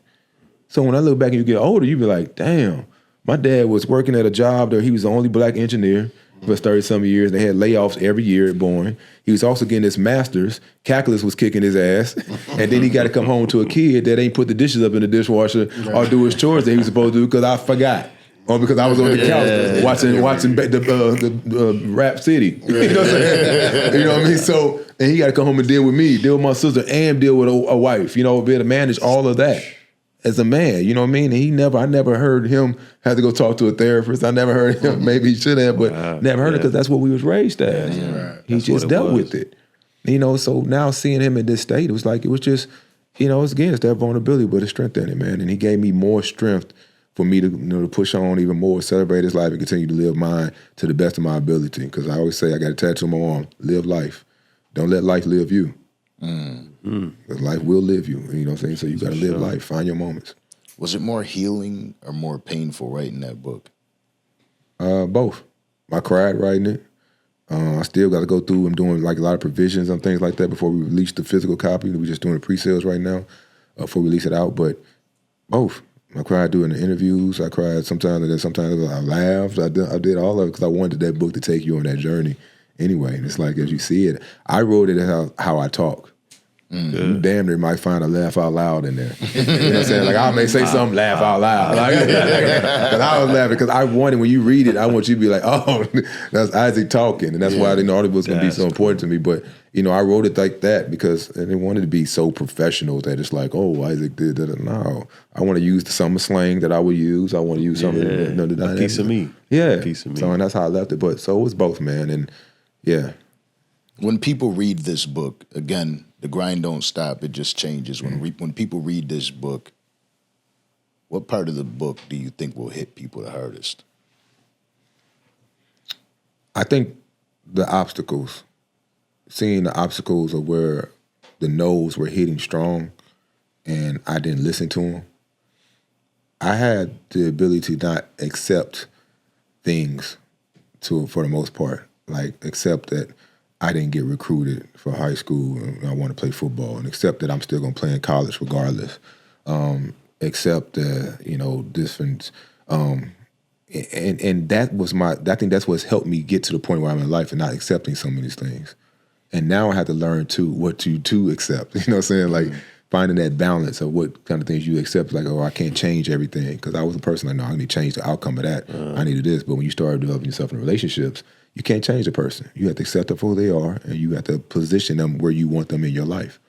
So when I look back and you get older, you be like, damn, my dad was working at a job that he was the only black engineer for 30-some years. They had layoffs every year at Boeing. He was also getting his master's. Calculus was kicking his ass. And then he got to come home to a kid that ain't put the dishes up in the dishwasher or do his chores that he was supposed to do because I forgot. Or because I was on the couch watching the Rap City. You know what I'm saying? You know what I mean? So, and he got to come home and deal with me, deal with my sister, and deal with a wife, be able to manage all of that. As a man, you know what I mean? And I never heard him have to go talk to a therapist. I never heard him, maybe he should have, but never heard it because that's what we was raised as. Right. He just dealt with it. So now seeing him in this state, it was just, it's that vulnerability, but it's strength in it, man. And he gave me more strength for me to, to push on even more, celebrate his life and continue to live mine to the best of my ability. Because I always say, I got a tattoo on my arm, live life. Don't let life live you. Because life will live you, you know what I'm saying? So you got to live life, find your moments. Was it more healing or more painful writing that book? Both. I cried writing it. I still got to go through and doing a lot of provisions and things like that before we release the physical copy. We're just doing the pre-sales right now before we release it out. But both. I cried doing the interviews. I cried sometimes, and then sometimes I laughed. I did all of it because I wanted that book to take you on that journey anyway. And it's like, as you see it, I wrote it as how I talk. You damn near might find a laugh out loud in there. You know what I'm saying? I may say something, laugh out loud. Because I was laughing because I wanted, when you read it, I want you to be like, oh, that's Isaac talking. And that's why I didn't know it was going to be so important to me. But, I wrote it like that because I didn't want it to be so professional that it's like, oh, Isaac did that. No. I want to use some slang that I would use. I want to use something that a piece of me. Yeah. A piece of me. So, and that's how I left it. But so it was both, man. And yeah. When people read this book, again, the grind don't stop, it just changes. When people read this book, what part of the book do you think will hit people the hardest? I think seeing the obstacles of where the no's were hitting strong and I didn't listen to them, I had the ability to not accept things for the most part, like accept that I didn't get recruited for high school and I want to play football, and accept that I'm still going to play in college regardless. Accept that, different, and that was I think that's what's helped me get to the point where I'm in life and not accepting some of these things. And now I have to learn what to accept, you know what I'm saying? Like finding that balance of what kind of things you accept, like, I can't change everything. Because I was a person like, no, I need to change the outcome of that. I needed this. But when you start developing yourself in relationships, you can't change the person. You have to accept them for who they are, and you have to position them where you want them in your life.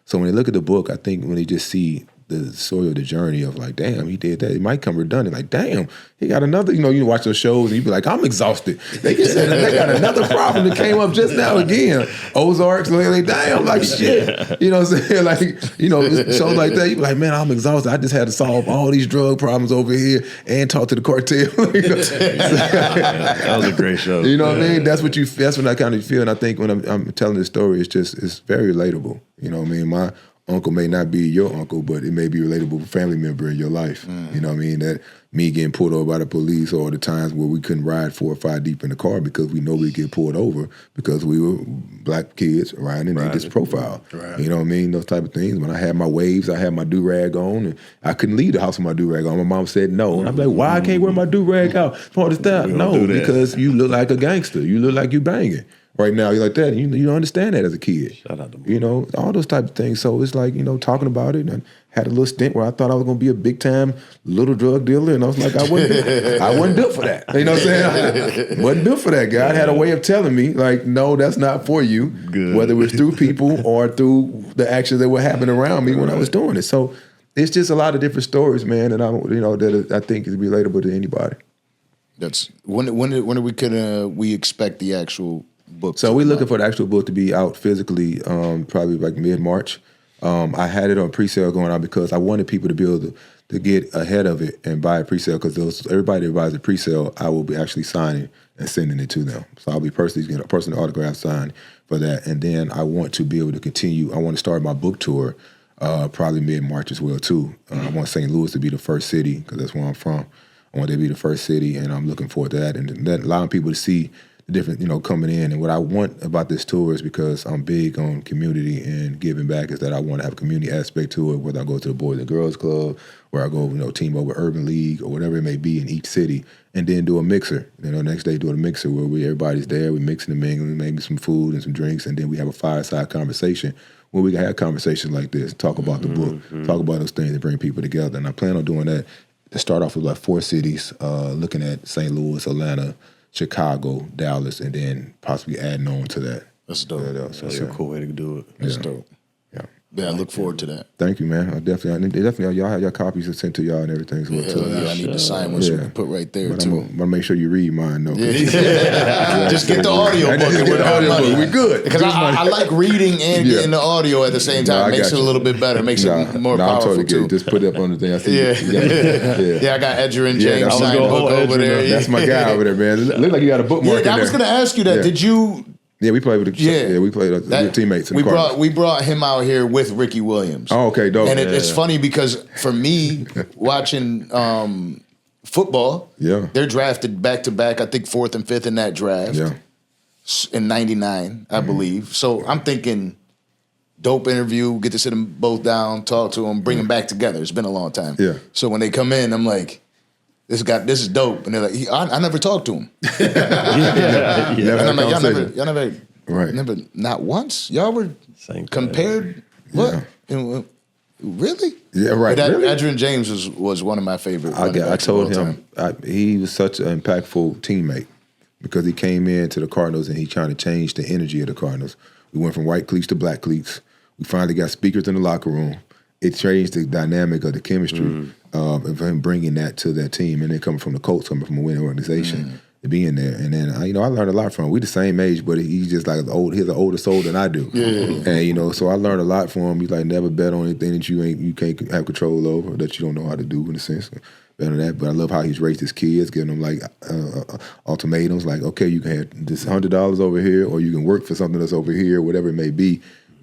So when they look at the book, I think when they just see the story of the journey of like, damn, he did that. It might come redundant. Like, damn, he got another, you watch those shows and you be like, I'm exhausted. They just said they got another problem that came up just now again. Ozarks, like, damn, like shit. You know what I'm saying? Like, shows like that, you be like, man, I'm exhausted. I just had to solve all these drug problems over here and talk to the cartel. That was a great show. You know what I mean? That's what I kind of feel. And I think when I'm telling this story, it's very relatable. You know what I mean? My uncle may not be your uncle, but it may be a relatable family member in your life. You know what I mean? That me getting pulled over by the police, or the times where we couldn't ride 4 or 5 deep in the car because we know we'd get pulled over because we were black kids riding in this profile. Right. You know what I mean? Those type of things. When I had my waves, I had my do-rag on, and I couldn't leave the house with my do-rag on. My mom said no. And I'm like, why I can't wear my do-rag out? Part of stuff. No, because you look like a gangster. You look like you banging. Right now, you're like that. You don't understand that as a kid. Shout out to all those type of things. So it's like, talking about it. And I had a little stint where I thought I was going to be a big time little drug dealer. And I was like, I wasn't built for that. You know what I'm saying? I wasn't built for that. God had a way of telling me, like, no, that's not for you. Good. Whether it was through people or through the actions that were happening around me when I was doing it. So it's just a lot of different stories, man. And that I think is relatable to anybody. That's when we expect the actual book? So we're looking for the actual book to be out physically, probably like mid-March. I had it on pre-sale going out because I wanted people to be able to get ahead of it and buy a pre-sale, because everybody that buys a pre-sale, I will be actually signing and sending it to them. So I'll be personally getting a personal autograph signed for that. And then I want to be able to continue. I want to start my book tour probably mid-March as well, too. I want St. Louis to be the first city, because that's where I'm from. I want that to be the first city, and I'm looking forward to that. And that allowing people to see different, coming in. And what I want about this tour is, because I'm big on community and giving back, is that I want to have a community aspect to it, whether I go to the Boys and Girls Club, or I go, team over Urban League, or whatever it may be in each city, and then do a mixer. Next day do a mixer where everybody's there, we're mixing and mingling, maybe some food and some drinks, and then we have a fireside conversation where we can have conversations like this, talk about the book, talk about those things, and bring people together. And I plan on doing that to start off with like 4 cities, looking at St. Louis, Atlanta, Chicago, Dallas, and then possibly adding on to that. That's dope. That's a cool way to do it. That's dope. Yeah, I look forward to that. Thank you, man. Definitely, y'all have your copies sent to y'all and everything. So I need to sign one so we can put right there, but too. I'm gonna make sure you read mine, though. Just get the audio book. Just get the audio book. We good. Because I like reading and getting the audio at the same time. Makes it a little bit better. Makes it more powerful, totally too. Just put it up on the thing. I see. Yeah, I got Edger and James signed book over there. That's my guy over there, man. Look like you got a bookmark in there. I was going to ask you that. Did you... Yeah, we played with we played with teammates. We brought him out here with Ricky Williams. Oh, okay, dope. And it's funny because for me, watching football, they're drafted back to back. I think 4th and 5th in that draft. Yeah. In '99, I believe. So I'm thinking, dope interview. Get to sit them both down, talk to them, bring them back together. It's been a long time. Yeah. So when they come in, I'm like, this is dope. And they're like, I never talked to him. And I'm like, y'all never, not once? Y'all were compared? What? Yeah. Really? Yeah, right. But really? Adrian James was one of my favorite. I told him he was such an impactful teammate, because he came into the Cardinals and he trying to change the energy of the Cardinals. We went from white cleats to black cleats. We finally got speakers in the locker room. It changed the dynamic of the chemistry of him bringing that to that team, and then coming from the Colts, coming from a winning organization, to being there. And then I learned a lot from him. We the same age, but he's just like he's an older soul than I do. Yeah. And so I learned a lot from him. He's like, never bet on anything that you can't have control over, that you don't know how to do, in a sense. better than that. But I love how he's raised his kids, giving them like ultimatums, like, okay, you can have this $100 over here, or you can work for something that's over here, whatever it may be.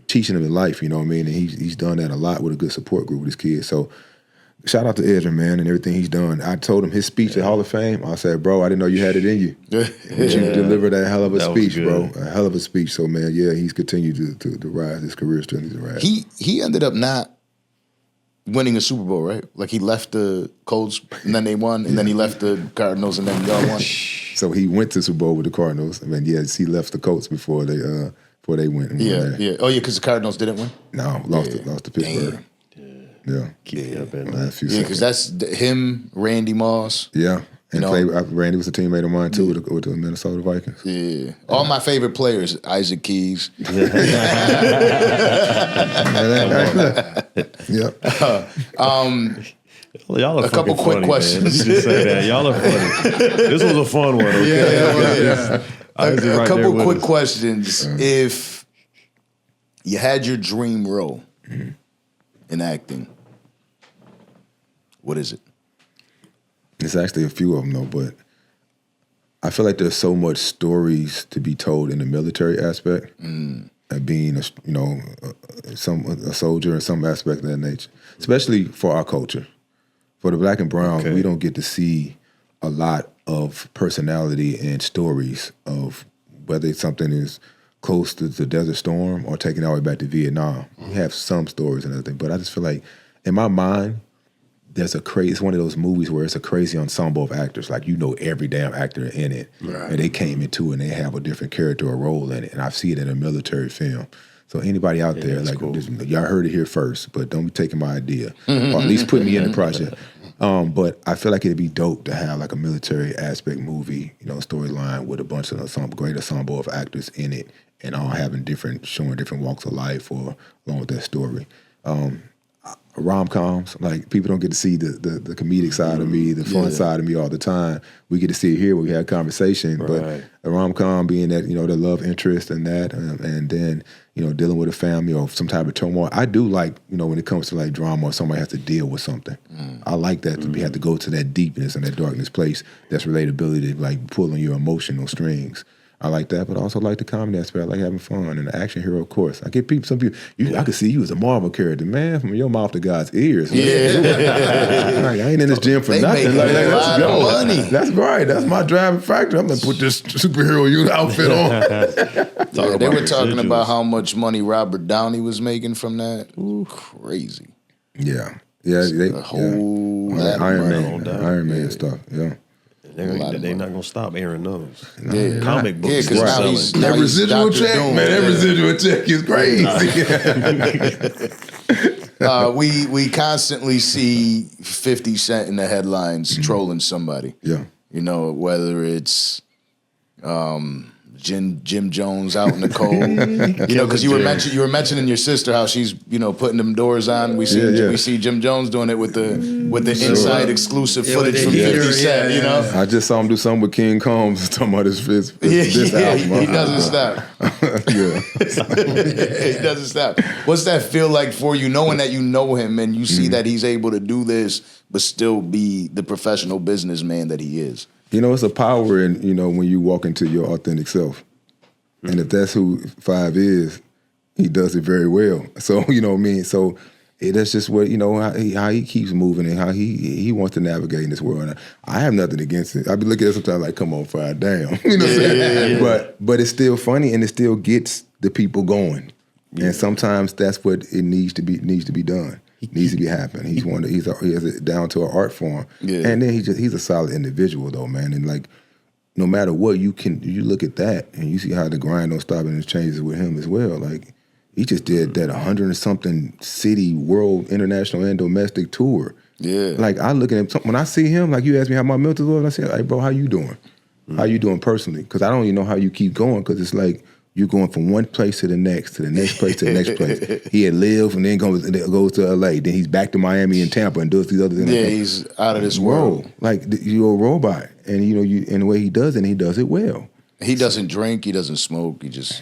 Teaching them in life, you know what I mean? And he's done that a lot with a good support group with his kids. So shout out to Ezra, man, and everything he's done. I told him his speech at Hall of Fame, I said, bro, I didn't know you had it in you. But you delivered a hell of a speech, bro. A hell of a speech. So, man, yeah, he's continued to rise. His career still needs to rise. He ended up not winning a Super Bowl, right? Like he left the Colts and then they won, and then he left the Cardinals and then y'all won. So he went to Super Bowl with the Cardinals. I mean, yes, he left the Colts before they went. And yeah. Oh, yeah, because the Cardinals didn't win? No, lost to Pittsburgh. Yeah. Because that's him, Randy Moss. Yeah. And Randy was a teammate of mine, too, with the Minnesota Vikings. Yeah. All my favorite players, Isaac Keys. Yep. Y'all are a couple quick funny, questions. Man. Let me just say that. Y'all are funny. This was a fun one, okay? A couple quick questions. If you had your dream role in acting, what is it? It's actually a few of them, though, but I feel like there's so much stories to be told in the military aspect, and being a soldier in some aspect of that nature, especially for our culture. For the Black and brown, we don't get to see a lot of personality and stories of whether something is close to the Desert Storm or taking all the way back to Vietnam. We have some stories and everything, but I just feel like in my mind, it's one of those movies where it's a crazy ensemble of actors. Like, you know every damn actor in it. Right. And they came into it and they have a different character or role in it. And I see it in a military film. So anybody out there, like, cool. Y'all heard it here first, but don't be taking my idea. Or at least put me in the project. But I feel like it'd be dope to have like a military aspect movie, storyline with a bunch of great ensemble of actors in it, and all showing different walks of life or along with that story. Rom-coms, like, people don't get to see the comedic side of me, the fun side of me all the time. We get to see it here when we have conversation, but a rom-com being that, the love interest and that, and then, dealing with a family or some type of turmoil. I do like, when it comes to like drama or somebody has to deal with something. I like that to have to go to that deepness and that darkness place. That's relatability, to like pull on your emotional strings. I like that, but I also like the comedy aspect. I like having fun, and the action hero, of course. I get some people. I could see you as a Marvel character, man, from your mouth to God's ears. Man. Like, I ain't in this gym for nothing. Let's go. Money. That's right. That's my driving factor. I'm gonna put this superhero outfit on. They were talking about how much money Robert Downey was making from that. Ooh, crazy. Yeah. The whole Iron Man stuff. Yeah. They're not gonna stop airing those. Yeah. Comic books. Yeah, that residual check, man. That residual check is crazy. We constantly see 50 Cent in the headlines trolling somebody. Yeah. Whether it's Jim Jones out in the cold. Because you were mentioning your sister, how she's putting them doors on. We see Jim Jones doing it with the inside exclusive footage from 50 Cent. I just saw him do something with King Combs talking about this album. He doesn't stop. He doesn't stop. What's that feel like for you, knowing that you know him and you see that he's able to do this but still be the professional businessman that he is? It's a power in, when you walk into your authentic self. And if that's who Five is, he does it very well. So, you know what I mean? So that's just what, how he keeps moving and how he wants to navigate in this world. And I have nothing against it. I be looking at it sometimes like, come on, Five, damn. You know what I'm saying? Yeah. But it's still funny and it still gets the people going. Yeah. And sometimes that's what it needs to be done. Needs to be happening. He has it down to an art form. Yeah. And then he's a solid individual though, man. And like, no matter what, you look at that and you see how the grind don't stop and it changes with him as well. Like, he just did that 100 and something city, world, international and domestic tour. Yeah. Like, I look at him, when I see him, like you asked me how my mental was, I say, hey bro, how you doing? How you doing personally? Because I don't even know how you keep going, because it's like, you're going from one place to the next place to the next place. He had lived and then goes to LA. Then he's back to Miami and Tampa and does these other things. Yeah, he's out of this world. Like, you're a robot. And and the way he does it well. He doesn't drink, he doesn't smoke, he just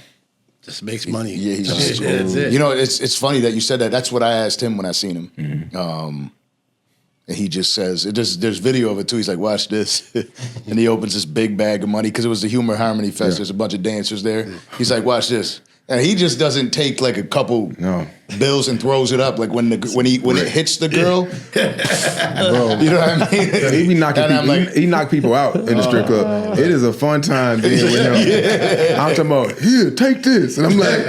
makes money. Yeah, he's just that's it. It's funny that you said that. That's what I asked him when I seen him. And he just says, there's video of it too. He's like, watch this. And he opens this big bag of money because it was the Humor Harmony Fest. Yeah. There's a bunch of dancers there. He's like, watch this. And he just doesn't take like a couple bills and throws it up. Like when it hits the girl, bro, you know what I mean? He be knocking people, like, he knock people out in the strip club. It is a fun time being with him. Yeah. I'm talking about, here, take this. And I'm like,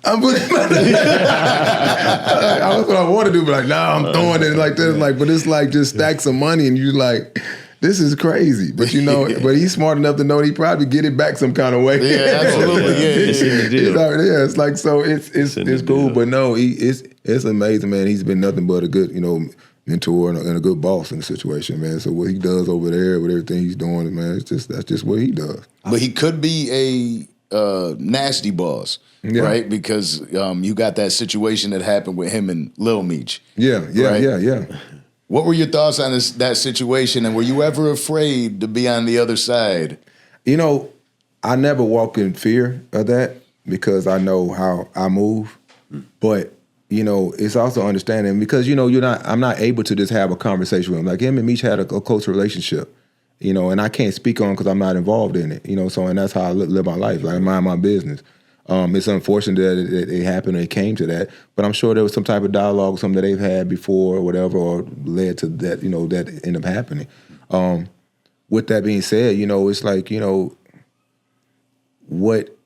that's what I want to do, but like, nah, I'm throwing it like this. Like, but it's like just stacks of money, and you like, this is crazy. But but he's smart enough to know he probably get it back some kind of way. Yeah, absolutely. Yeah. It's like, so it's cool. But no, it's amazing, man. He's been nothing but a good, mentor and a good boss in the situation, man. So what he does over there with everything he's doing, man, that's just what he does. But he could be a nasty boss. Yeah. Right, because you got that situation that happened with him and Lil Meech. Yeah. What were your thoughts on that situation, and were you ever afraid to be on the other side? I never walk in fear of that because I know how I move. But it's also understanding because I'm not able to just have a conversation with him. Like him and Meech had a close relationship. And I can't speak on because I'm not involved in it. So and that's how I live my life. Like I mind my business. It's unfortunate that it happened or it came to that, but I'm sure there was some type of dialogue, something that they've had before or whatever, or led to that, that ended up happening. With that being said, it's like, what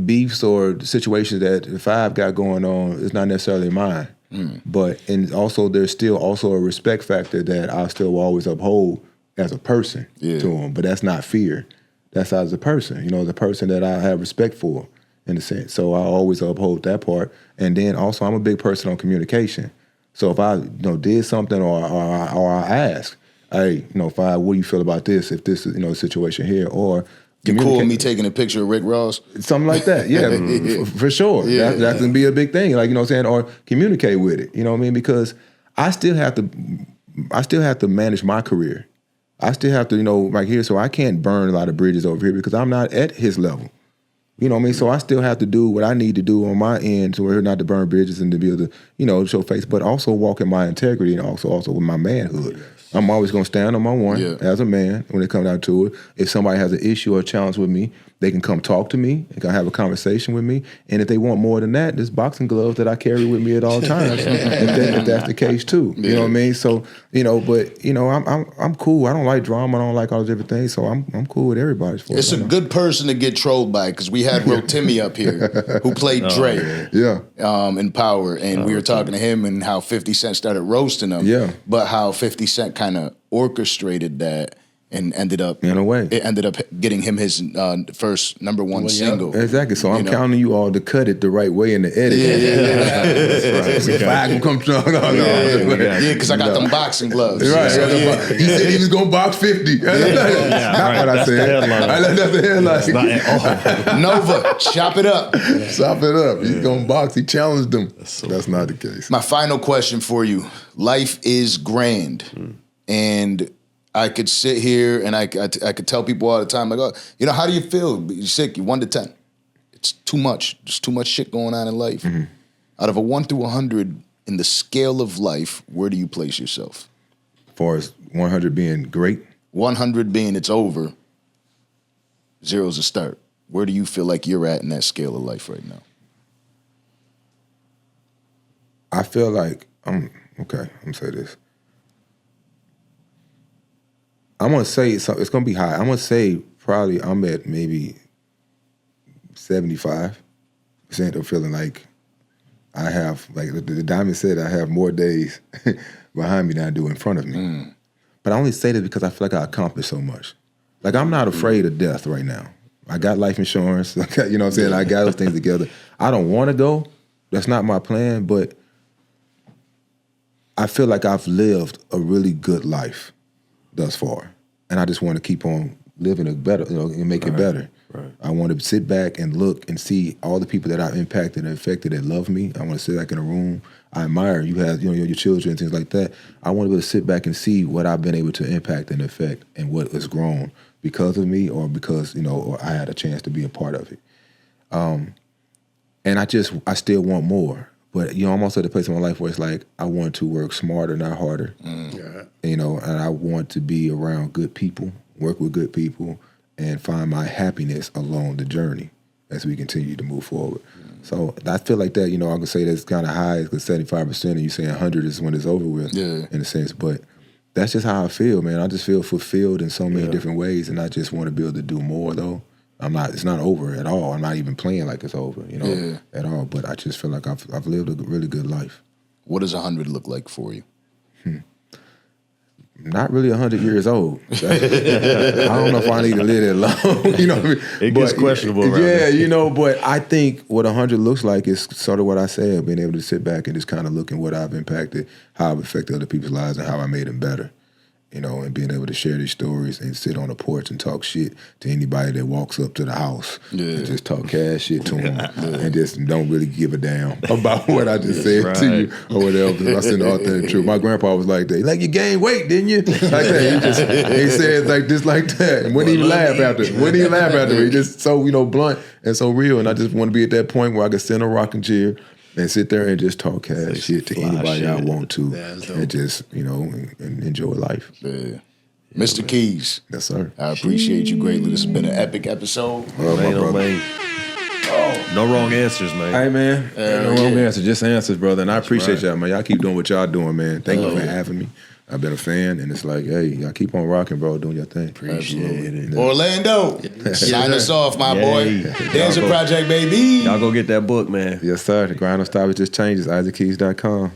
beefs or situations that the Five got going on is not necessarily mine. And also there's still also a respect factor that I still always uphold as a person to him, but that's not fear. That's as a person, the person that I have respect for. In a sense. So I always uphold that part. And then also I'm a big person on communication. So if I did something or I ask, hey, Five, what do you feel about this? If this is, a situation here, or you cool with me taking a picture of Rick Ross? Something like that, yeah, for sure. Yeah, that can be a big thing, like, or communicate with it, you know what I mean? Because I still have to manage my career. I still have to, right here, so I can't burn a lot of bridges over here because I'm not at his level. You know what I mean? So I still have to do what I need to do on my end so we're not to burn bridges and to be able to, show face, but also walk in my integrity and also with my manhood. Yes. I'm always going to stand on my one as a man when it comes down to it. If somebody has an issue or a challenge with me, they can come talk to me. They can have a conversation with me. And if they want more than that, there's boxing gloves that I carry with me at all times. if that's the case too. You know what I mean? So, but I'm cool. I don't like drama. I don't like all those different things. So I'm cool with everybody. It's a good person to get trolled by because we had Timmy up here who played Dre in Power. And we were talking to him and how 50 Cent started roasting him. Yeah. But how 50 Cent kind of orchestrated that. And ended up getting him his first #1 single. Exactly. So I'm counting you all to cut it the right way in the edit. That's right. If I can come because I got them boxing gloves. Right. So, he said he was gonna box 50. Not what I said. That's the headline. Nova, chop it up. Chop it up. He's gonna box. He challenged him. That's not the case. My final question for you: life is grand, and I could sit here and I could tell people all the time, like, oh, how do you feel? You're sick, you're 1 to 10. It's too much. There's too much shit going on in life. Mm-hmm. Out of a 1 through 100 in the scale of life, where do you place yourself? As far as 100 being great? 100 being it's over, 0's a start. Where do you feel like you're at in that scale of life right now? I feel like, I'm going to say this. I'm going to say it's going to be high. I'm going to say probably I'm at maybe 75% of feeling like I have, like the Diamond said, I have more days behind me than I do in front of me. But I only say that because I feel like I accomplished so much. Like I'm not afraid of death right now. I got life insurance. I got, I got those things together. I don't want to go. That's not my plan, but I feel like I've lived a really good life thus far. And I just want to keep on living it better, and make it better. Right. I want to sit back and look and see all the people that I've impacted and affected that love me. I want to sit back in a room. I admire you have, your children and things like that. I want to be able to sit back and see what I've been able to impact and affect and what has grown because of me or because, or I had a chance to be a part of it. And I still want more. But I'm also at a place in my life where it's like I want to work smarter, not harder. Yeah. And I want to be around good people, work with good people, and find my happiness along the journey as we continue to move forward. So I feel like that, I can say that's kind of high because 75%, and you saying 100 is when it's over with, in a sense. But that's just how I feel, man. I just feel fulfilled in so many different ways, and I just want to be able to do more, though. It's not over at all. I'm not even playing like it's over, at all. But I just feel like I've lived a really good life. What does 100 look like for you? Not really 100 years old. I don't know if I need to live that long. You know what I mean? It gets questionable around there. But I think what 100 looks like is sort of what I said, being able to sit back and just kind of look at what I've impacted, how I've affected other people's lives, and how I made them better. And being able to share these stories and sit on the porch and talk shit to anybody that walks up to the house and just talk cash shit to them and just don't really give a damn about what I just said to you or whatever. I said the authentic truth. My grandpa was like that. Like, you gained weight, didn't you? Like that. He said like this, like that. And wouldn't even laugh after it. He just so, blunt and so real. And I just want to be at that point where I can sit in a rocking chair and sit there and just talk cash shit to anybody I want to, and just and enjoy life. Yeah. Mr. Keys. Yes, sir. I appreciate you greatly. This has been an epic episode. No wrong answers, man. Hey, man. No wrong answers, just answers, brother. And I appreciate y'all, man. Y'all keep doing what y'all doing, man. Thank you for having me. I've been a fan, and it's like, hey, y'all keep on rocking, bro, doing your thing. Appreciate it. Orlando, sign us off, my boy. Danza Project, baby. Y'all go get that book, man. Yes, sir. The grind don't stop, it just changes. IsaacKeys.com.